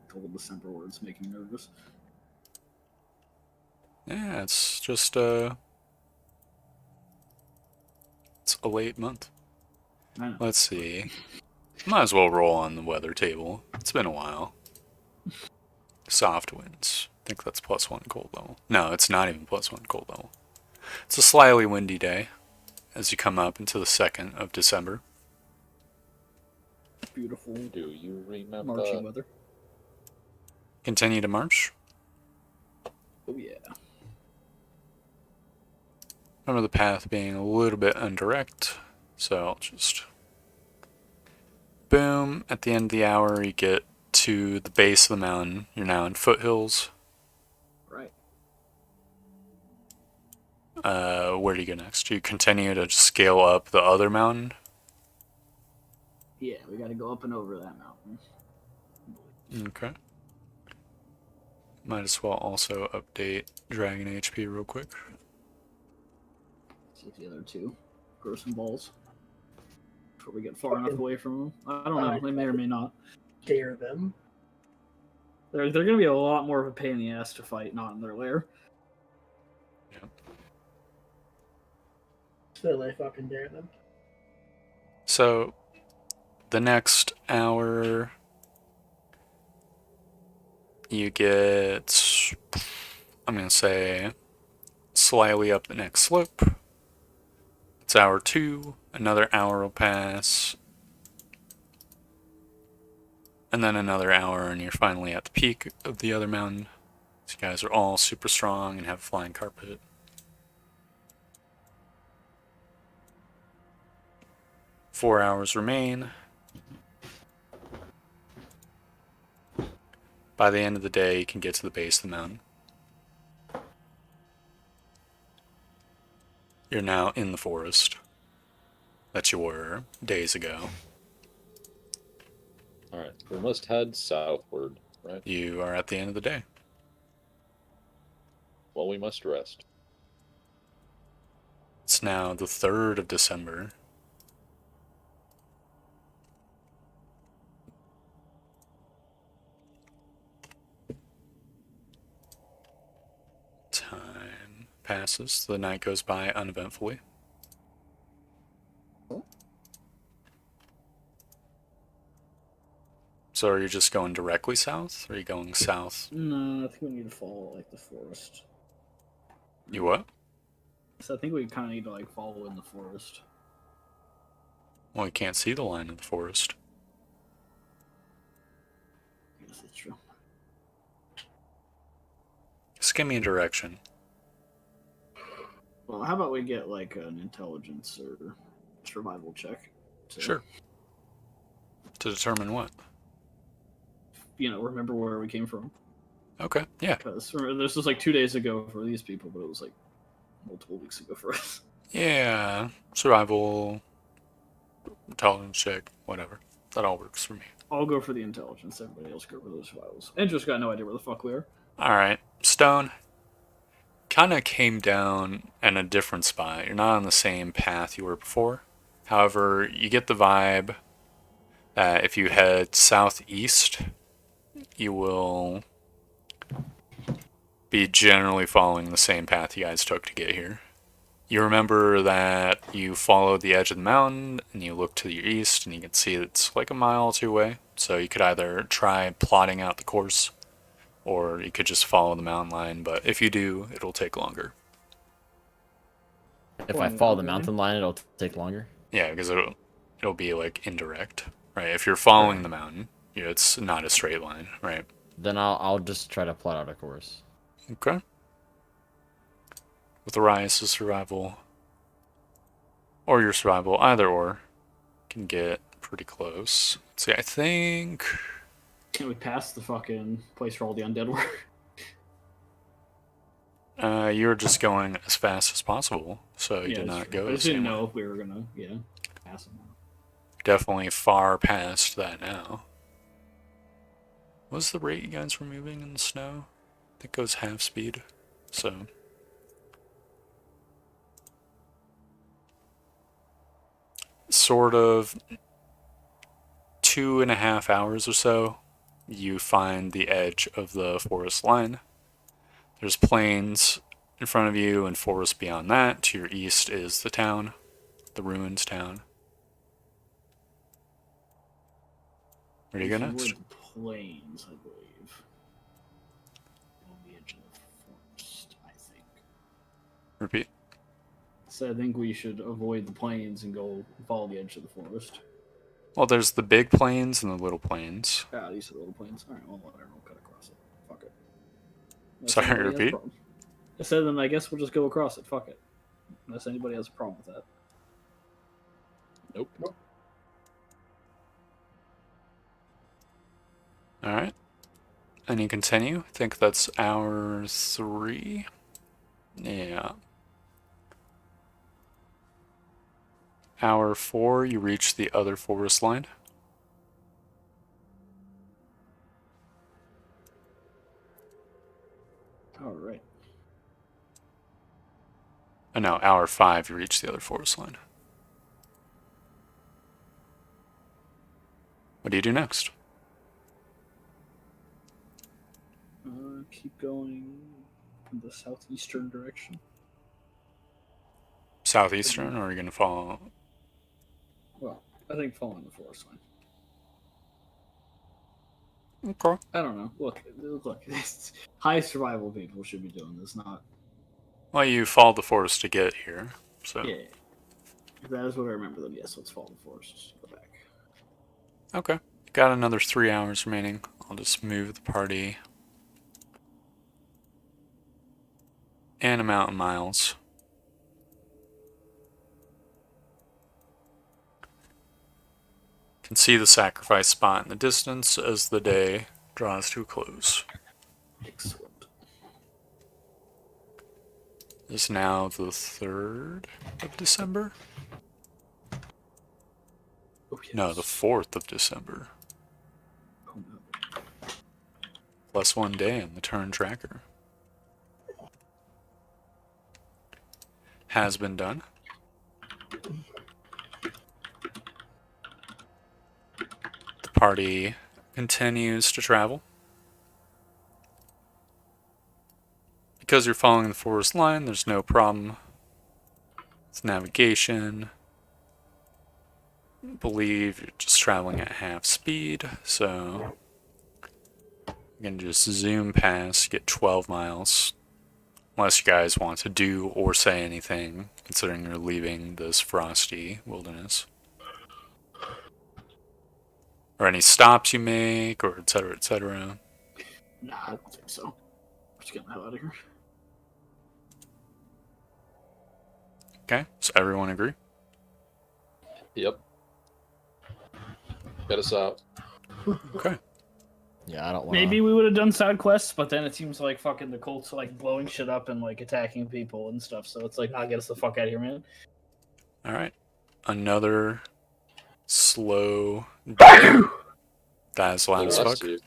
Couple December words make me nervous. Yeah, it's just it's a late month. I know. Let's see. Might as well roll on the weather table. It's been a while. Soft winds. I think that's +1 cold level. No, it's not even +1 cold level. It's a slightly windy day as you come up into the 2nd of December. Beautiful Do you remember? marching weather. Continue to march. Oh yeah. Remember the path being a little bit indirect, so I'll just boom. At the end of the hour, you get to the base of the mountain. You're now in foothills. Right. Where do you go next? Do you continue to scale up the other mountain? Yeah, we got to go up and over that mountain. Okay. Might as well also update Dragon HP real quick. See if the other two grow some balls before we get far enough away from them. I don't know. They may or may not. Dare them. They're going to be a lot more of a pain in the ass to fight not in their lair. Still, I fucking dare them. So, the next hour, you get, I'm going to say, slightly up the next slope. It's hour 2, another hour will pass, and then another hour, and you're finally at the peak of the other mountain. So you guys are all super strong and have a flying carpet. Four hours remain. By the end of the day, you can get to the base of the mountain. You're now in the forest that you were days ago. Alright, we must head southward, right? You are at the end of the day. Well, we must rest. It's now the 3rd of December. Time passes. The night goes by uneventfully. So are you just going directly south? Or are you going south? No, I think we need to follow like the forest. You what? So I think we kind of need to like follow in the forest. Well, you can't see the line of the forest. Yes, that's true. Just give me a direction. Well, how about we get like an intelligence or survival check? Sure. To determine what? Remember where we came from. Okay, yeah. Because this was like 2 days ago for these people, but it was like multiple weeks ago for us. Yeah, survival, intelligence check, whatever. That all works for me. I'll go for the intelligence. Everybody else go for the survivals. And just got no idea where the fuck we are. Alright, Stone. Kind of came down in a different spot. You're not on the same path you were before. However, you get the vibe that if you head southeast, you will be generally following the same path you guys took to get here. You remember that you followed the edge of the mountain and you look to your east and you can see it's like a mile or two away. So you could either try plotting out the course or you could just follow the mountain line, but if you do, it'll take longer. If I follow the mountain line, it'll take longer. Yeah, because it'll be like indirect, right? If you're following the mountain, it's not a straight line, right? Then I'll just try to plot out a course. Okay. With Arias' survival, or your survival, either or, can get pretty close. Let's see, I think... Can we pass the fucking place where all the undead were? You're just going as fast as possible. so you did that's not true. go I the just didn't same way. know if we were gonna, pass them. Definitely far past that now. What's the rate you guys were moving in the snow? I think it goes half speed. So sort of 2.5 hours or so, you find the edge of the forest line. There's plains in front of you and forest beyond that. To your east is the town, the ruined town. Where do you go should next? avoid the plains, I believe. On the edge of the forest, I think. Repeat. So I think we should avoid the plains and go follow the edge of the forest. Well, there's the big plains and the little plains. Ah, these are the little plains. Alright, well, whatever. We'll cut across it. Fuck it. Unless Sorry, anybody has a repeat. problem. I said, then I guess we'll just go across it. Fuck it. Unless anybody has a problem with that. Nope. Alright. And you continue. I think that's hour 3. Yeah. Hour 4, you reach the other forest line. Alright. And no, hour 5, you reach the other forest line. What do you do next? Keep going in the southeastern direction. Southeastern, or are you going to follow? Well, I think following the forest line. Okay. I don't know. Look. It's high survival people should be doing this, not. Well, you followed the forest to get here, so. Yeah. If that is what I remember, then yes, let's follow the forest. Go back. Okay. Got another 3 hours remaining. I'll just move the party. And amount of miles. Can see the sacrifice spot in the distance as the day draws to a close. Excellent. It's now the 3rd of December? Oh, yes. No, the 4th of December. Oh, no. Plus 1 day on the turn tracker. Has been done. The party continues to travel. Because you're following the forest line, there's no problem with navigation. I believe you're just traveling at half speed, so you can just zoom past, get 12 miles. Unless you guys want to do or say anything, considering you're leaving this frosty wilderness. Or any stops you make, or etc., etc. Nah, I don't think so. We're just getting the hell out of here. Okay, so everyone agree? Yep. Get us out. Okay. Yeah, I don't want. Maybe we would have done side quests, but then it seems like fucking the cults are like blowing shit up and like attacking people and stuff. So it's like, nah, get us the fuck out of here, man. Alright. Another slow day. That is loud as Bless fuck. you.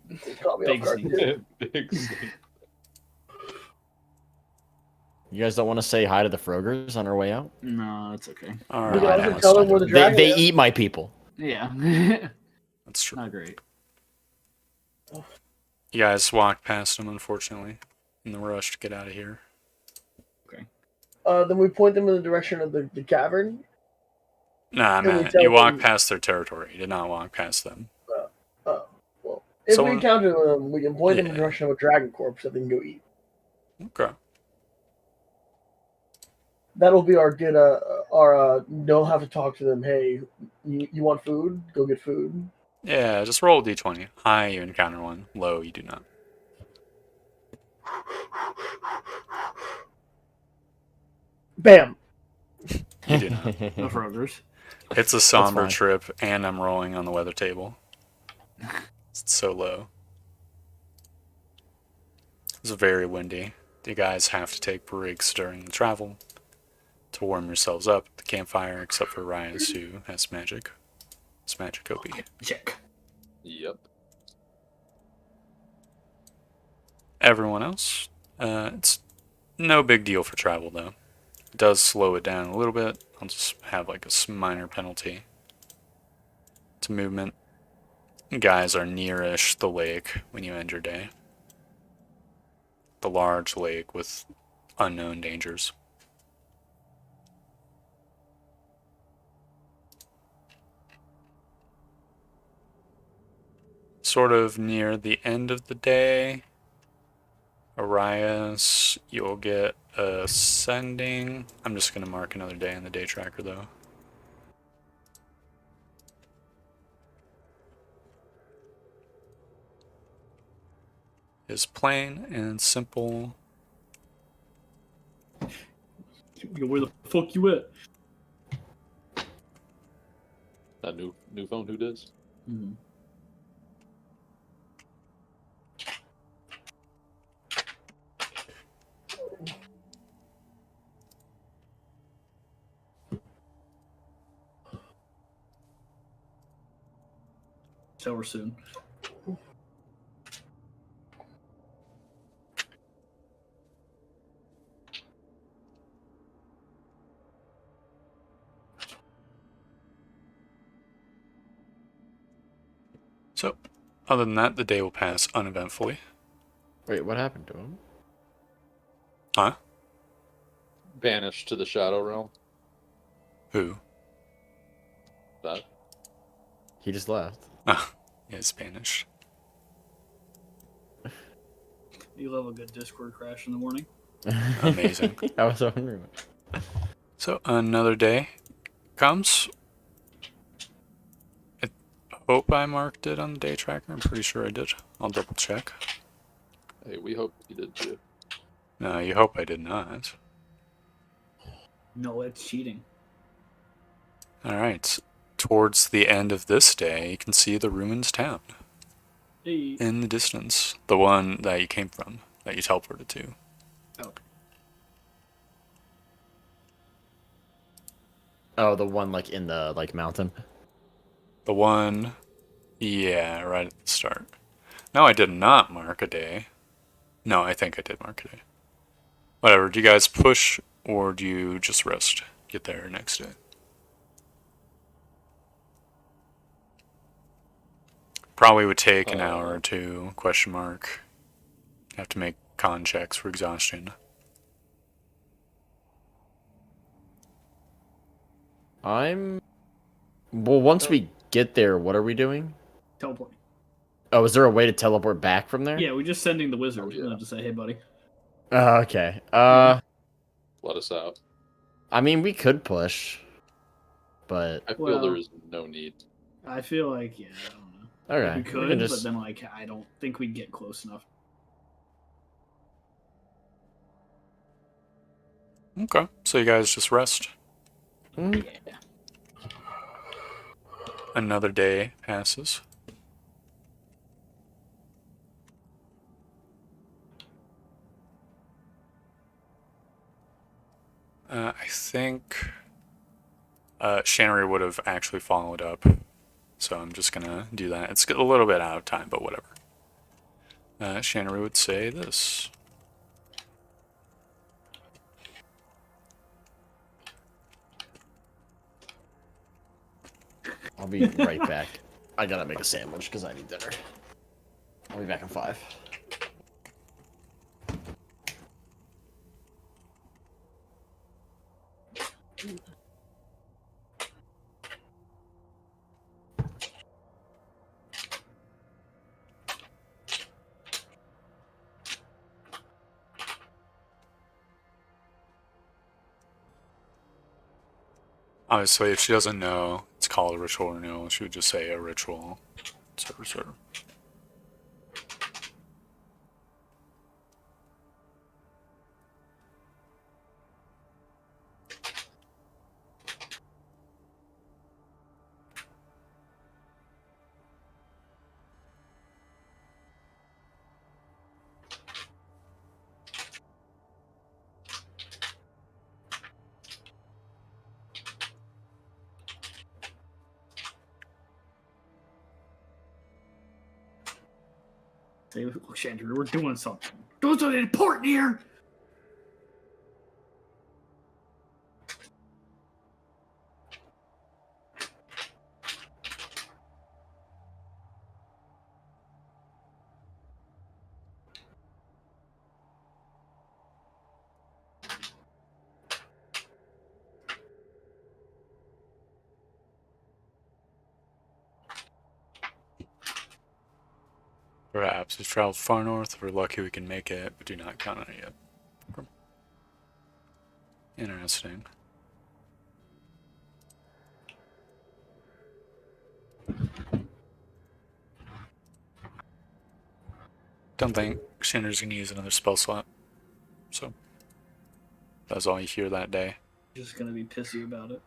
It caught me Big off guard, sneak. too. Big snake. You guys don't want to say hi to the Frogers on our way out? No, it's okay. We can Alright, also that's tell them where the They, dragon they is. eat my people. Yeah. That's true. Not great. You guys walked past him, unfortunately, in the rush to get out of here. Then we point them in the direction of the cavern. Nah, Can we man, tell you walked them- past their territory. You did not walk past them. Well, if Someone- we encounter them, we can point them in the Yeah. direction of a dragon corpse that they can go eat. Okay. That'll be our good. Don't have to talk to them. Hey, you want food? Go get food. Yeah, just roll a d20. High, you encounter one. Low, you do not. Bam. You do not. No Frogers. It's a somber fine. trip, and I'm rolling on the weather table. It's so low. It's very windy. You guys have to take breaks during the travel. to warm yourselves up at the campfire, except for Rias, who has magic. It's magic OP. Check. Yep. Everyone else, it's no big deal for travel, though. It does slow it down a little bit. I'll just have like a minor penalty to movement. You guys are nearish the lake when you end your day. The large lake with unknown dangers. Sort of near the end of the day, Arias, you'll get ascending. I'm just going to mark another day in the day tracker, though. Is plain and simple. Yo, where the fuck you at? That new phone, who does? Mm-hmm. Shower soon. So, other than that, the day will pass uneventfully. Wait, what happened to him? Huh? Banished to the Shadow Realm. Who? That. He just left. Ah, yeah, Spanish. You love a good Discord crash in the morning. Amazing. I was wondering. So, another day comes. I hope I marked it on the day tracker. I'm pretty sure I did. I'll double check. Hey, we hope you did too. No, you hope I did not. No, it's cheating. Alright. Towards the end of this day, you can see the ruins town Hey. in the distance. The one that you came from, that you teleported to. Oh. Oh, the one like in the like mountain. The one, yeah, right at the start. No, I did not mark a day. No, I think I did mark a day. Whatever, do you guys push or do you just rest? Get there next day. Probably would take an hour or two, question mark. Have to make con checks for exhaustion. Well, once we get there, what are we doing? Teleporting. Oh, is there a way to teleport back from there? Yeah, we're just sending the wizard. Oh, yeah. And I'll just say, hey, buddy. Okay. Let us out. I mean, we could push, but I feel Well- there is no need. I feel like, yeah, I don't know. okay, We we could, can but just. then, like, I don't think we'd get close enough. Okay, so you guys just rest. Mm, Yeah. Another day passes. I think Shannery would have actually followed up, so I'm just gonna do that. It's a little bit out of time, but whatever. Shannery would say this. I'll be right back. I gotta make a sandwich because I need dinner. I'll be back in 5. Obviously, if she doesn't know it's called a ritual renewal, she would just say a ritual, etc. Say, look, Chandra, we're doing something. Doing something important here. Perhaps we've traveled far north. We're lucky we can make it, but do not count on it yet. Interesting. Don't think Shinder's gonna use another spell slot. So that's all you hear that day. Just gonna be pissy about it.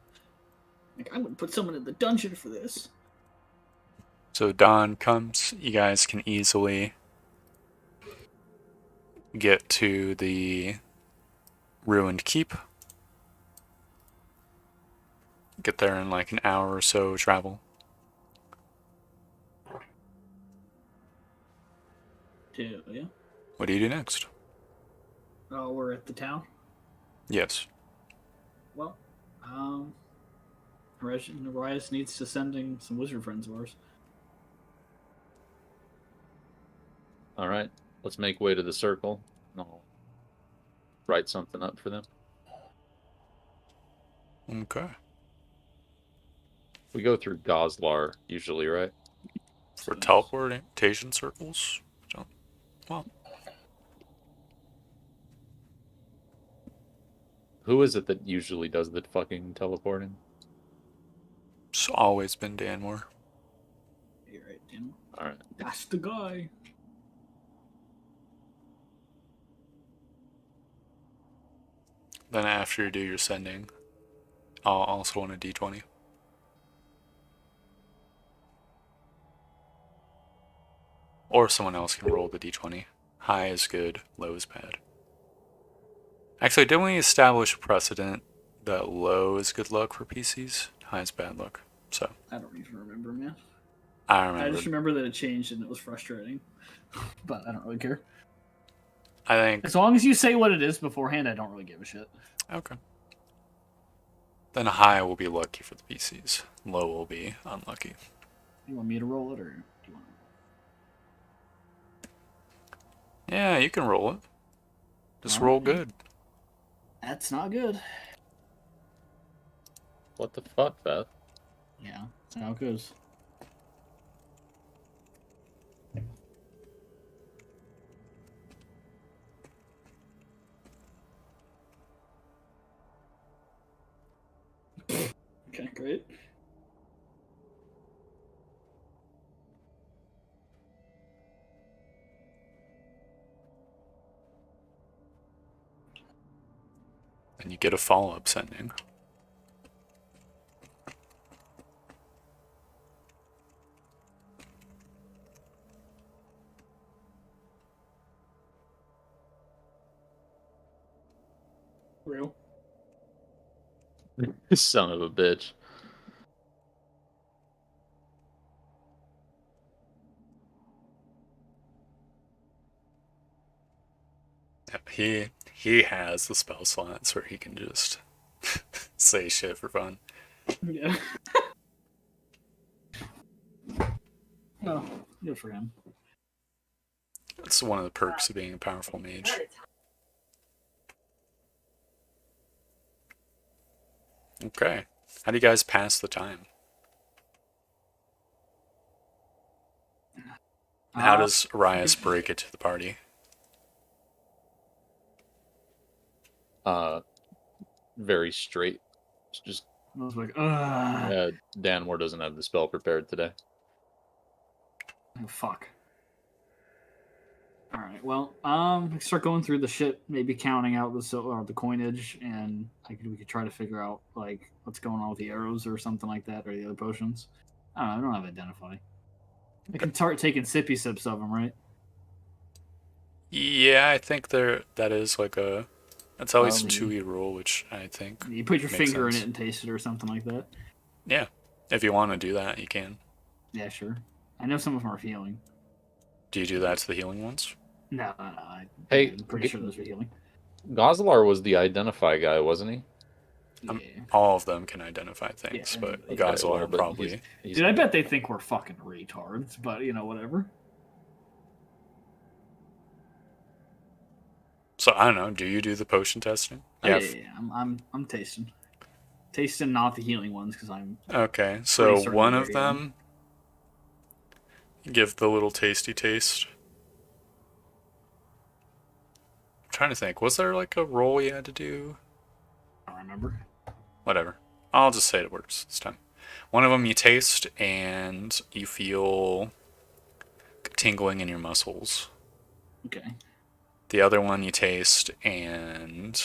Like, I'm gonna put someone in the dungeon for this. So dawn comes, you guys can easily get to the ruined keep. Get there in like an hour or so travel. Yeah. What do you do next? Oh, we're at the town. Yes. Well, Arias needs to sending some wizard friends of ours. All right, let's make way to the circle. I'll write something up for them. Okay. We go through Goslar usually, right? For teleportation circles? So, well, Who is it that usually does the fucking teleporting? it's always been Danmore. You're right, Dan. All right. That's the guy. Then after you do your sending, I'll also want a d20. Or someone else can roll the d20. High is good, low is bad. Actually, didn't we establish a precedent that low is good luck for PCs? High is bad luck. So, I don't even remember, man. I I remember. just remember that it changed and it was frustrating. But I don't really care. I think. As long as you say what it is beforehand, I don't really give a shit. Okay. Then high will be lucky for the PCs. Low will be unlucky. You want me to roll it, or do you want to? Yeah, you can roll it. Just All roll right. good. That's not good. What the fuck, Beth? Yeah, that's how it goes. Okay, great. And you get a follow-up sending. Real. Son of a bitch. Yep, he has the spell slots where he can just say shit for fun. Yeah. Well, good for him. It's one of the perks of being a powerful mage. Okay. How do you guys pass the time? How does Arias break it to the party? Very straight. It's just I was like, Danmore doesn't have the spell prepared today. oh, fuck. All right. Well, start going through the shit, maybe counting out the coinage, and we could try to figure out like what's going on with the arrows or something like that, or the other potions. I don't have identify. I can start taking sippy sips of them, right? Yeah, I think that is like a that's at least a Maybe. 2e rule, which I think You put your makes finger sense. in it and taste it, or something like that. Yeah. If you want to do that, you can. Yeah, sure. I know some of them are healing. Do you do that to the healing ones? No. Hey, I'm pretty sure those are healing. Goslar was the identify guy, wasn't he? Um, Yeah. All of them can identify things, Yeah, but okay, Goslar well, but probably. he's Dude, I bet they think we're fucking retards, but whatever. So I don't know. Do you do the potion testing? Oh, yeah. I'm tasting not the healing ones because I'm Okay, so pretty certain one they're of healing. them, give the little tasty taste. I'm trying to think. Was there like a roll you had to do? I don't remember. Whatever. I'll just say it works this time. One of them you taste and you feel tingling in your muscles. Okay. The other one you taste and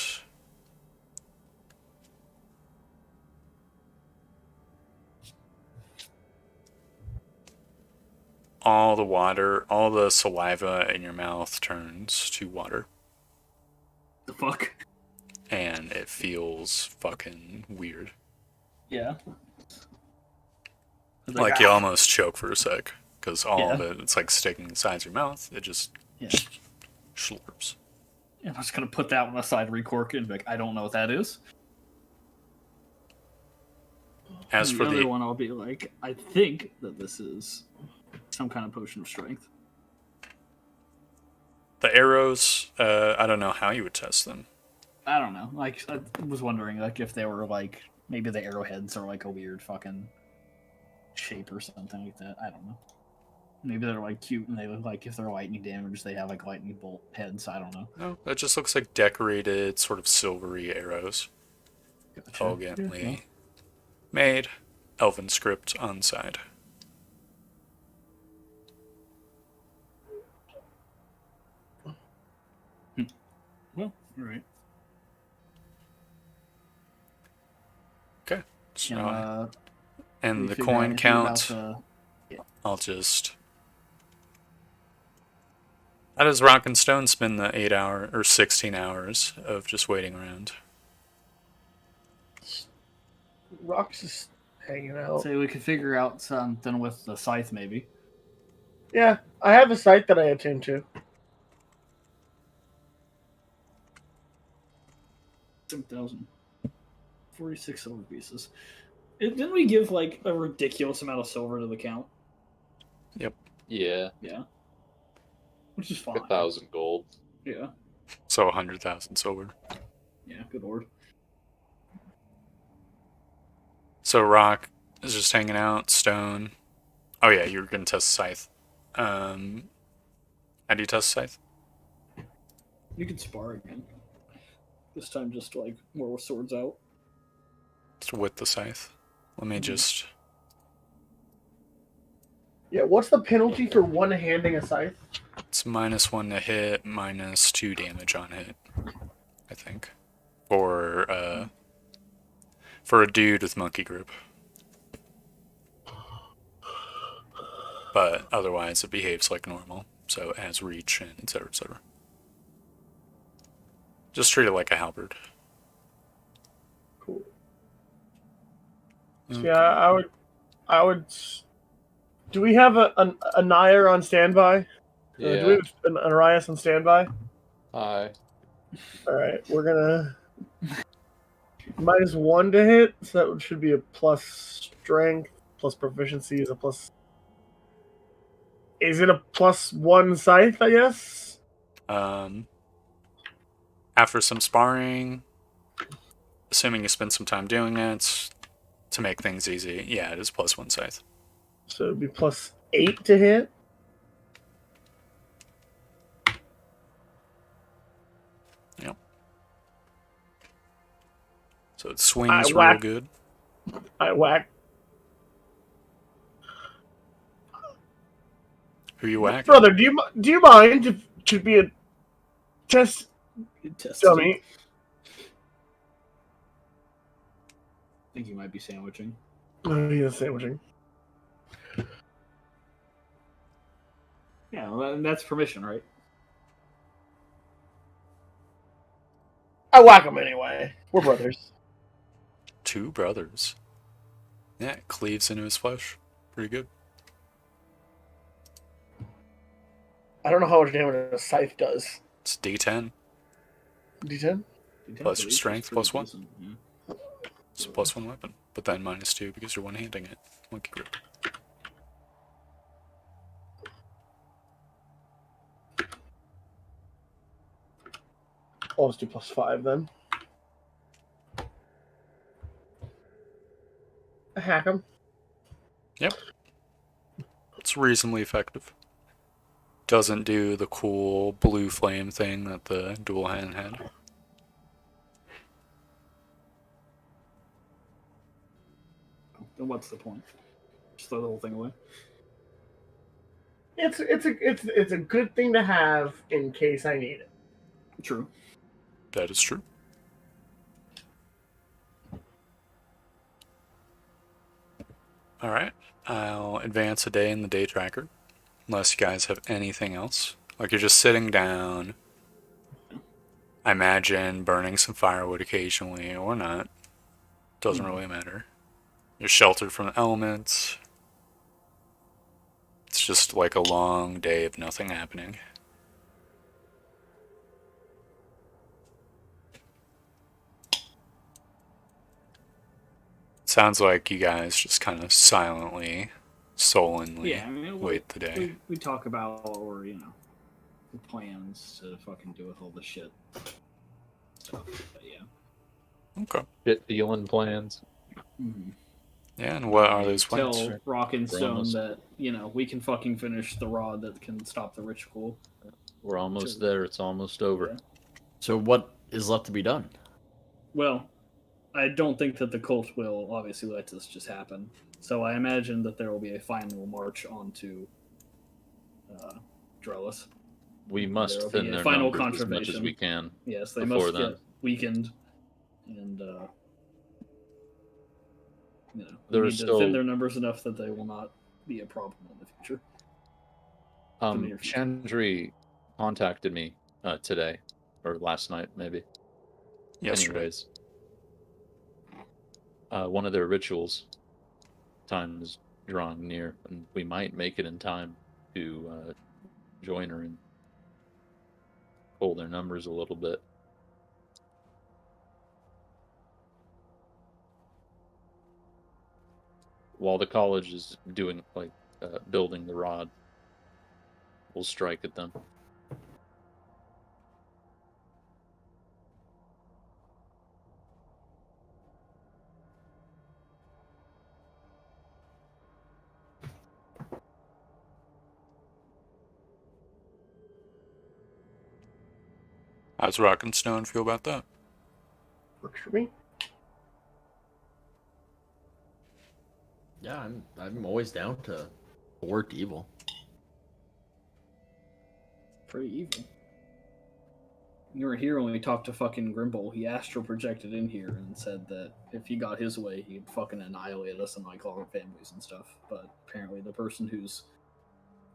all the water, all the saliva in your mouth turns to water. The fuck? And it feels fucking weird. Yeah. Like you almost choke for a sec. Because all of Yeah. it's like sticking inside your mouth. It just Yeah. slurps. I'm just gonna put that one aside, recork it, and be like, I don't know what that is. As And for the other the one, I'll be like, I think that this is some kind of potion of strength. arrows, I don't know how you would test them. I don't know. Like, I was wondering, like, if they were like maybe the arrowheads are like a weird fucking shape or something like that. I don't know. Maybe they're like cute and they look like if they're lightning damage, they have like lightning bolt heads. I don't know. No, it just looks like decorated, sort of silvery arrows. Gotcha. Elegantly Yeah. made. Elven script on side. Well, all right. Okay. So, Can, and we the figure out coin anything count, about I'll just. How does Rock and Stone spend the 8 hour or 16 hours of just waiting around? Rock's just hanging out. Say we could figure out something with the scythe, maybe. Yeah, I have a site that I attune to. 7,000. 46 silver pieces. Didn't we give like a ridiculous amount of silver to the count? Yeah, Yeah. Which is fine. 1,000 gold. Yeah. So 100,000 silver. Yeah, good lord. So Rock is just hanging out. Stone. Oh yeah, you were gonna test Scythe. How do you test Scythe? You could spar again. This time just like more with swords out. It's with the Scythe. Let me just. Yeah, what's the penalty for one-handing a scythe? It's -1 to hit, -2 damage on hit. I think. For a dude with monkey grip. But otherwise, it behaves like normal. So it has reach and etc. etc. Just treat it like a halberd. Cool. Okay. Yeah, I would. Do we have a Nair on standby? Do we Yeah. have an Arias on standby? Hi. All right, we're gonna -1 to hit, so that should be a plus strength, plus proficiency is a plus. Is it a +1 scythe? I guess. After some sparring, assuming you spend some time doing it to make things easy, yeah, it is +1 Scythe. So it'd be +8 to hit. Yep. So it swings real whack. good. I whack. Who you whack? Brother, do you mind if it should be a test Good test. dummy? I think you might be sandwiching. Oh, yeah, sandwiching. Yeah, well, that's permission, right? I whack him anyway. We're brothers. 2 brothers. Yeah, it cleaves into his flesh. Pretty good. I don't know how much damage a scythe does. It's D10 D10? plus your Reach is strength pretty plus 1. decent, yeah. It's a +1 weapon, but then -2 because you're one-handing it. Monkey grip. Oh, let's do +5 then. Hack him. Yep. It's reasonably effective. Doesn't do the cool blue flame thing that the dual hand had. Then what's the point? Just throw the whole thing away. It's a good thing to have in case I need it. True. That is true. Alright, I'll advance a day in the day tracker. Unless you guys have anything else. Like you're just sitting down. I imagine burning some firewood occasionally or not. Doesn't really matter. You're sheltered from the elements. It's just like a long day of nothing happening. Sounds like you guys just kind of silently, sullenly Yeah, I mean, wait the day. we talk about our, the plans to fucking do with all the shit stuff. But yeah. Okay. Shit dealing plans. Mm-hmm. Yeah, and what are those plans? Tell Rock and Stone almost- that, we can fucking finish the rod that can stop the ritual. We're almost there. It's almost over. Yeah. So what is left to be done? Well, I don't think that the cult will obviously let this just happen. So I imagine that there will be a final march onto Drellis. We must There'll thin be a their final numbers as much as confirmation. we can. Yes, they Before must then. get weakened, and There we is need to still- thin their numbers enough that they will not be a problem in the future. near future. Chandri contacted me today, or last night maybe. Yesterday. Anyways, one of their rituals time is drawing near, and we might make it in time to join her and pull their numbers a little bit. While the college is doing building the rod, we'll strike at them. How's Rock and Stone feel about that? Works for me. Yeah, I'm always down to thwart evil. Pretty evil. You were here when we talked to fucking Grimble. He astral projected in here and said that if he got his way, he'd fucking annihilate us and like all our families and stuff. But apparently, the person who's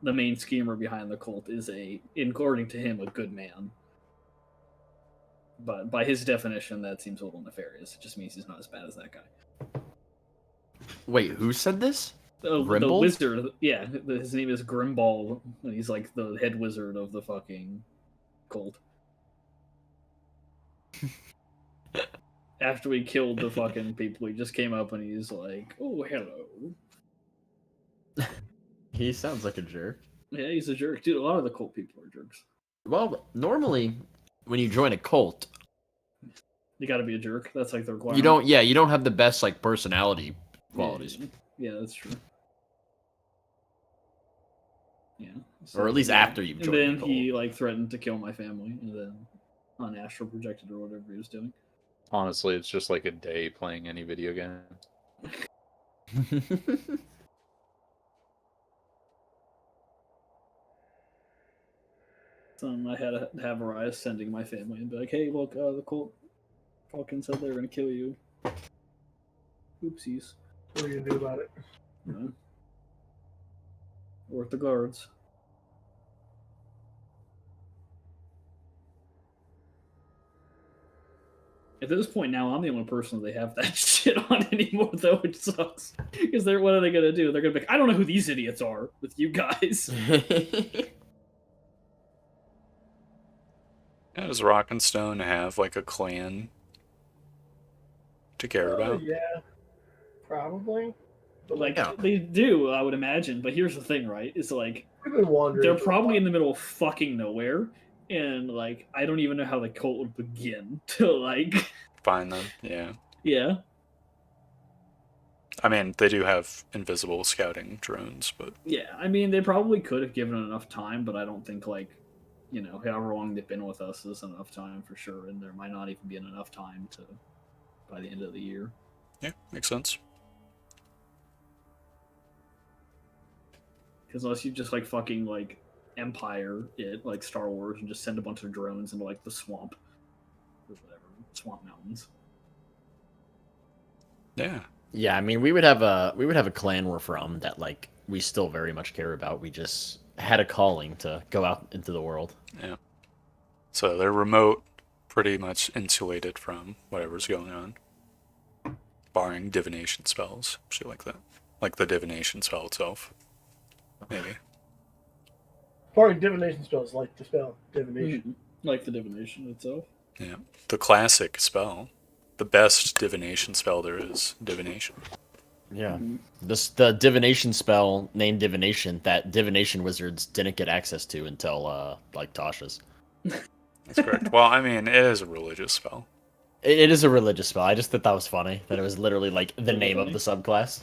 the main schemer behind the cult is according to him, a good man. But by his definition, that seems a little nefarious. It just means he's not as bad as that guy. Wait, who said this? The Grimble? wizard, yeah, his name is Grimball, and he's like the head wizard of the fucking cult. After we killed the fucking people, he just came up and he's like, "Oh, hello." He sounds like a jerk. Yeah, he's a jerk, dude. A lot of the cult people are jerks. Well, normally when you join a cult, You got to be a jerk. That's like the requirement. you don't have the best like personality qualities, Yeah, that's true. Yeah. or at least after you've And joined then the cult. he like threatened to kill my family, and then on astral projected or whatever he was doing. Honestly, it's just like a day playing any video game. So I had to have Arias sending my family and be like, "Hey, look, the cult fucking said they were gonna kill you." Oopsies. What are you gonna do about it? You know? Or with the guards. At this point now, I'm the only person they have that shit on anymore, though, which sucks. Because what are they gonna do? They're gonna be like, "I don't know who these idiots are with you guys." Yeah, does Rock and Stone have like a clan to care about? Yeah, probably. But Like Yeah. they do, I would imagine. But here's the thing, right? It's like we've been wandering. they're probably in the middle of fucking nowhere, and like I don't even know how the cult would begin to like. Find them, yeah. Yeah. I mean, they do have invisible scouting drones, but Yeah, I mean, they probably could have given it enough time, but I don't think like, however long they've been with us is enough time for sure, and there might not even be enough time to by the end of the year. yeah, makes sense. Because unless you just like fucking like Empire it like Star Wars and just send a bunch of drones into like the swamp or whatever swamp mountains. Yeah. Yeah, I mean, we would have a clan we're from that like we still very much care about. We just had a calling to go out into the world. Yeah. So they're remote, pretty much insulated from whatever's going on. Barring divination spells, shit like that. Like the divination spell itself. Maybe. Barring divination spells, like the spell divination. Like the divination itself. Yeah. The classic spell. The best divination spell there is. Divination. Yeah. The divination spell named divination that divination wizards didn't get access to until like Tasha's. That's correct. Well, I mean, it is a religious spell. It is a religious spell. I just thought that was funny that it was literally like the name of the subclass.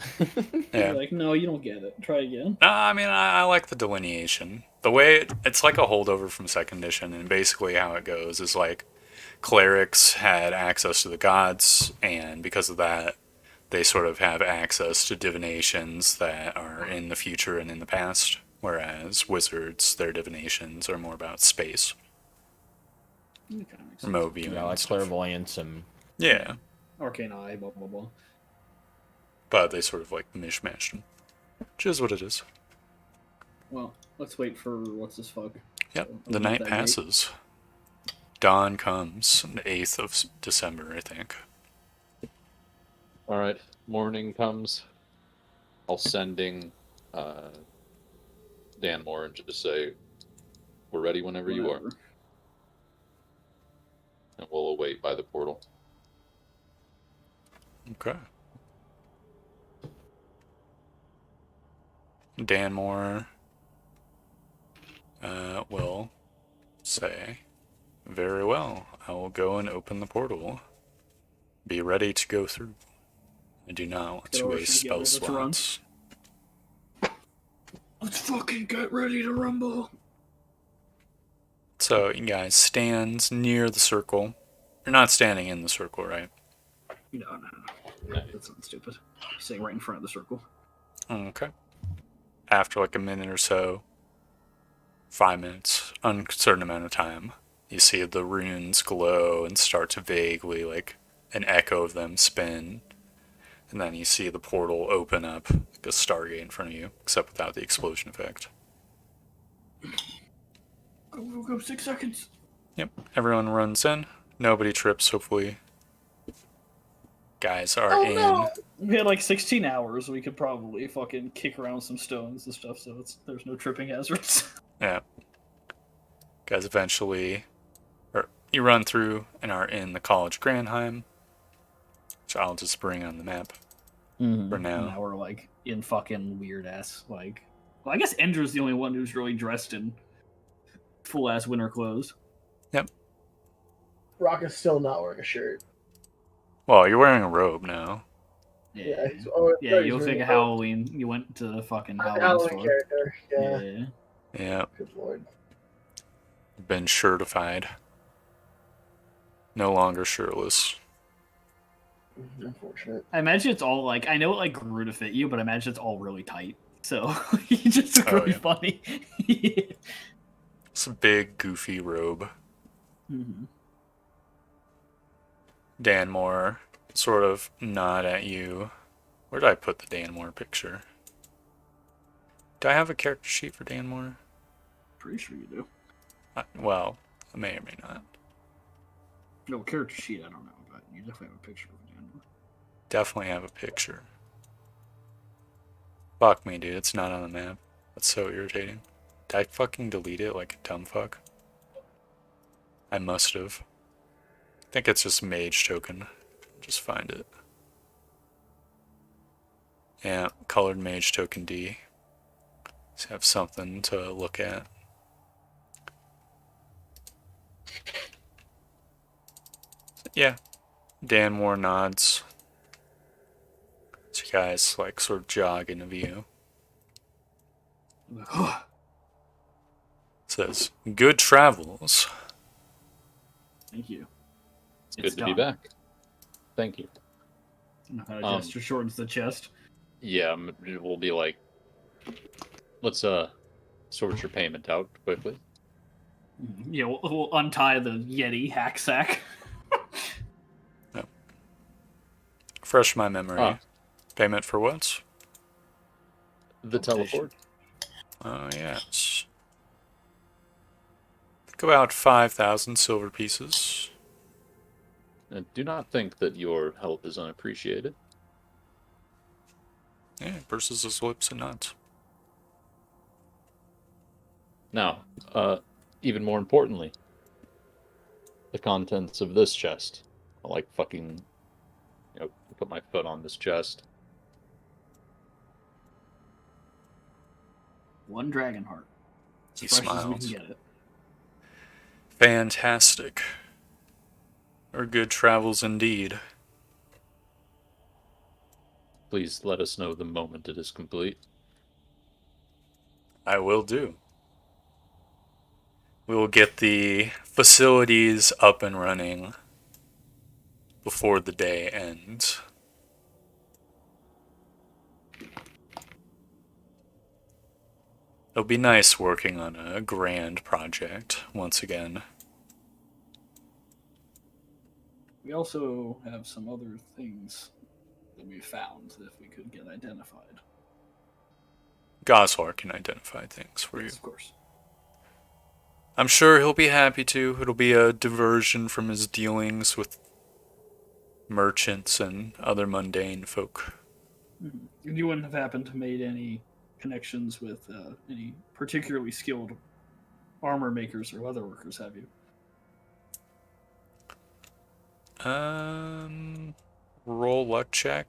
Yeah. Like, no, you don't get it. Try again. No, I mean, I like the delineation. The way it's like a holdover from second edition, and basically how it goes is like clerics had access to the gods, and because of that, they sort of have access to divinations that are in the future and in the past, whereas wizards, their divinations are more about space, It kinda makes sense. remote viewing. Yeah, and like stuff. clairvoyance and Yeah, Arcane Eye, blah blah blah. but they sort of like mishmashed them, which is what it is. Well, let's wait for what's this fuck. Yep, So, the open night that gate. passes. Dawn comes, the 8th of December, I think. All right, morning comes. I'll sending Dan Moore and just say, "We're ready whenever you are," Whatever. and we'll await by the portal. Okay. Dan Moore will say, "Very well, I will go and open the portal. Be ready to go through. I do not want Get to over waste together, spell let's run." slots." Let's fucking get ready to rumble. So you guys stand near the circle. You're not standing in the circle, right? No. That sounds stupid. Sitting right in front of the circle. Okay. After like a minute or so, 5 minutes, uncertain amount of time, you see the runes glow and start to vaguely, like, an echo of them spin. And then you see the portal open up, like a Stargate in front of you, except without the explosion effect. Go, 6 seconds. Yep, everyone runs in. Nobody trips, hopefully. Guys are in. No. We had like 16 hours. We could probably fucking kick around some stones and stuff, so there's no tripping hazards. Yeah. Guys eventually, or you run through and are in the College Granheim. So I'll just bring on the map for now. Now we're like in fucking weird ass like. Well, I guess Endra's the only one who's really dressed in full ass winter clothes. Rock is still not wearing a shirt. Well, you're wearing a robe now. Yeah, Yeah, you look like a Halloween. You went to the fucking Halloween Halloween store. character. Yeah. Yeah. Yeah, Good lord. been shirtified. No longer shirtless. Unfortunate. I imagine it's all like I know it like grew to fit you, but I imagine it's all really tight. So you just look Oh, really yeah. funny. It's a big, goofy robe. Mm-hmm. Dan Moore sort of nod at you. Where did I put the Dan Moore picture? Do I have a character sheet for Dan Moore? Pretty sure you do. Well, I may or may not. No character sheet, I don't know, but you definitely have a picture of Dan. Definitely have a picture. Fuck me, dude. It's not on the map. That's so irritating. Did I fucking delete it like a dumb fuck? I must have. I think it's just mage token. Just find it. Yeah, colored mage token D. Let's have something to look at. Yeah, Dan Moore nods. So you guys like sort of jog into view. Says, good travels. Thank you. It's good to be back. Thank you. Kind of gesture shortens the chest. Yeah, we'll be like, let's sort your payment out quickly. Yeah, we'll untie the Yeti hack sack. Fresh my memory. Ah. Payment for what? The teleport. Oh, yes. Think about 5,000 silver pieces. Do not think that your help is unappreciated. Yeah, purses his lips and nuts. Now, even more importantly, the contents of this chest. I like fucking, put my foot on this chest. One dragon heart. He As fresh as we smiles. can get it. Fantastic. Or good travels indeed. Please let us know the moment it is complete. I will do. We will get the facilities up and running before the day ends. It'll be nice working on a grand project once again. We also have some other things that we found if we could get identified. Goslar can identify things for you. Yes, of course. I'm sure he'll be happy to. It'll be a diversion from his dealings with merchants and other mundane folk. Mm-hmm. And you wouldn't have happened to made any connections with any particularly skilled armor makers or leather workers, have you? Roll luck check.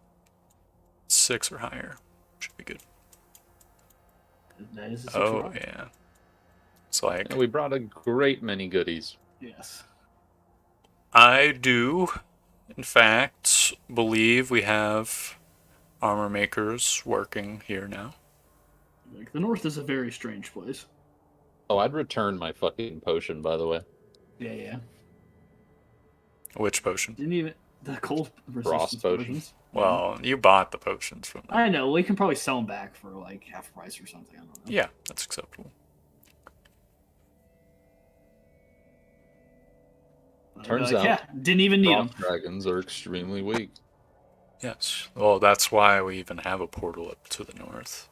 6 or higher. Should be good. That is a 6 Oh, or higher. yeah. It's like, And we brought a great many goodies. Yes. I do, in fact, believe we have armor makers working here now. Like, the North is a very strange place. Oh, I'd return my fucking potion, by the way. Yeah. Which potion? Didn't even the cold resistance potion. potions. Well, you bought the potions from them. I know. We can probably sell them back for like half price or something. I don't know. Yeah, that's acceptable. Turns Like, out, yeah, didn't even need them. frost dragons are extremely weak. Yes. Well, that's why we even have a portal up to the north.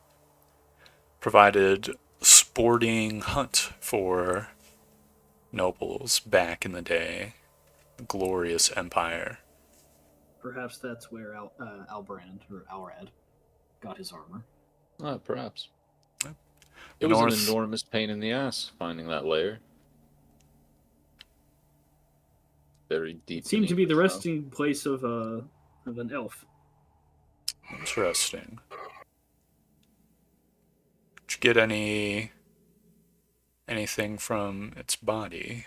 Provided sporting hunt for nobles back in the day. Glorious empire. Perhaps that's where Albrand or Alrad got his armor. Perhaps. Yep. It was North- an enormous pain in the ass finding that layer. Very deep. It seemed to be the beneath the resting place of an elf. Interesting. Did you get anything from its body?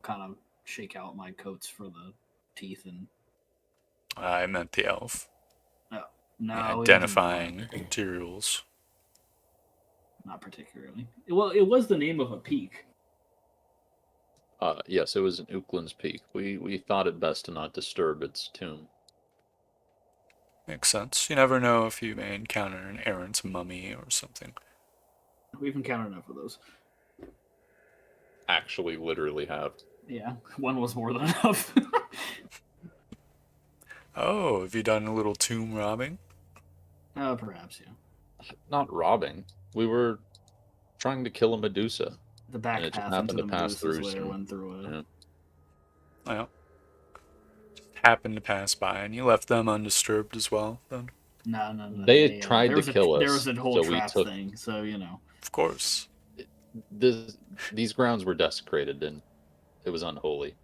Kind of shake out my coats for the teeth and I meant the elf. no, Identifying materials. not particularly. Well, it was the name of a peak. Yes, it was an Uklin's Peak. We thought it best to not disturb its tomb. Makes sense. You never know if you may encounter an errant mummy or something. We've encountered enough of those. Actually, literally have. Yeah, one was more than enough. Oh, have you done a little tomb robbing? Perhaps, yeah. Not robbing. We were trying to kill a Medusa. The back And it just path happened into to the pass Medusa's through lair some- went through it. Yeah. Well, just happened to pass by, and you left them undisturbed as well, then? No. They had tried there to was kill There us, was a whole so we trap took- thing, so you know. Of course. these grounds were desecrated and it was unholy,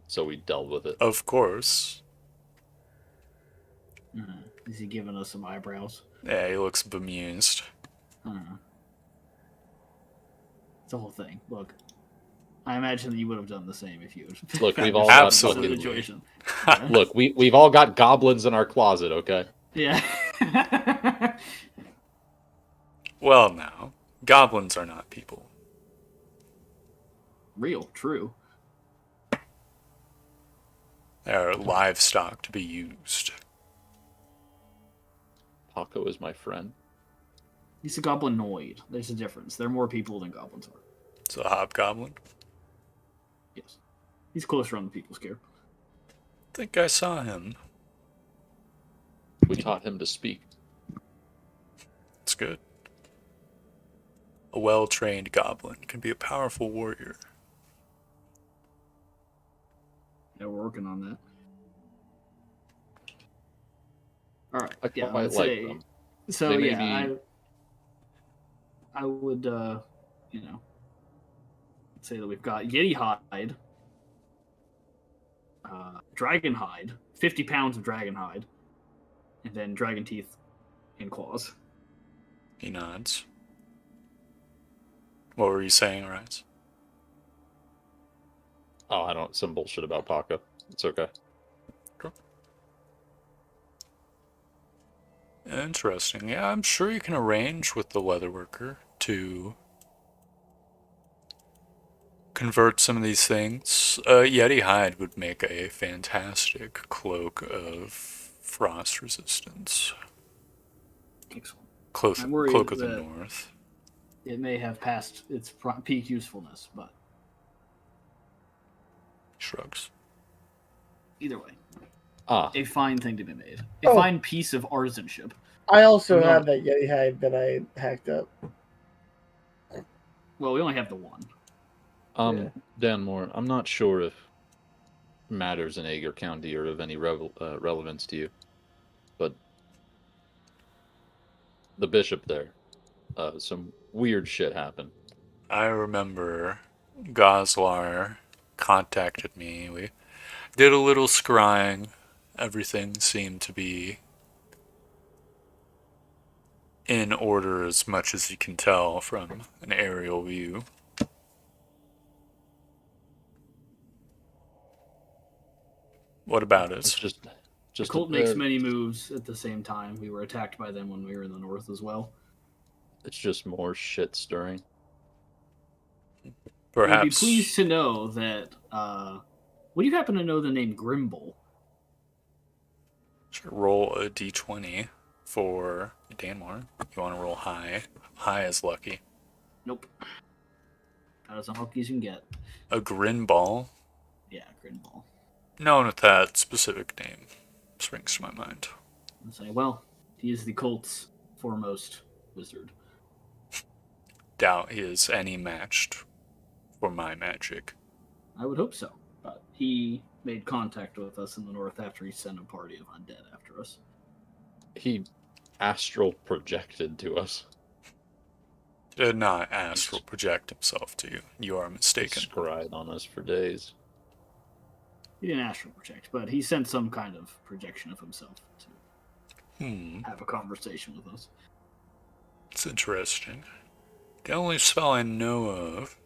so we dealt with it. Of course. Is he giving us some eyebrows? Yeah, he looks bemused. It's the whole thing. Look, I imagine that you would have done the same if you had Look, found we've all yourself got in some Absolutely. situation. Look, we've all got goblins in our closet, okay? Yeah. Well, now, goblins are not people. Real, true. They are livestock to be used. Paco is my friend. He's a goblinoid. There's a difference. They're more people than goblins are. It's a hobgoblin. Yes. He's closer on the people scale. I think I saw him. We taught him to speak. It's good. A well-trained goblin can be a powerful warrior. Yeah, we're working on that. All right. I Yeah, quite let's like say. them. So They may yeah, be- I would say that we've got Yeti hide, dragon hide, 50 pounds of dragon hide, and then dragon teeth and claws. He nods. What were you saying, Rise? Oh, I don't. Some bullshit about Paco. It's okay. Interesting. Yeah, I'm sure you can arrange with the leatherworker to convert some of these things. Yeti hide would make a fantastic cloak of frost resistance. Excellent. Cloak, I'm worried cloak of the that- north. It may have passed its peak usefulness, but Shrugs. either way, Ah, a fine thing to be made. A Oh. fine piece of artisanship. I also No. have that Yeti hide that I hacked up. Well, we only have the one. Yeah. Dan Moore, I'm not sure if matters in Ager County are of any relevance to you, but the bishop there, some weird shit happened. I remember Goslar contacted me. We did a little scrying. Everything seemed to be in order as much as you can tell from an aerial view. What about It's it? just The a- cult makes many moves at the same time. We were attacked by them when we were in the north as well. It's just more shit stirring. You'd be Perhaps pleased to know that. Would you happen to know the name Grimble? should roll a d20 for Danmore. You want to roll high. High is lucky. Nope. About as unlucky as you can get. A grin ball, Yeah, Grimble. known with that specific name, springs to my mind. And say, well, he is the cult's foremost wizard. Doubt he is any matched for my magic. I would hope so. But he made contact with us in the north after he sent a party of undead after us. He astral projected to us. Did not astral project himself to you. You are He mistaken. scryed on us for days. He didn't astral project, but he sent some kind of projection of himself to have a conversation with us. It's interesting. The only spell I know of,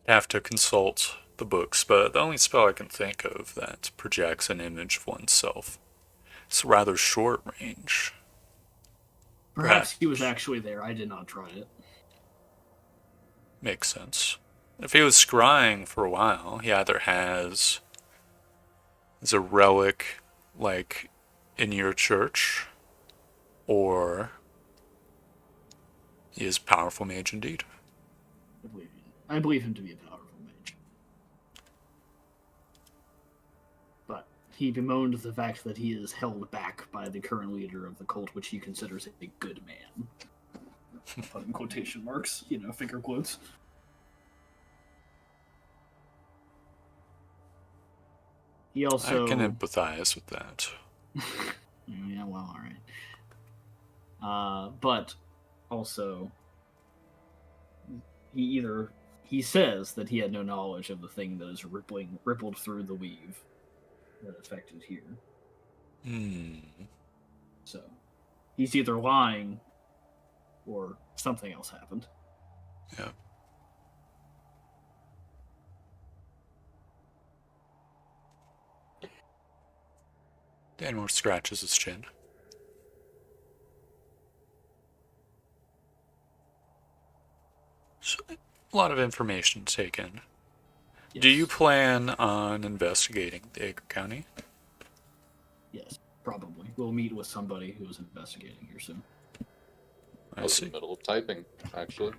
I have to consult the books, but the only spell I can think of that projects an image of oneself. It's rather short range. Perhaps he was actually there. I did not try it. Makes sense. If he was scrying for a while, he either has as a relic, like in your church, or he is a powerful mage indeed. I believe him to be a powerful mage. But he bemoaned the fact that he is held back by the current leader of the cult, which he considers a good man. Put in quotation marks, finger quotes. He also. I can empathize with that. Yeah, well, all right. But also, he says that he had no knowledge of the thing that is rippled through the weave that affected here. So he's either lying or something else happened. Yeah. Danmore scratches his chin. So, a lot of information taken. Yes. Do you plan on investigating the Acre County? Yes, probably. We'll meet with somebody who's investigating here soon. I I was in see. the middle of typing, actually.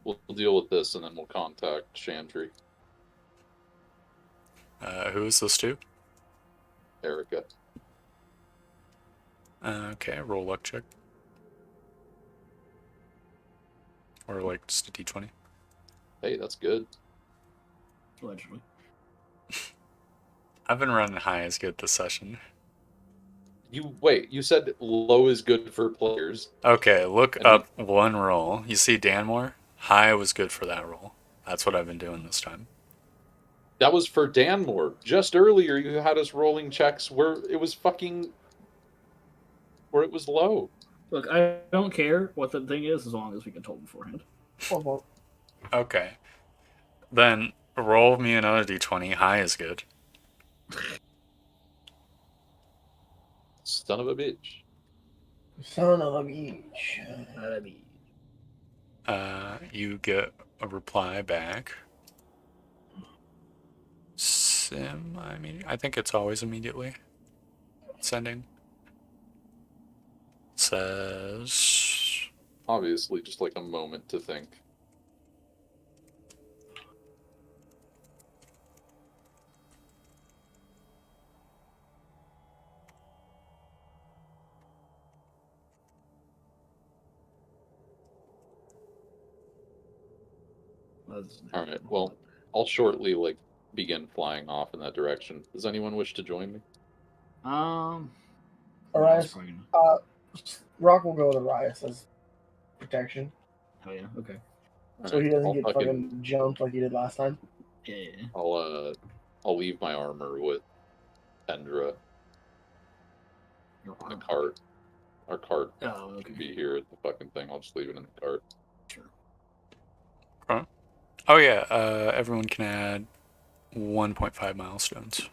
We'll deal with this and then we'll contact Chandri, Who is this to? Erica. Okay, roll luck check. Or like just a d20. Hey, that's good. Allegedly. I've been running high as good this session. You said low is good for players. Okay, look And up one roll. You see Danmore? High was good for that roll. That's what I've been doing this time. That was for Danmore. Just earlier you had us rolling checks where it was low. Look, I don't care what the thing is as long as we get told beforehand. Well, Okay. Then roll me another d20. High is good. Son of a bitch. son of a beach. You get a reply back. I think it's always immediately sending. It says, Obviously, just like a moment to think. All right. Well, I'll shortly begin flying off in that direction. Does anyone wish to join me? Arias, probably Rock will go with Arias as protection, oh yeah, okay. so he doesn't I'll get fucking jumped like he did last time. Yeah. I'll leave my armor with Pendra. Your The arm. cart. Our cart Oh, okay. can be here at the fucking thing. I'll just leave it in the cart. Sure. oh yeah, everyone can add 1.5 milestones.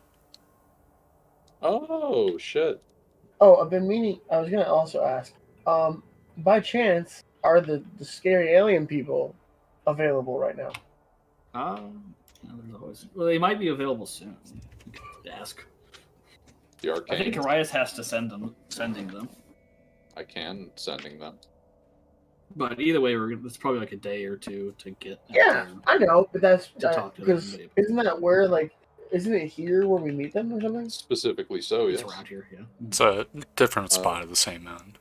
Oh shit! Oh, I've been meaning. I was gonna also ask. By chance, are the scary alien people available right now? There's always. Well, they might be available soon. You could ask. The I think arcane. Arias has to sending them. I can sending them. But either way, it's probably like a day or two to get. Yeah, I know, but that's To talk to because them. isn't that where isn't it here where we meet them or something? Specifically, so It's yes. around here, yeah. It's a different spot of the same mountain.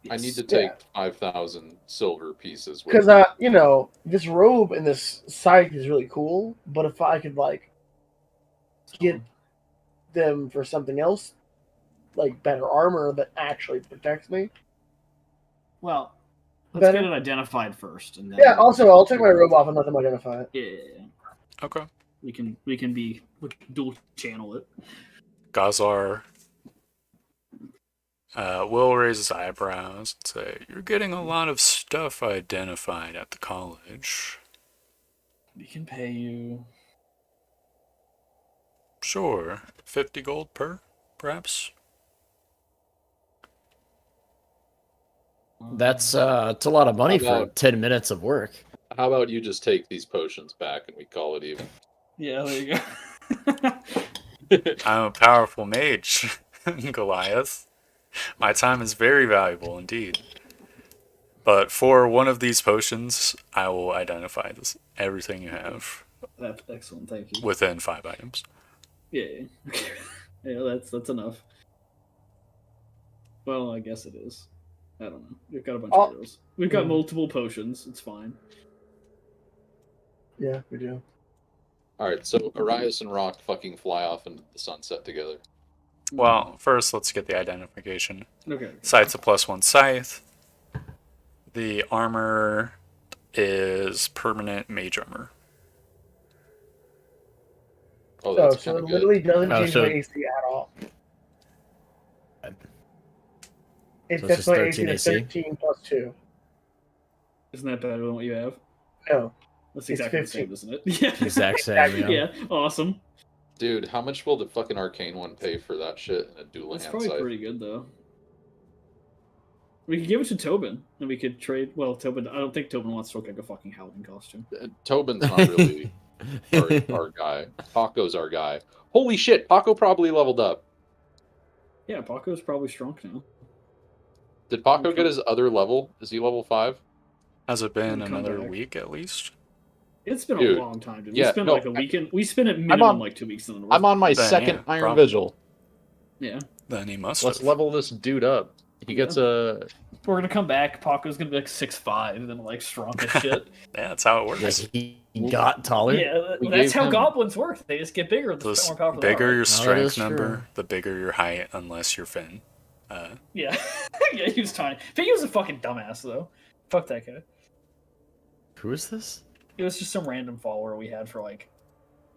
I need to Yeah. take 5,000 silver pieces. With Because me. this robe and this sight is really cool, but if I could get them for something else, like better armor that actually protects me. Well, let's Better. get it identified first, and then Yeah. Also, I'll take my robe off and let them identify it. Yeah, Okay. we can dual channel it. Gazar will raise his eyebrows and say, "You're getting a lot of stuff identified at the college." We can pay you. Sure. 50 gold per, perhaps? That's it's a lot of money How for about- 10 minutes of work. How about you just take these potions back and we call it even? Yeah, there you go. I'm a powerful mage, Goliath. My time is very valuable indeed. But for one of these potions, I will identify everything you have That's excellent. Thank you. within 5 items. Yeah. Yeah, that's enough. Well, I guess it is. I don't know. We've got a bunch of those. We've got multiple potions. It's fine. Yeah, we do. All right, so Arias and Rock fucking fly off into the sunset together. Well, first let's get the identification. Okay. Sight's a +1 scythe. The armor is permanent mage armor. Oh, Oh, that's so kind it of literally good. doesn't Oh, change so- my AC at all. It So it's sets just my 13 AC to AC? 13 plus 2. Isn't that better than what you have? No. That's It's exactly the 15. same, isn't it? Yeah. Exact same, yeah. Yeah. Awesome. Dude, how much will the fucking arcane one pay for that shit in a dual That's hand probably scythe? pretty good though. We could give it to Tobin, and we could trade. Well, Tobin. I don't think Tobin wants to look like a fucking Howling costume. Tobin's not really our guy. Paco's our guy. Holy shit, Paco probably leveled up. Yeah, Paco's probably strong now. Did Paco get his other level? Is he level 5? Has it been Come another back. week at least? It's been Dude, a long time, dude. yeah, We spent no, like a weekend. We spent at I'm minimum on- like 2 weeks in the north. I'm on my Then, second yeah, Iron probably. Vigil. Yeah, Then he must Let's have. level this dude up. He gets a. we're gonna come back. Paco's gonna be like 6'5", and then like strong as shit. Yeah, that's how it works. Like, he got taller? Yeah, We that's gave how him- goblins work. They just get bigger. The The more powerful bigger they are. your that strength is number, true. the bigger your height, unless you're Finn. Yeah, yeah, he was tiny. But he was a fucking dumbass though. Fuck that guy. Who is this? It was just some random follower we had for like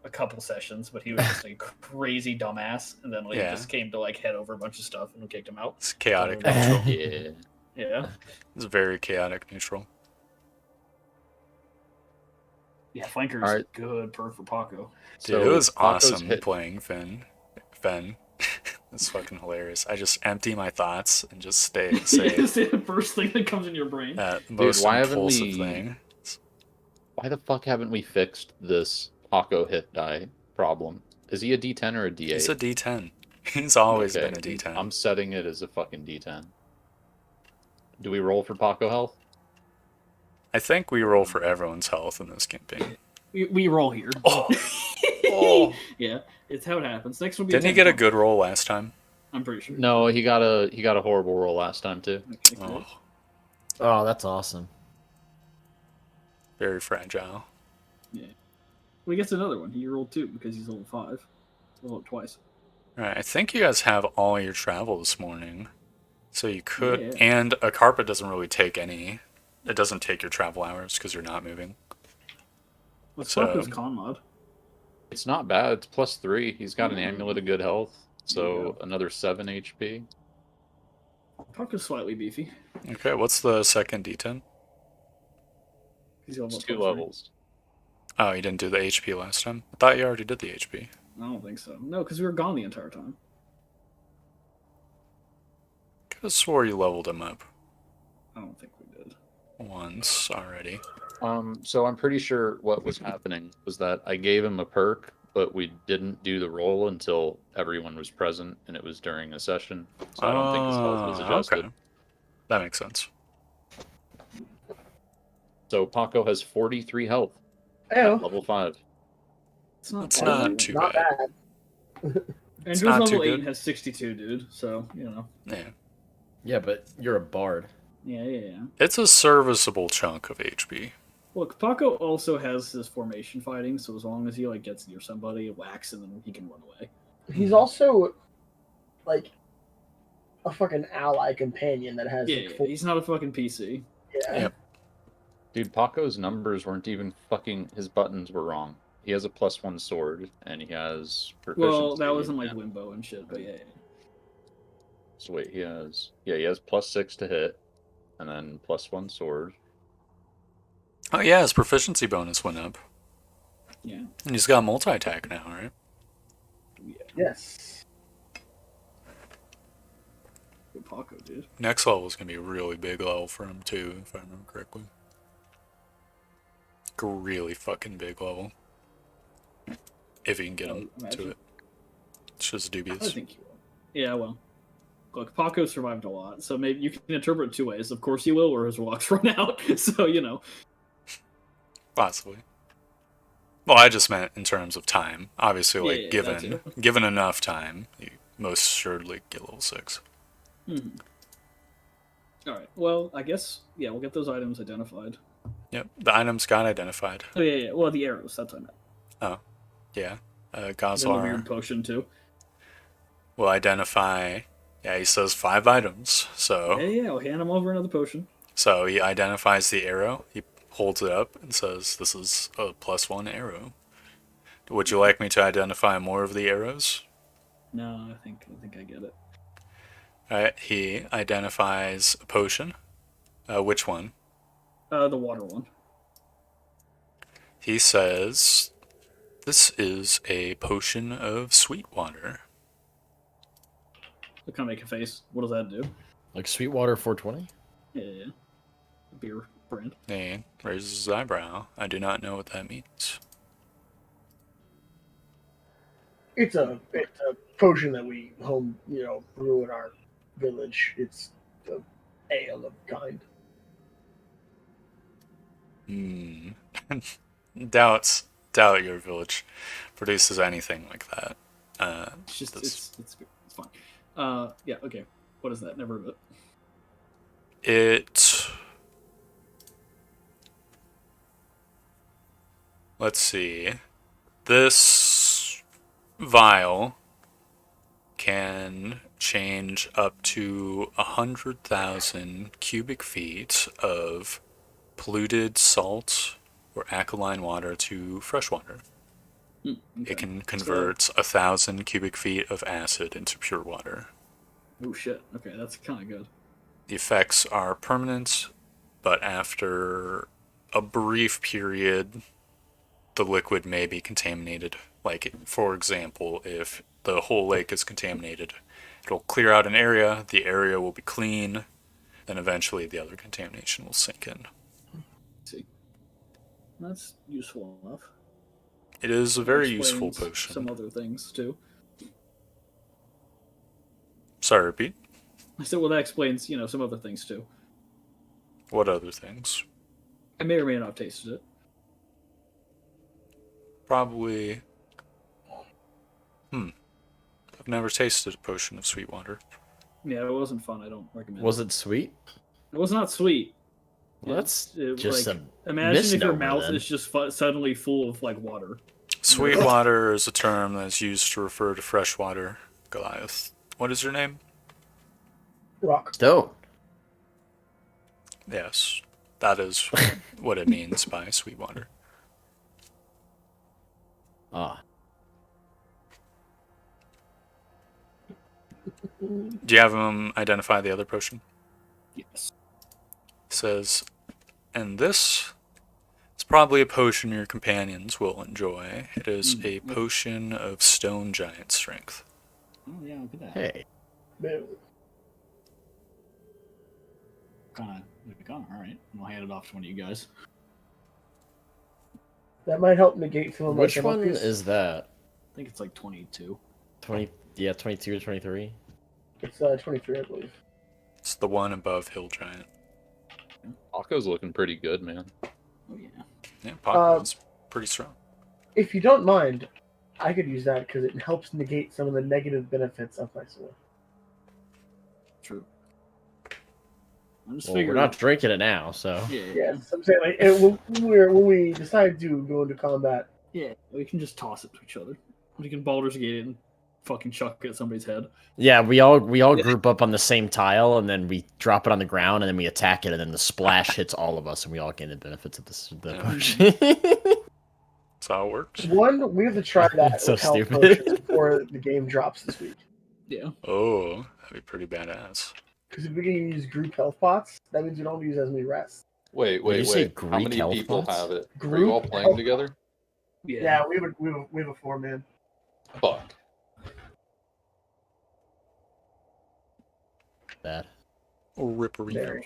a couple sessions, but he was just a crazy dumbass, and then like Yeah. he just came to like head over a bunch of stuff and we kicked him out. It's chaotic Oh, neutral. Yeah. Yeah, It's very chaotic neutral. yeah, flanker's Alright. good perk for Paco. Dude, it was Paco's awesome hit- playing Finn. It's fucking hilarious. I just empty my thoughts and just stay Yeah, say it's the first thing that comes in your brain. that most why haven't impulsive we- thing. Why the fuck haven't we fixed this Paco hit die problem? Is he a D10 or a D8? He's a D10. He's always Okay, been a D10. I'm setting it as a fucking D10. Do we roll for Paco health? I think we roll for everyone's health in this campaign. We roll here. Oh. Oh. Yeah, it's how it happens. Next will be. Didn't he 10 get a point. good roll last time? I'm pretty sure. No, he got a horrible roll last time too. Okay, cool. Oh, Oh, that's awesome. very fragile. Well, he gets another one. He rolled 2 because he's level 5. Rolled it twice. Alright, I think you guys have all your travel this morning. So you could, Yeah. and a carpet doesn't really take any. It doesn't take your travel hours because you're not moving. Let's So- swap his con mod. It's not bad. It's +3. He's got an amulet of good health, There you so another 7 HP. Paco's slightly beefy. Okay, what's the second D10? He's level It's 2 +3. levels. Oh, you didn't do the HP last time? I thought you already did the HP. I don't think so. No, because we were gone the entire time. Could have swore you leveled him up I don't think we did. once already. So I'm pretty sure what was happening was that I gave him a perk, but we didn't do the roll until everyone was present, and it was during a session. So I don't think his health was adjusted. Okay. That makes sense. So Paco has 43 health, Oh, level 5. It's not It's bad. not too not bad. bad. Andrew's not level too 8 good. and has 62, dude. So, you know. Yeah. Yeah, but you're a bard. Yeah. It's a serviceable chunk of HP. Look, Paco also has this formation fighting, so as long as he like gets near somebody, whacks, and then he can run away. He's also like a fucking ally companion that has Yeah, like, full, he's not a fucking PC. yeah. Yep. Dude, Paco's numbers weren't even fucking. His buttons were wrong. He has a +1 sword, and he has proficiency. Well, that wasn't like in- Wimbo and shit, but yeah. So wait, he has +6 to hit, and then +1 sword. Oh yeah, his proficiency bonus went up. Yeah. And he's got multi-attack now, right? Yes. Good Paco, dude. Next level is going to be a really big level for him too, if I remember correctly. Like a really fucking big level. If you can get him to Imagine. it. It's just I dubious. think he will. Yeah, well. Look, Paco survived a lot, so maybe you can interpret it 2 ways. Of course he will, or his walks run out. So, you know. Possibly. Well, I just meant in terms of time. Obviously, like, Yeah, that given enough time, you most assuredly get level 6. Mhm. Alright, well, I guess, yeah, we'll get those items identified. Yep, the items got identified. Oh, yeah. Well, the arrows, that's what I meant. Yeah. And then the Goslar. weird potion, too. will identify. Yeah, he says 5 items. So Yeah, I'll hand him over another potion. so he identifies the arrow. He holds it up and says, "This is a +1 arrow." Would you like me to identify more of the arrows? No, I think I get it. All right. He identifies a potion. Which one? The water one. He says, "This is a potion of sweet water." I kind of make a face. What does that do? Like Sweetwater 420? Yeah. Beer brand. He raises his eyebrow. I do not know what that means. It's a potion that we brew in our village. It's the ale of kind. Doubt your village produces anything like that. It's just this- it's fine. Yeah. Okay. What is that? Never heard of it. It. Let's see. This vial can change up to 100,000 cubic feet of polluted salt or alkaline water to fresh water. Okay. It can convert 1,000 cubic feet of acid into pure water. Oh shit. Okay, that's kind of good. The effects are permanent, but after a brief period, the liquid may be contaminated. Like, for example, if the whole lake is contaminated, it'll clear out an area, the area will be clean, then eventually the other contamination will sink in. See, that's useful enough. It is a very That useful explains potion. Some other things too. Sorry, repeat. I said, well, that explains some other things too. What other things? I may or may not have tasted it. Probably. I've never tasted a potion of sweet water. Yeah, it wasn't fun. I don't recommend. Was it sweet? It was not sweet. Well, that's It- just like, a imagine if your misnomer, mouth then. is just suddenly full of like water. Sweet water is a term that is used to refer to fresh water. Goliath. What is your name? Rock. Stone. Yes, that is what it means by sweet water. Ah. Do you have him identify the other potion? Yes. It says, and this is probably a potion your companions will enjoy. It is a potion of stone giant strength. Oh yeah, look at that. Hey. Kind of. All right. I'll hand it off to one of you guys. That might help negate some of my Which one penalties. is that? I think it's like 22. 22 or 23? It's 23, I believe. It's the one above Hill Giant. Paco's looking pretty good, man. Oh yeah. Yeah, Paco's pretty strong. If you don't mind, I could use that because it helps negate some of the negative benefits of my sword. True. I'm just Well, figuring. we're not drinking it now, so. Yeah. Yes, I'm saying when we decide to go into combat, Yeah. We can just toss it to each other. We can Baldur's Gate it and fucking chuck it at somebody's head. Yeah, we all group up on the same tile, and then we drop it on the ground, and then we attack it, and then the splash hits all of us, and we all gain the benefits of the Yeah. potion. That's how it works. one, we have to try that That's so with health stupid. potions before the game drops this week. Yeah. Oh, that'd be pretty badass. Because if we can use group health pots, that means we don't use as many rests. Wait. you say How Greek many health people pots? have it? Are Group you all playing health- together? Yeah, we have a 4-man. Fuck. Bad. Or Rippery. There.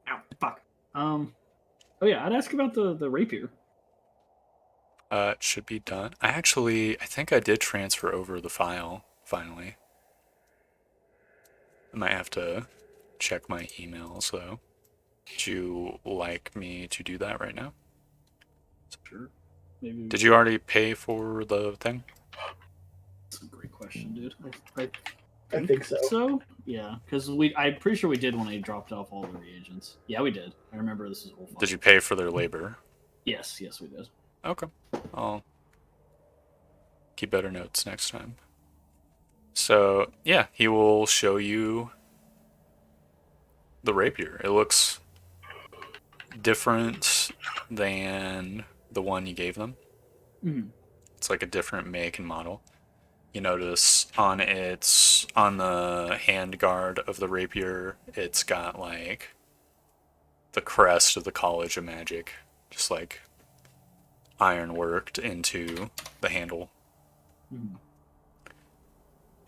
Ow. Fuck. Oh yeah, I'd ask about the rapier. It should be done. I think I did transfer over the file, finally. I might have to check my emails, though. Would you like me to do that right now? Sure. Maybe. Did you already pay for the thing? That's a great question, dude. I think so. So yeah, because I'm pretty sure we did when I dropped off all the reagents. Yeah, we did. I remember this is a whole. Did you pay for their labor? Yes, we did. Okay. I'll Keep better notes next time. So, yeah, he will show you the rapier. It looks different than the one you gave them. Mhm. It's like a different make and model. You notice on the hand guard of the rapier, it's got like the crest of the College of Magic, just like iron worked into the handle. Mhm.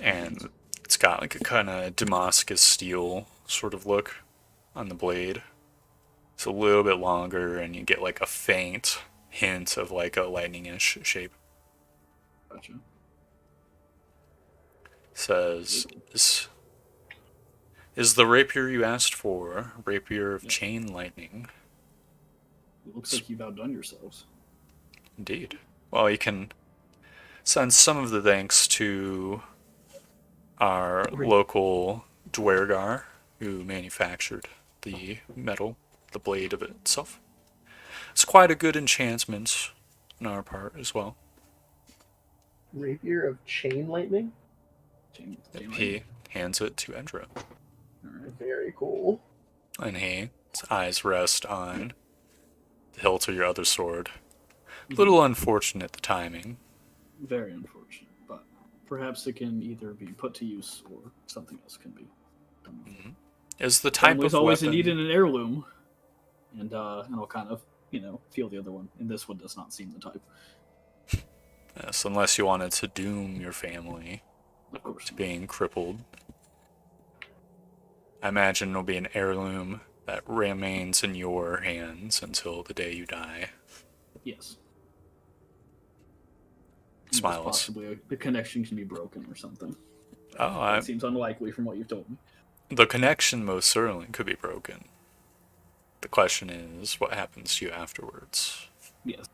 And it's got like a kind of Damascus steel sort of look on the blade. It's a little bit longer, and you get like a faint hint of like a lightning-ish shape. Gotcha. Says, is the rapier you asked for rapier of Yep. chain lightning? It looks like you've outdone yourselves. Indeed. Well, you can send some of the thanks to our local Dwergar, who manufactured the metal, the blade of it itself. It's quite a good enchantment on our part as well. Rapier of chain lightning. Chain He hands it to Endra, Alright. Very cool. and his eyes rest on the hilt of your other sword. A little unfortunate, the timing. Very unfortunate, but perhaps it can either be put to use or something else can be done. Is the type Family's of always weapon... needed an heirloom, and I'll kind of feel the other one. And this one does not seem the type. Yes, unless you wanted to doom your family Of course. to being crippled. I imagine it'll be an heirloom that remains in your hands until the day you die. Yes. Smiles. Possibly the connection can be broken or something. Oh, That seems unlikely from what you've told me. the connection most certainly could be broken. The question is, what happens to you afterwards? Yes.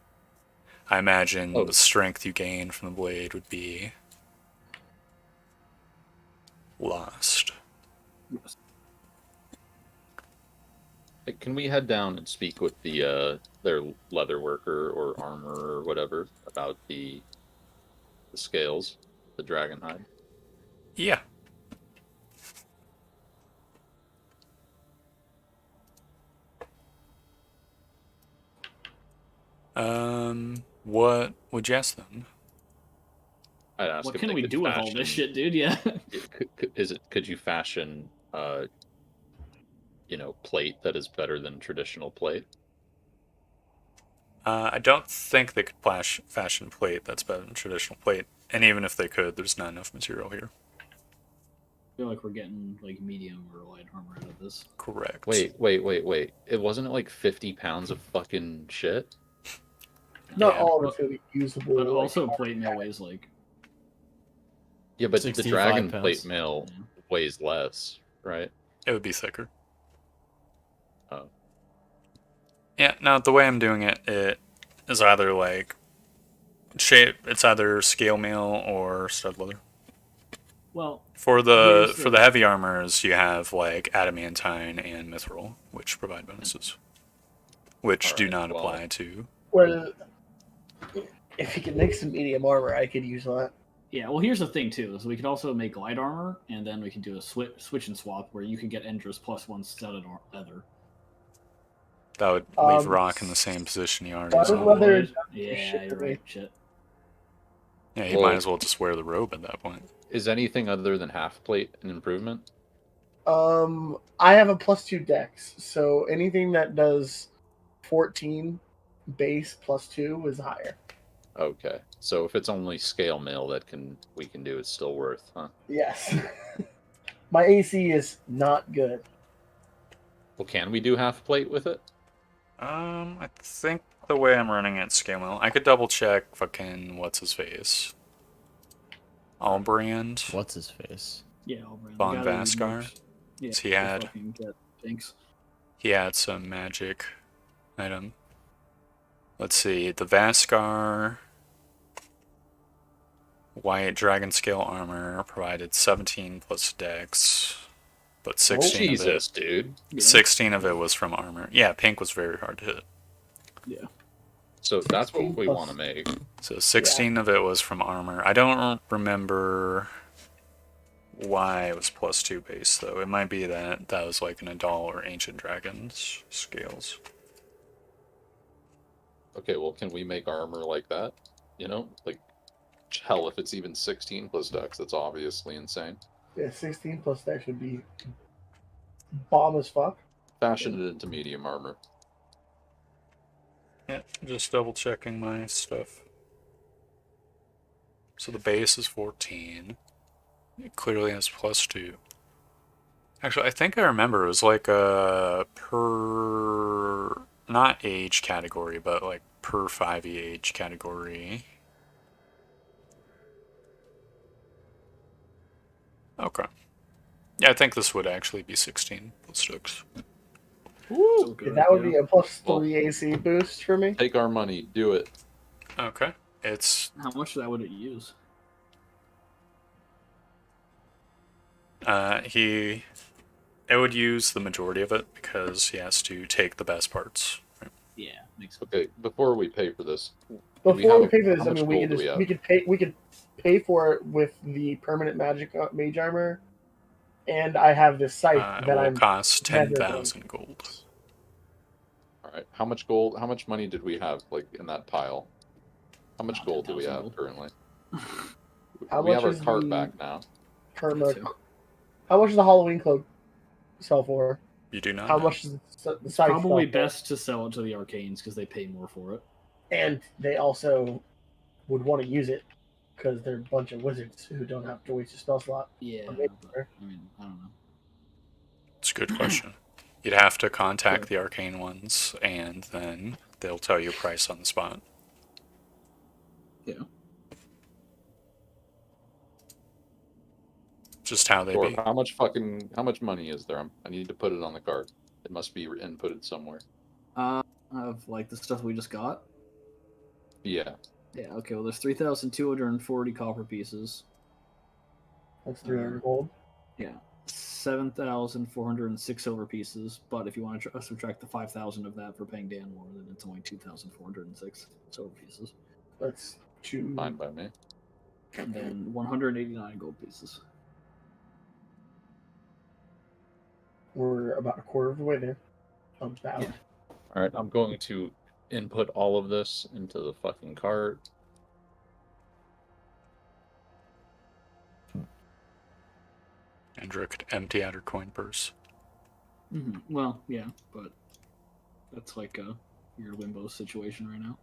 I imagine Oh. the strength you gain from the blade would be lost. Yes. Hey, can we head down and speak with their leather worker or armor or whatever about the scales, the dragon hide? Yeah. What would you ask them? I'd ask What if can they we could do with all this shit, dude? Yeah. Could you fashion plate that is better than traditional plate? I don't think they could fashion plate that's better than traditional plate. And even if they could, there's not enough material here. I feel like we're getting like medium or light armor out of this. Correct. Wait. It wasn't like 50 pounds of fucking shit? Not Yeah. all of it's going to be usable. But like, also plate mail weighs like Yeah, but the 65 dragon pounds. plate mail weighs less, right? It would be thicker. Oh. Yeah, no, the way I'm doing it, it is either like it's either scale mail or stud leather. well, For the Here's for the heavy armors, you have like adamantine and mithril, which provide bonuses, which do Alright, not well- apply to. Well, if you can make some medium armor, I could use that. yeah. Well, here's the thing too: is we could also make light armor, and then we could do a switch and swap where you could get Endra's +1 studded leather. That would leave Um, Rock in the same position he already is studded in. leather- Would? is Yeah, shit you're to me. right. Shit. Yeah, he Well- might as well just wear the robe at that point. Is anything other than half plate an improvement? I have a +2 dex, so anything that does 14 base +2 is higher. Okay. So if it's only scale mail we can do, it's still worth, huh? Yes. My AC is not good. Well, can we do half plate with it? I think the way I'm running it, scale mail. I could double check fucking what's his face. Albrand. What's his face? Yeah, I'll bring Von the guy that Vaskar? works- Yeah, So he to had- fucking get things. He had some magic item. Let's see, the Vaskar white dragon scale armor provided 17 plus dex, but 16 of it, Jesus, dude. Yeah. 16 of it was from armor. Yeah, pink was very hard to hit. Yeah. So that's what 16 we plus- want to make. So 16 of it was from armor. I don't remember why it was +2 base, though. It might be that that was like an Adal or Ancient Dragons scales. Okay, well, can we make armor like that? Like, hell, if it's even 16 plus dex, that's obviously insane. Yeah, 16 plus that should be bomb as fuck. Fashion it into medium armor. Yeah, just double checking my stuff. So the base is 14. It clearly has +2. Actually, I think I remember it was like a per, not age category, but like per 5e age category. Okay. Yeah, I think this would actually be 16 plus 6. So good, That would yeah. be a +3 Well- AC boost for me. Take our money, do it. Okay. It's, How much of that would it use? it would use the majority of it because he has to take the best parts. Right? Yeah, makes sense. Okay, before we pay for this, Before we pay for this, how I much mean, we gold could do we just have? we could pay for it with the permanent magic mage armor, and I have this scythe It that will I'm cost never 10,000 gold. All right, how much gold? How much money did we have, like, in that pile? How much Not gold do we 10,000 have gold. currently? How We much have our is cart the- back now. perma. too. How much does the Halloween cloak sell for? You do not How know. much does the scythe Probably sell for? best to sell it to the arcanes because they pay more for it. And they also would want to use it because they're a bunch of wizards who don't have to waste a spell slot. Yeah, Okay, but, fair. I mean, I don't know. It's a good question. You'd have to contact Sure. the arcane ones, and then they'll tell you a price on the spot. Yeah. Just how they Or be. how much money is there? I need to put it on the card. It must be inputted somewhere. Of like the stuff we just got. Yeah. Yeah. Okay. Well, there's 3,240 copper pieces. That's 300 gold. Yeah. 7,406 silver pieces. But if you want to subtract the 5,000 of that for paying Dan more, then it's only 2,406 silver pieces. That's two. Fine by me. And then 189 gold pieces. We're about a quarter of the way there. About. Yeah. All right, I'm going to input all of this into the fucking cart. Andra could empty out her coin purse. Well, yeah, but that's like a weird limbo situation right now.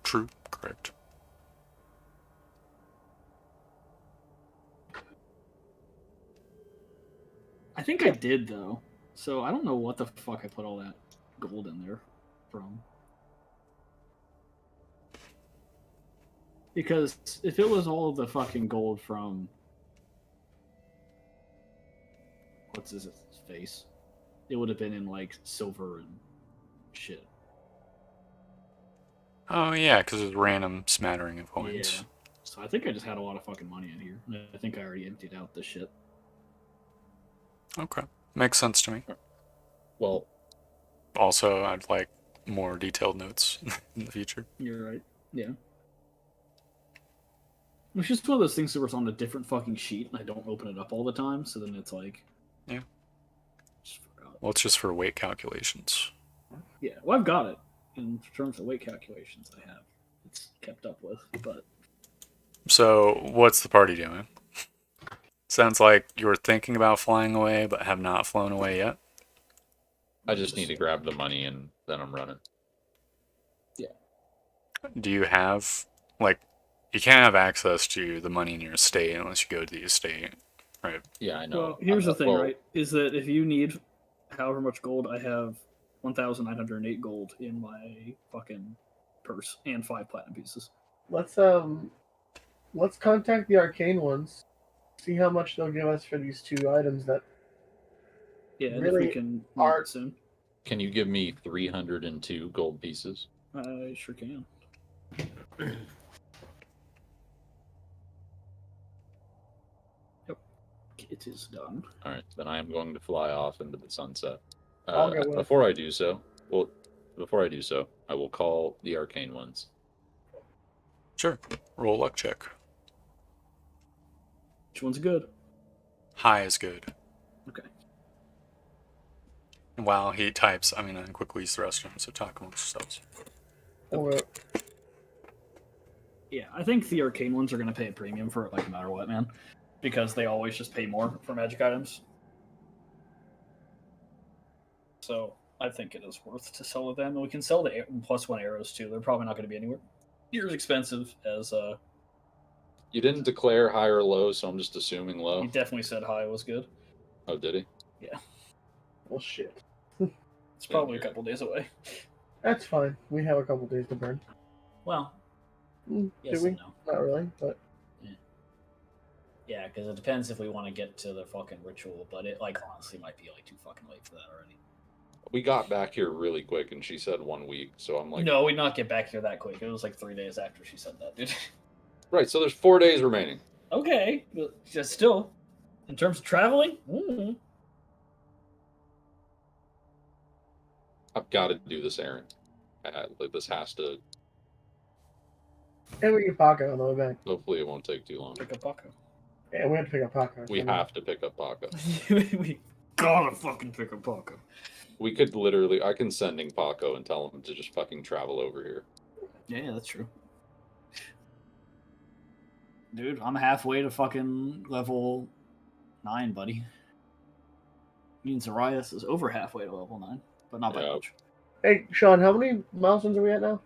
True, correct. I think I did though, so I don't know what the fuck I put all that gold in there from. Because if it was all of the fucking gold from what's his face, it would have been in like silver and shit. Oh yeah, because it's a random smattering of coins. Yeah. So I think I just had a lot of fucking money in here. I think I already emptied out this shit. Okay, makes sense to me. Well, Also, I'd like more detailed notes in the future. You're right. Yeah. It's just one of those things that was on a different fucking sheet, and I don't open it up all the time, so then it's like... Yeah. Just forgot. Well, it's just for weight calculations. Yeah, well, I've got it. In terms of weight calculations, I have. It's kept up with, but... So, what's the party doing? Sounds like you're thinking about flying away, but have not flown away yet. I just need to grab the money and then I'm running. Do you have, like, you can't have access to the money in your estate unless you go to the estate, right? Yeah, I know. Well, here's the thing, Well, right? Is that if you need however much gold, I have 1,908 gold in my fucking purse and 5 platinum pieces. Let's contact the arcane ones. See how much they'll give us for these two items that Yeah, and Really if we can are- meet soon. Can you give me 302 gold pieces? I sure can. Yep. It is done. All right, then I am going to fly off into the sunset. I'll go with. Before I do so, well, before I do so, I will call the arcane ones. Sure. Roll luck check. Which one's good? High is good. Okay. While he types, I'm gonna quickly use the restroom, so talk amongst yourselves. Okay. Yeah, I think the arcane ones are going to pay a premium for it, like no matter what, man, because they always just pay more for magic items. So I think it is worth to sell them, and we can sell the +1 arrows too. They're probably not going to be anywhere near as expensive as. You didn't declare high or low, so I'm just assuming low. He definitely said high was good. Oh, did he? Yeah, Well, shit. it's probably a couple days away. That's fine. We have a couple days to burn. Well, Do yes we? and no. Not really, but Yeah, because it depends if we want to get to the fucking ritual, but it like honestly might be like too fucking late for that already. We got back here really quick, and she said 1 week, so I'm like, No, we'd not get back here that quick. It was like 3 days after she said that, dude. right. So there's 4 days remaining. Okay, but just still, in terms of traveling, I've got to do this errand. Like, this has to. and we can Paco on the way back. Hopefully, it won't take too long. pick up Paco. Yeah, we have to pick up Paco. We have to pick up Paco. We gotta fucking pick up Paco. We could literally. I can sending Paco and tell him to just fucking travel over here. Yeah, that's true. Dude, I'm halfway to fucking level 9, buddy. Means Arias is over halfway to level 9, but not by Yeah. much. Hey, Sean, how many milestones are we at now?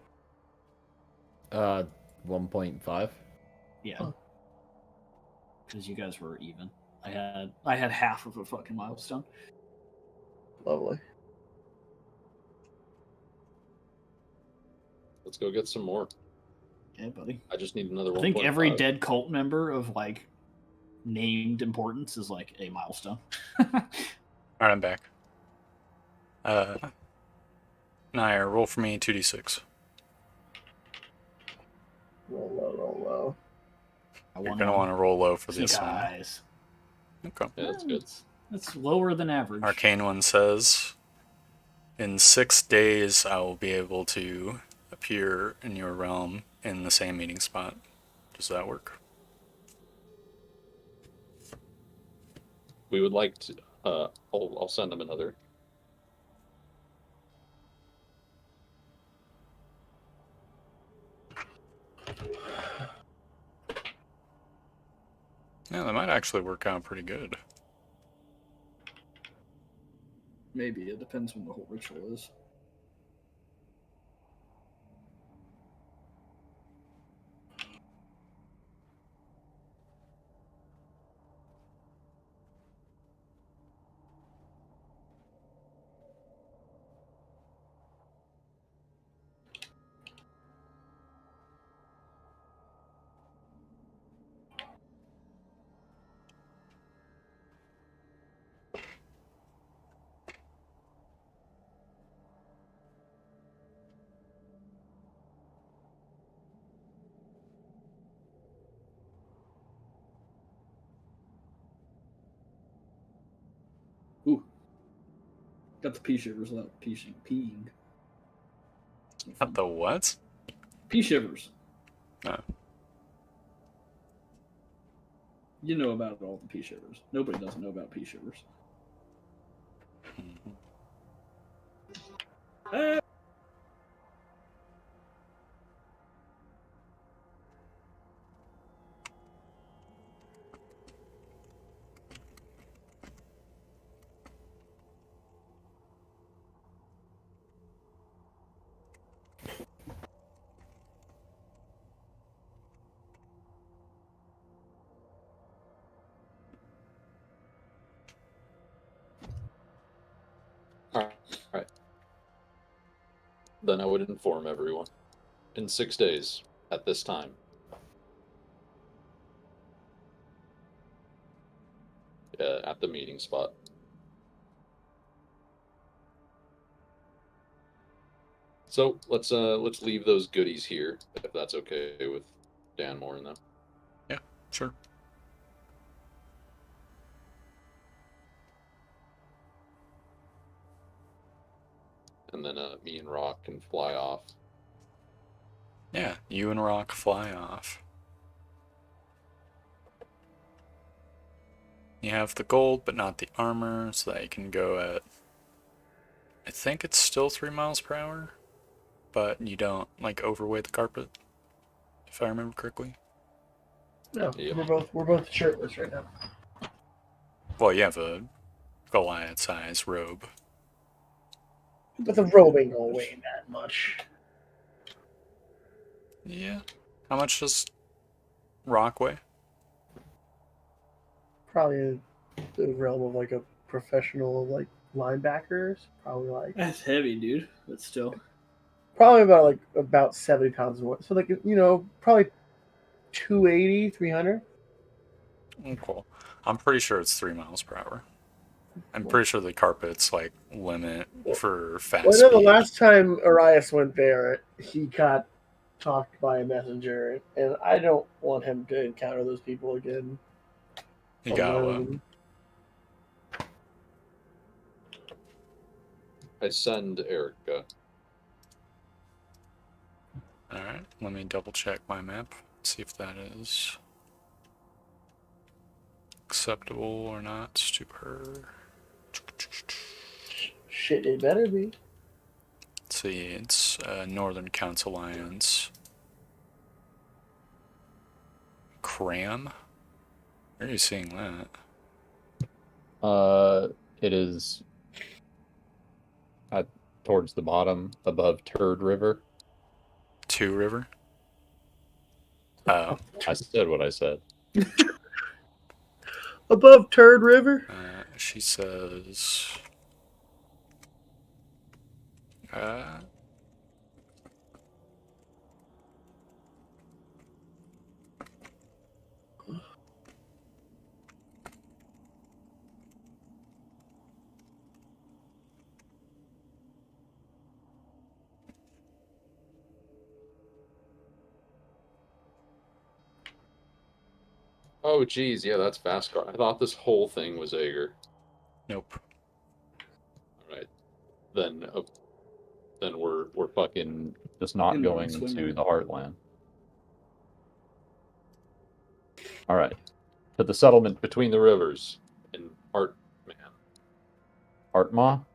1.5. Yeah. Oh. Because you guys were even. I had half of a fucking milestone. Lovely. Let's go get some more. Yeah, buddy. I just need another I 1.5. think every dead cult member of like named importance is like a milestone. Alright, I'm back. Nair, roll for me 2d6. Roll low, roll low. You're gonna want to roll low for this one. Guys. Okay. Yeah, that's good. That's lower than average. Arcane one says, in 6 days I will be able to appear in your realm in the same meeting spot. Does that work? We would like to. I'll send him another. Yeah, that might actually work out pretty good. Maybe it depends when the whole ritual is. Ooh. Got the pea shivers without peeing. Not the what? Pea shivers. No. You know about all the pea shivers. Nobody doesn't know about pea shivers. All right. Then I would inform everyone. In 6 days, at this time. At the meeting spot. So let's leave those goodies here, if that's okay with Dan Moore and them. Yeah, sure. and then me and Rock can fly off. Yeah, you and Rock fly off. You have the gold, but not the armor, so that you can go at... I think it's still 3 miles per hour, but you don't, like, overweight the carpet, if I remember correctly. No, Yep. we're both shirtless right now. Well, you have a Goliath-sized robe. But the robe ain't gonna weigh that much. Yeah. How much does Rock weigh? Probably in the realm of like a professional like linebackers. That's heavy, dude. But still. Probably about 70 pounds more. So like probably 280, 300. Cool. I'm pretty sure it's 3 miles per hour. I'm pretty sure the carpet's like limit for fast Well, I know the speed. last time Arias went there, he got talked by a messenger, and I don't want him to encounter those people again. You got alone. I send Erica. Alright, let me double check my map, see if that is acceptable or not to her. Shit, it better be. Let's see, it's Northern Council Alliance. Cram? Where are you seeing that? It is towards the bottom above Turd River. 2 River? Oh. I said what I said. Above Turd River? She says... Oh, geez, yeah, that's fast car. I thought this whole thing was Ager. Nope. All right, then We're fucking just not In the going swing to lane. the Heartland. All right. To the settlement between the rivers in Heartman. Heartmaw,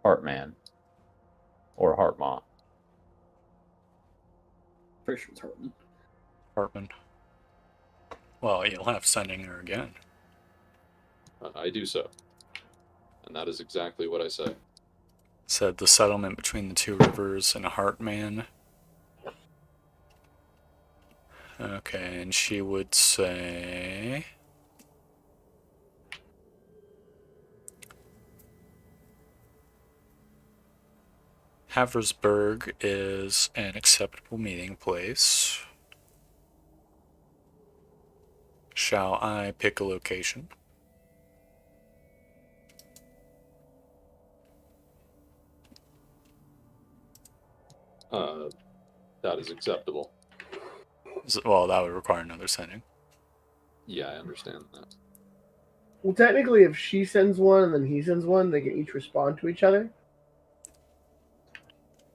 Heartman, or Heartmaw. Pretty sure it's Hartman. Hartman. Well, you'll have sending her again. I do so, and that is exactly what I say. Said the settlement between the 2 rivers and a Heartman. Okay, and she would say... Haversburg is an acceptable meeting place. Shall I pick a location? That is acceptable. Well, that would require another sending. Yeah, I understand that. Well, technically, if she sends one and then he sends one, they can each respond to each other.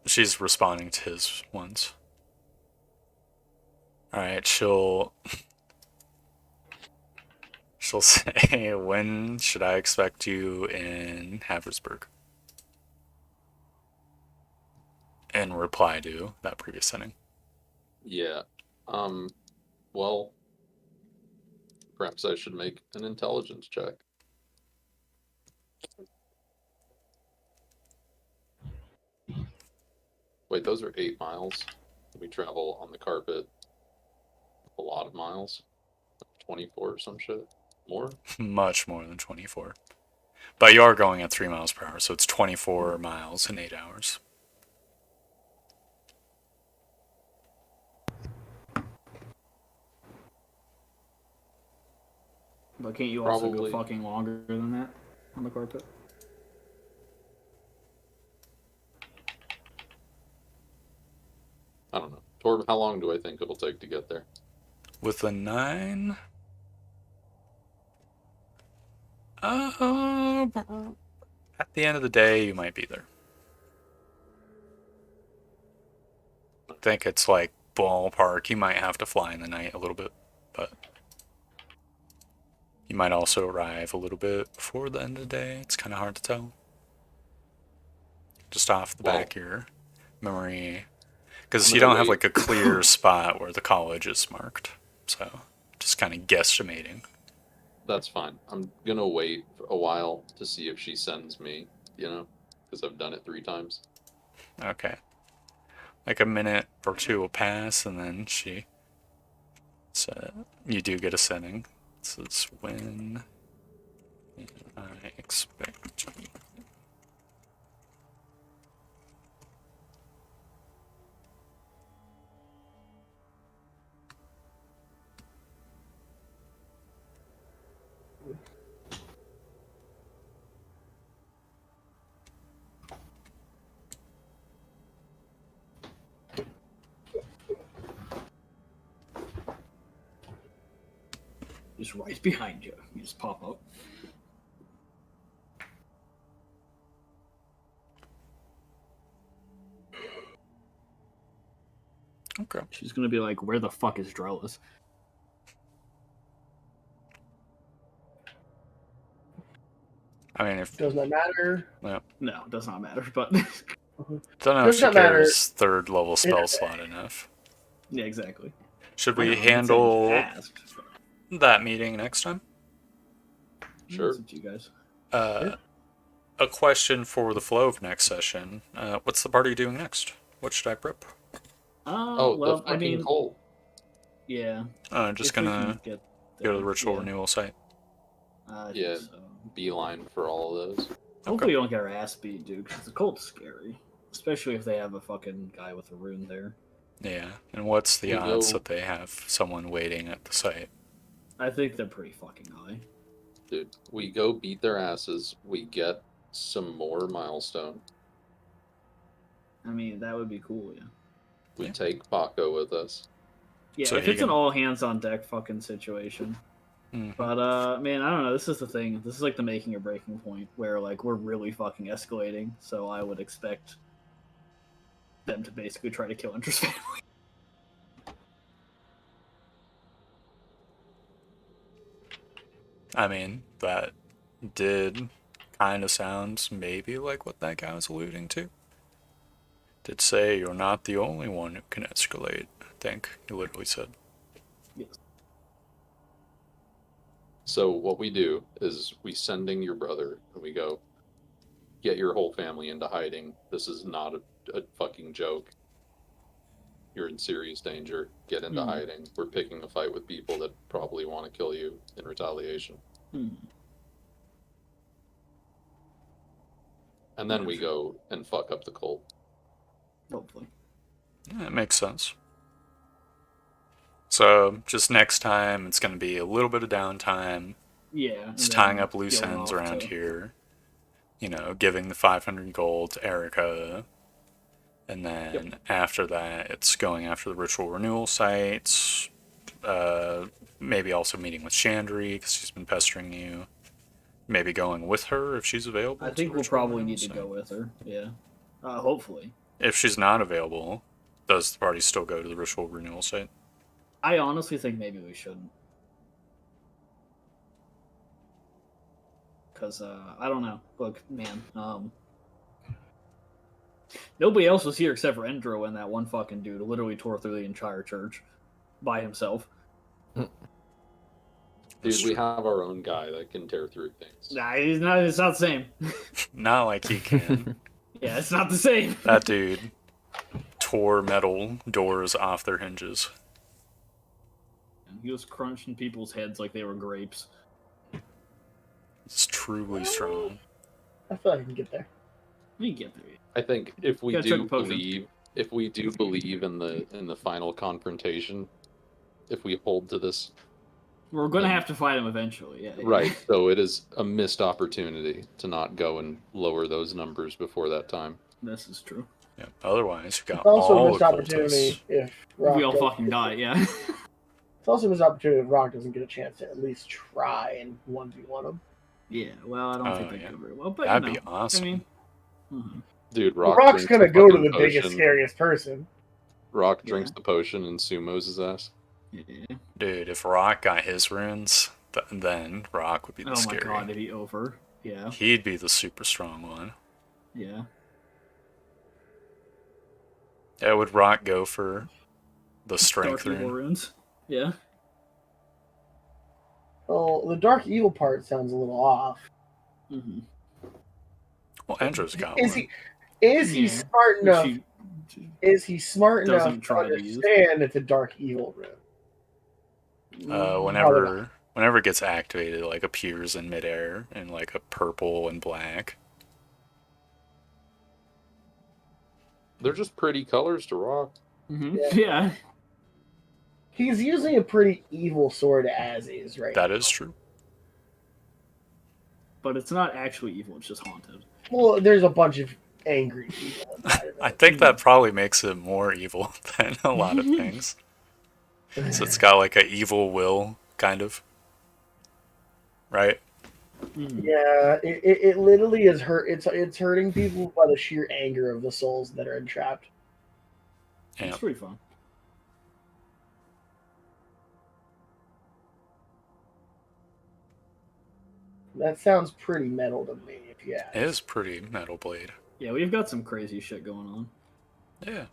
She's responding to his ones. Alright, she'll say, when should I expect you in Haversburg? In reply to that previous sending. Yeah. Well, perhaps I should make an intelligence check. Wait, those are 8 miles. We travel on the carpet a lot of miles. 24 or some shit. More? Much more than 24. But you are going at 3 miles per hour, so it's 24 miles in 8 hours. But can't you also Probably. go fucking longer than that on the carpet? I don't know. Torb, how long do I think it'll take to get there? With a 9... at the end of the day, you might be there. think it's like ballpark. You might have to fly in the night a little bit, but you might also arrive a little bit before the end of the day. It's kind of hard to tell. Just off the back of your memory. Because you don't have like a clear spot where the college is marked. So, just kind of guesstimating. That's fine. I'm gonna wait for a while to see if she sends me, because I've done it 3 times. Okay. Like a minute or two will pass, and then you do get a sending. So it's when I expect you. Just right behind you. You just pop up. Okay. She's gonna be like, "Where the fuck is Drellis?" I mean, if Does not matter. well, No, it does not matter. But don't know if Does she not matter. cares third level spell slot enough. yeah, exactly. Should I we know, I'm not saying handle she asked, but that meeting next time? Sure. it's up to you guys. A question for the flow of next session. What's the party doing next? What should I prep? Well, the fucking I mean, Colt. yeah. Just if we gonna can get go to the there, ritual yeah. renewal site. I think Yeah. so. Beeline for all of those. Hopefully, we don't get our ass beat, dude. Because the Colt's scary, especially if they have a fucking guy with a rune there. Yeah, and what's the We odds go- that they have someone waiting at the site? I think they're pretty fucking high. Dude, we go beat their asses. We get some more milestone. I mean, that would be cool, yeah. We Yeah. take Paco with us. Yeah, So if he it's an can- all hands on deck fucking situation. Mhm. But man, I don't know. This is the thing. This is like the making or breaking point where like we're really fucking escalating. So I would expect them to basically try to kill Inter's family. I mean, that did kind of sound maybe like what that guy was alluding to. Did say you're not the only one who can escalate. I think he literally said. Yes. So what we do is we sending your brother and we go, get your whole family into hiding. This is not a fucking joke. You're in serious danger. Get into hiding. We're picking a fight with people that probably want to kill you in retaliation. And then we go and fuck up the cult. Hopefully. Yeah, it makes sense. So, just next time, it's going to be a little bit of downtime. Yeah. It's and tying then up loose going ends off around to- here. You know, giving the 500 gold to Erica. And then after that, it's going after the ritual renewal sites. Maybe also meeting with Chandri because she's been pestering you. Maybe going with her if she's available. I to think the we'll ritual probably renewal need to site. go with her. Yeah. Hopefully. If she's not available, does the party still go to the ritual renewal site? I honestly think maybe we shouldn't. Because, I don't know. Look, man, nobody else was here except for Endro and that one fucking dude who literally tore through the entire church by himself. Dude, we have our own guy that can tear through things. Nah, it's not the same. Not like he can. Yeah, it's not the same. That dude tore metal doors off their hinges. He was crunching people's heads like they were grapes. It's truly strong. I feel like I can get there. We get there. I think if we Gotta do check the potion. believe in the final confrontation, if we hold to this, We're gonna have to fight him eventually. Yeah. right? So it is a missed opportunity to not go and lower those numbers before that time. This is true. Yeah. Otherwise, you got It's also a all missed the opportunity cultists. if Rock We all doesn't- fucking die. Yeah. It's also a missed opportunity if Rock doesn't get a chance to at least try and 1v1 him. Yeah. Well, I don't Oh, think they yeah. go very well, but That'd you be know, awesome. I mean, Dude, Well, Rock Rock's drinks gonna a go to fucking the biggest, potion. scariest person. Rock drinks the potion and sumos his ass. Yeah. Dude, if Rock got his runes, then Rock would be the Oh my scary. god, it'd be over. Yeah. He'd be the super strong one. Yeah. Yeah, would Rock go for the strength Dark evil rune? runes. Yeah. Well, the dark evil part sounds a little off. Mm-hmm. Well, Andrew's got Is one. he smart enough? Is he smart enough doesn't to try to use. understand it's a dark evil rune? Whenever it gets activated, it like appears in midair in like a purple and black. They're just pretty colors to Rock. Mm-hmm. Yeah. He's using a pretty evil sword as is, right? That is true. But it's not actually evil, it's just haunted. Well, there's a bunch of angry people inside of it. I think that probably makes it more evil than a lot of things. So it's got like an evil will, kind of. Right? Yeah, it literally is hurt. It's hurting people by the sheer anger of the souls that are entrapped. Yeah. It's pretty fun. That sounds pretty metal to me, if you ask. It is pretty Metal Blade. Yeah, we've got some crazy shit going on. Yeah.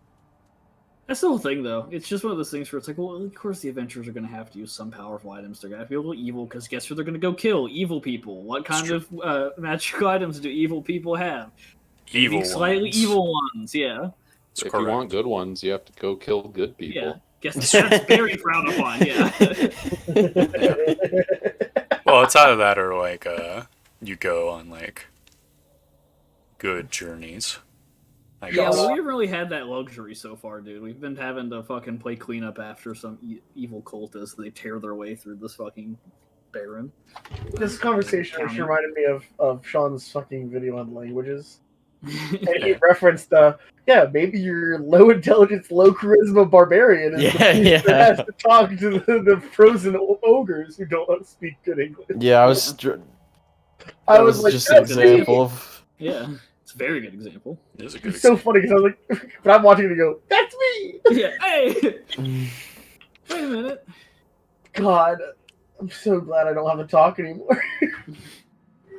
That's the whole thing, though. It's just one of those things where it's like, well, of course the adventurers are going to have to use some powerful items. They're going to have to be a little evil, because guess who they're going to go kill? Evil people. What kind of magical items do evil people have? Evil slightly ones. evil ones, yeah. It's If correct. you want good ones, you have to go kill good people. Yeah. Guess that's very frowned upon, yeah. Well, it's either that or like you go on like good journeys. I Yeah, guess. well, we haven't really had that luxury so far, dude. We've been having to fucking play cleanup after some evil cultists. They tear their way through this fucking barren. This conversation just reminded me of Sean's fucking video on languages. And he Yeah. referenced, maybe your low intelligence, low charisma barbarian is the Yeah, piece yeah. that has to talk to the frozen ogres who don't speak good English. Yeah, I was. That was like, just an that's me. example of. Yeah, it's a very good example. It is a good It's so funny because I was like, but I'm watching it and go, that's me! Yeah, hey! Wait a minute. God, I'm so glad I don't have to talk anymore.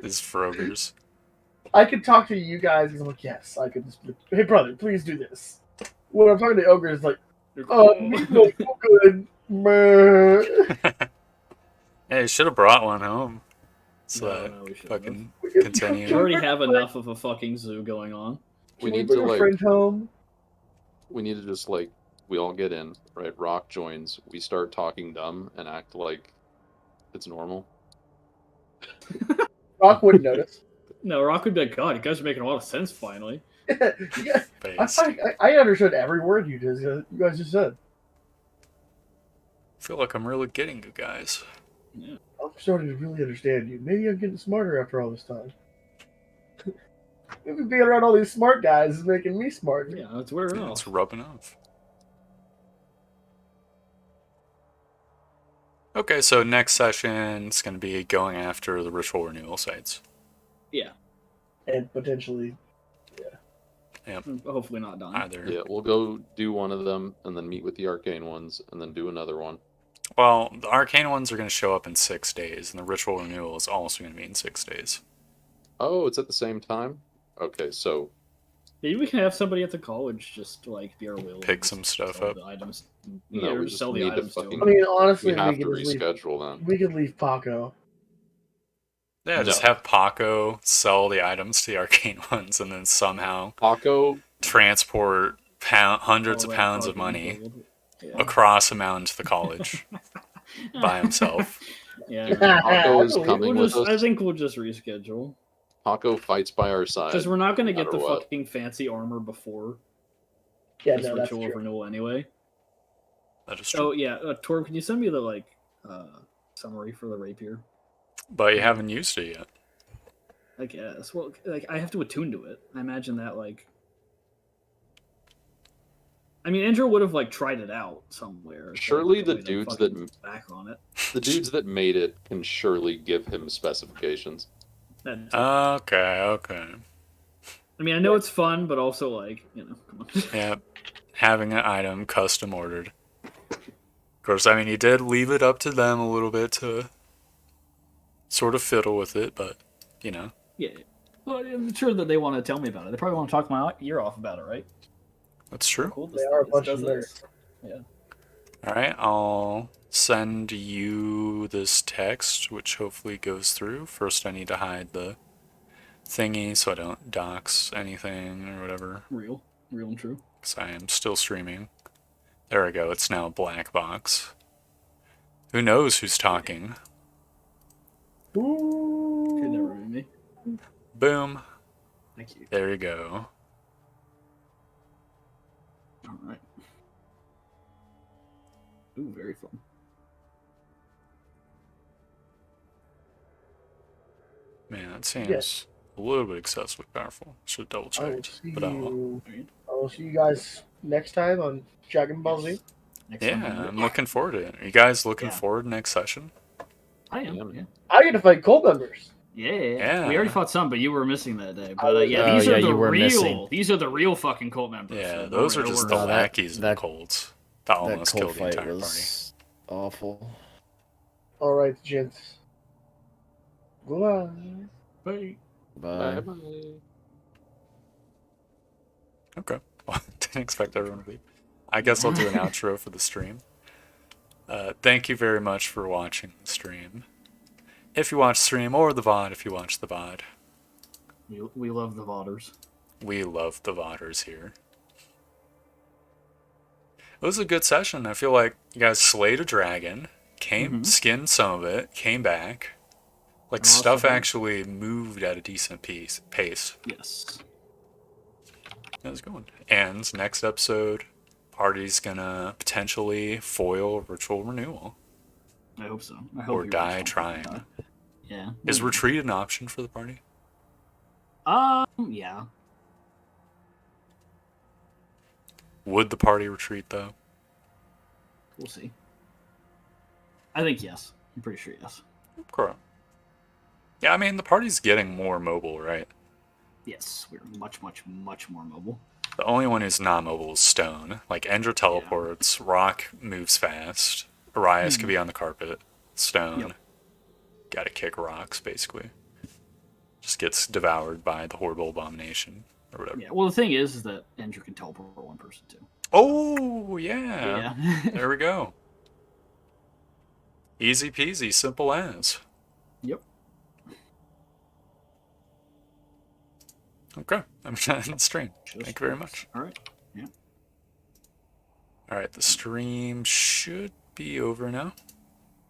It's Frogers. I could talk to you guys because I'm like, yes, I could just be, hey brother, please do this. When I'm talking to ogres, it's like, me no feel good. Meh. Hey, you should have brought one home. So No, that no, we shouldn't fucking We can- continue. We already have enough of a fucking zoo going on. We Can need bring to a like friend home. we need to just like we all get in, right? Rock joins, we start talking dumb and act like it's normal. Rock wouldn't notice. No, Rock would be like, God, you guys are making a lot of sense finally. Yeah, Based. I understood every word you guys just said. I feel like I'm really getting you guys. I'm starting to really understand you. Maybe I'm getting smarter after all this time. Maybe being around all these smart guys is making me smarter. Yeah, that's weird Yeah, enough. it's rubbing off. Okay, so next session is going to be going after the ritual renewal sites. Yeah. And potentially, Hopefully not done. Either. Yeah, we'll go do one of them and then meet with the arcane ones and then do another one. Well, the arcane ones are going to show up in 6 days, and the ritual renewal is also going to be in 6 days. Oh, it's at the same time? Okay, so Maybe we can have somebody at the college just like be our will. Pick some stuff sell up. The items. No, Yeah, we or just sell the need to items to fucking- I them. mean, honestly, we have we to could just leave. reschedule then. We could leave Paco. Yeah, just No. have Paco sell the items to the arcane ones, and then somehow Paco, transport hundreds All of that pounds of fucking money gold. Yeah. across a mountain to the college by himself. Yeah. Paco is We'll coming We'll with just, I us. think we'll just reschedule. Paco fights by our side. Because we're not going to no get the matter what. fucking fancy armor before Yeah, this no, that's ritual of true. renewal anyway. That is So true. yeah, Torb, can you send me the summary for the rapier? But you haven't used it yet. I guess. Well, like I have to attune to it. I imagine that like. I mean, Andrew would have like tried it out somewhere. so Surely the way to dudes fucking that- back on it. The dudes that made it can surely give him specifications. That- Okay. I mean, I know it's fun, but also like come on. Yeah. having an item custom ordered. Of course, I mean, he did leave it up to them a little bit to sort of fiddle with it, but, you know. Yeah. Well, I'm sure that they want to tell me about it. They probably want to talk my ear off about it, right? That's How true. cool They are a bunch of does nerds. Yeah. Alright, I'll send you this text, which hopefully goes through. First, I need to hide the thingy so I don't dox anything or whatever, Real and true. because I am still streaming. There we go, it's now a black box. Who knows who's talking? Could never Ooh. be me. Boom. Thank you. There you go. All right. Ooh, very fun. Man, that seems Yes. a little bit excessively powerful. Should double I will check. see But oh well. you. All right. I will see you guys next time on Dragon Ball Z. Yes. Next time Yeah, we I'm meet. looking forward to it. Are you guys looking Yeah. forward to next session? I am. Yeah. Yeah. I get to fight cult members. Yeah. We already fought some, but you were missing that day. I But was- yeah, Oh, these yeah, are the you were real. missing. These are the real fucking cult members. Yeah, so those don't are worry, just no the worries. lackeys of the that- Colts. That That almost cold killed the fight entire was awful. All right, gents. Goodbye. Bye. Bye. party. Okay. Well, didn't expect everyone to leave. I guess I'll do an outro for the stream. Thank you very much for watching the stream. If you watch the stream, or the VOD if you watch the VOD. We love the Vauders. We love the VODers here. It was a good session. I feel like you guys slayed a dragon, skinned some of it, came back. Like, Awesome. stuff actually moved at a decent pace. Yes. That was going. And next episode, party's gonna potentially foil ritual renewal. I hope so. I hope Or you die really trying. die. Yeah. Is retreat an option for the party? Yeah. Would the party retreat, though? We'll see. I think yes. I'm pretty sure yes. Okay. Yeah, I mean, the party's getting more mobile, right? Yes, we're much, much, much more mobile. The only one who's not mobile is Stone. Like, Endra teleports, Rock moves fast, Arias could be on the carpet, Stone. Yep. Gotta kick rocks, basically. Just gets devoured by the horrible abomination, or whatever. Yeah. Well, the thing is that Andrew can teleport one person too. Oh, yeah. Yeah. There we go. Easy peasy, simple as. Yep. Okay, I'm gonna end the stream. Just Thank you very much. All right. Yeah. Alright, the stream should be over now.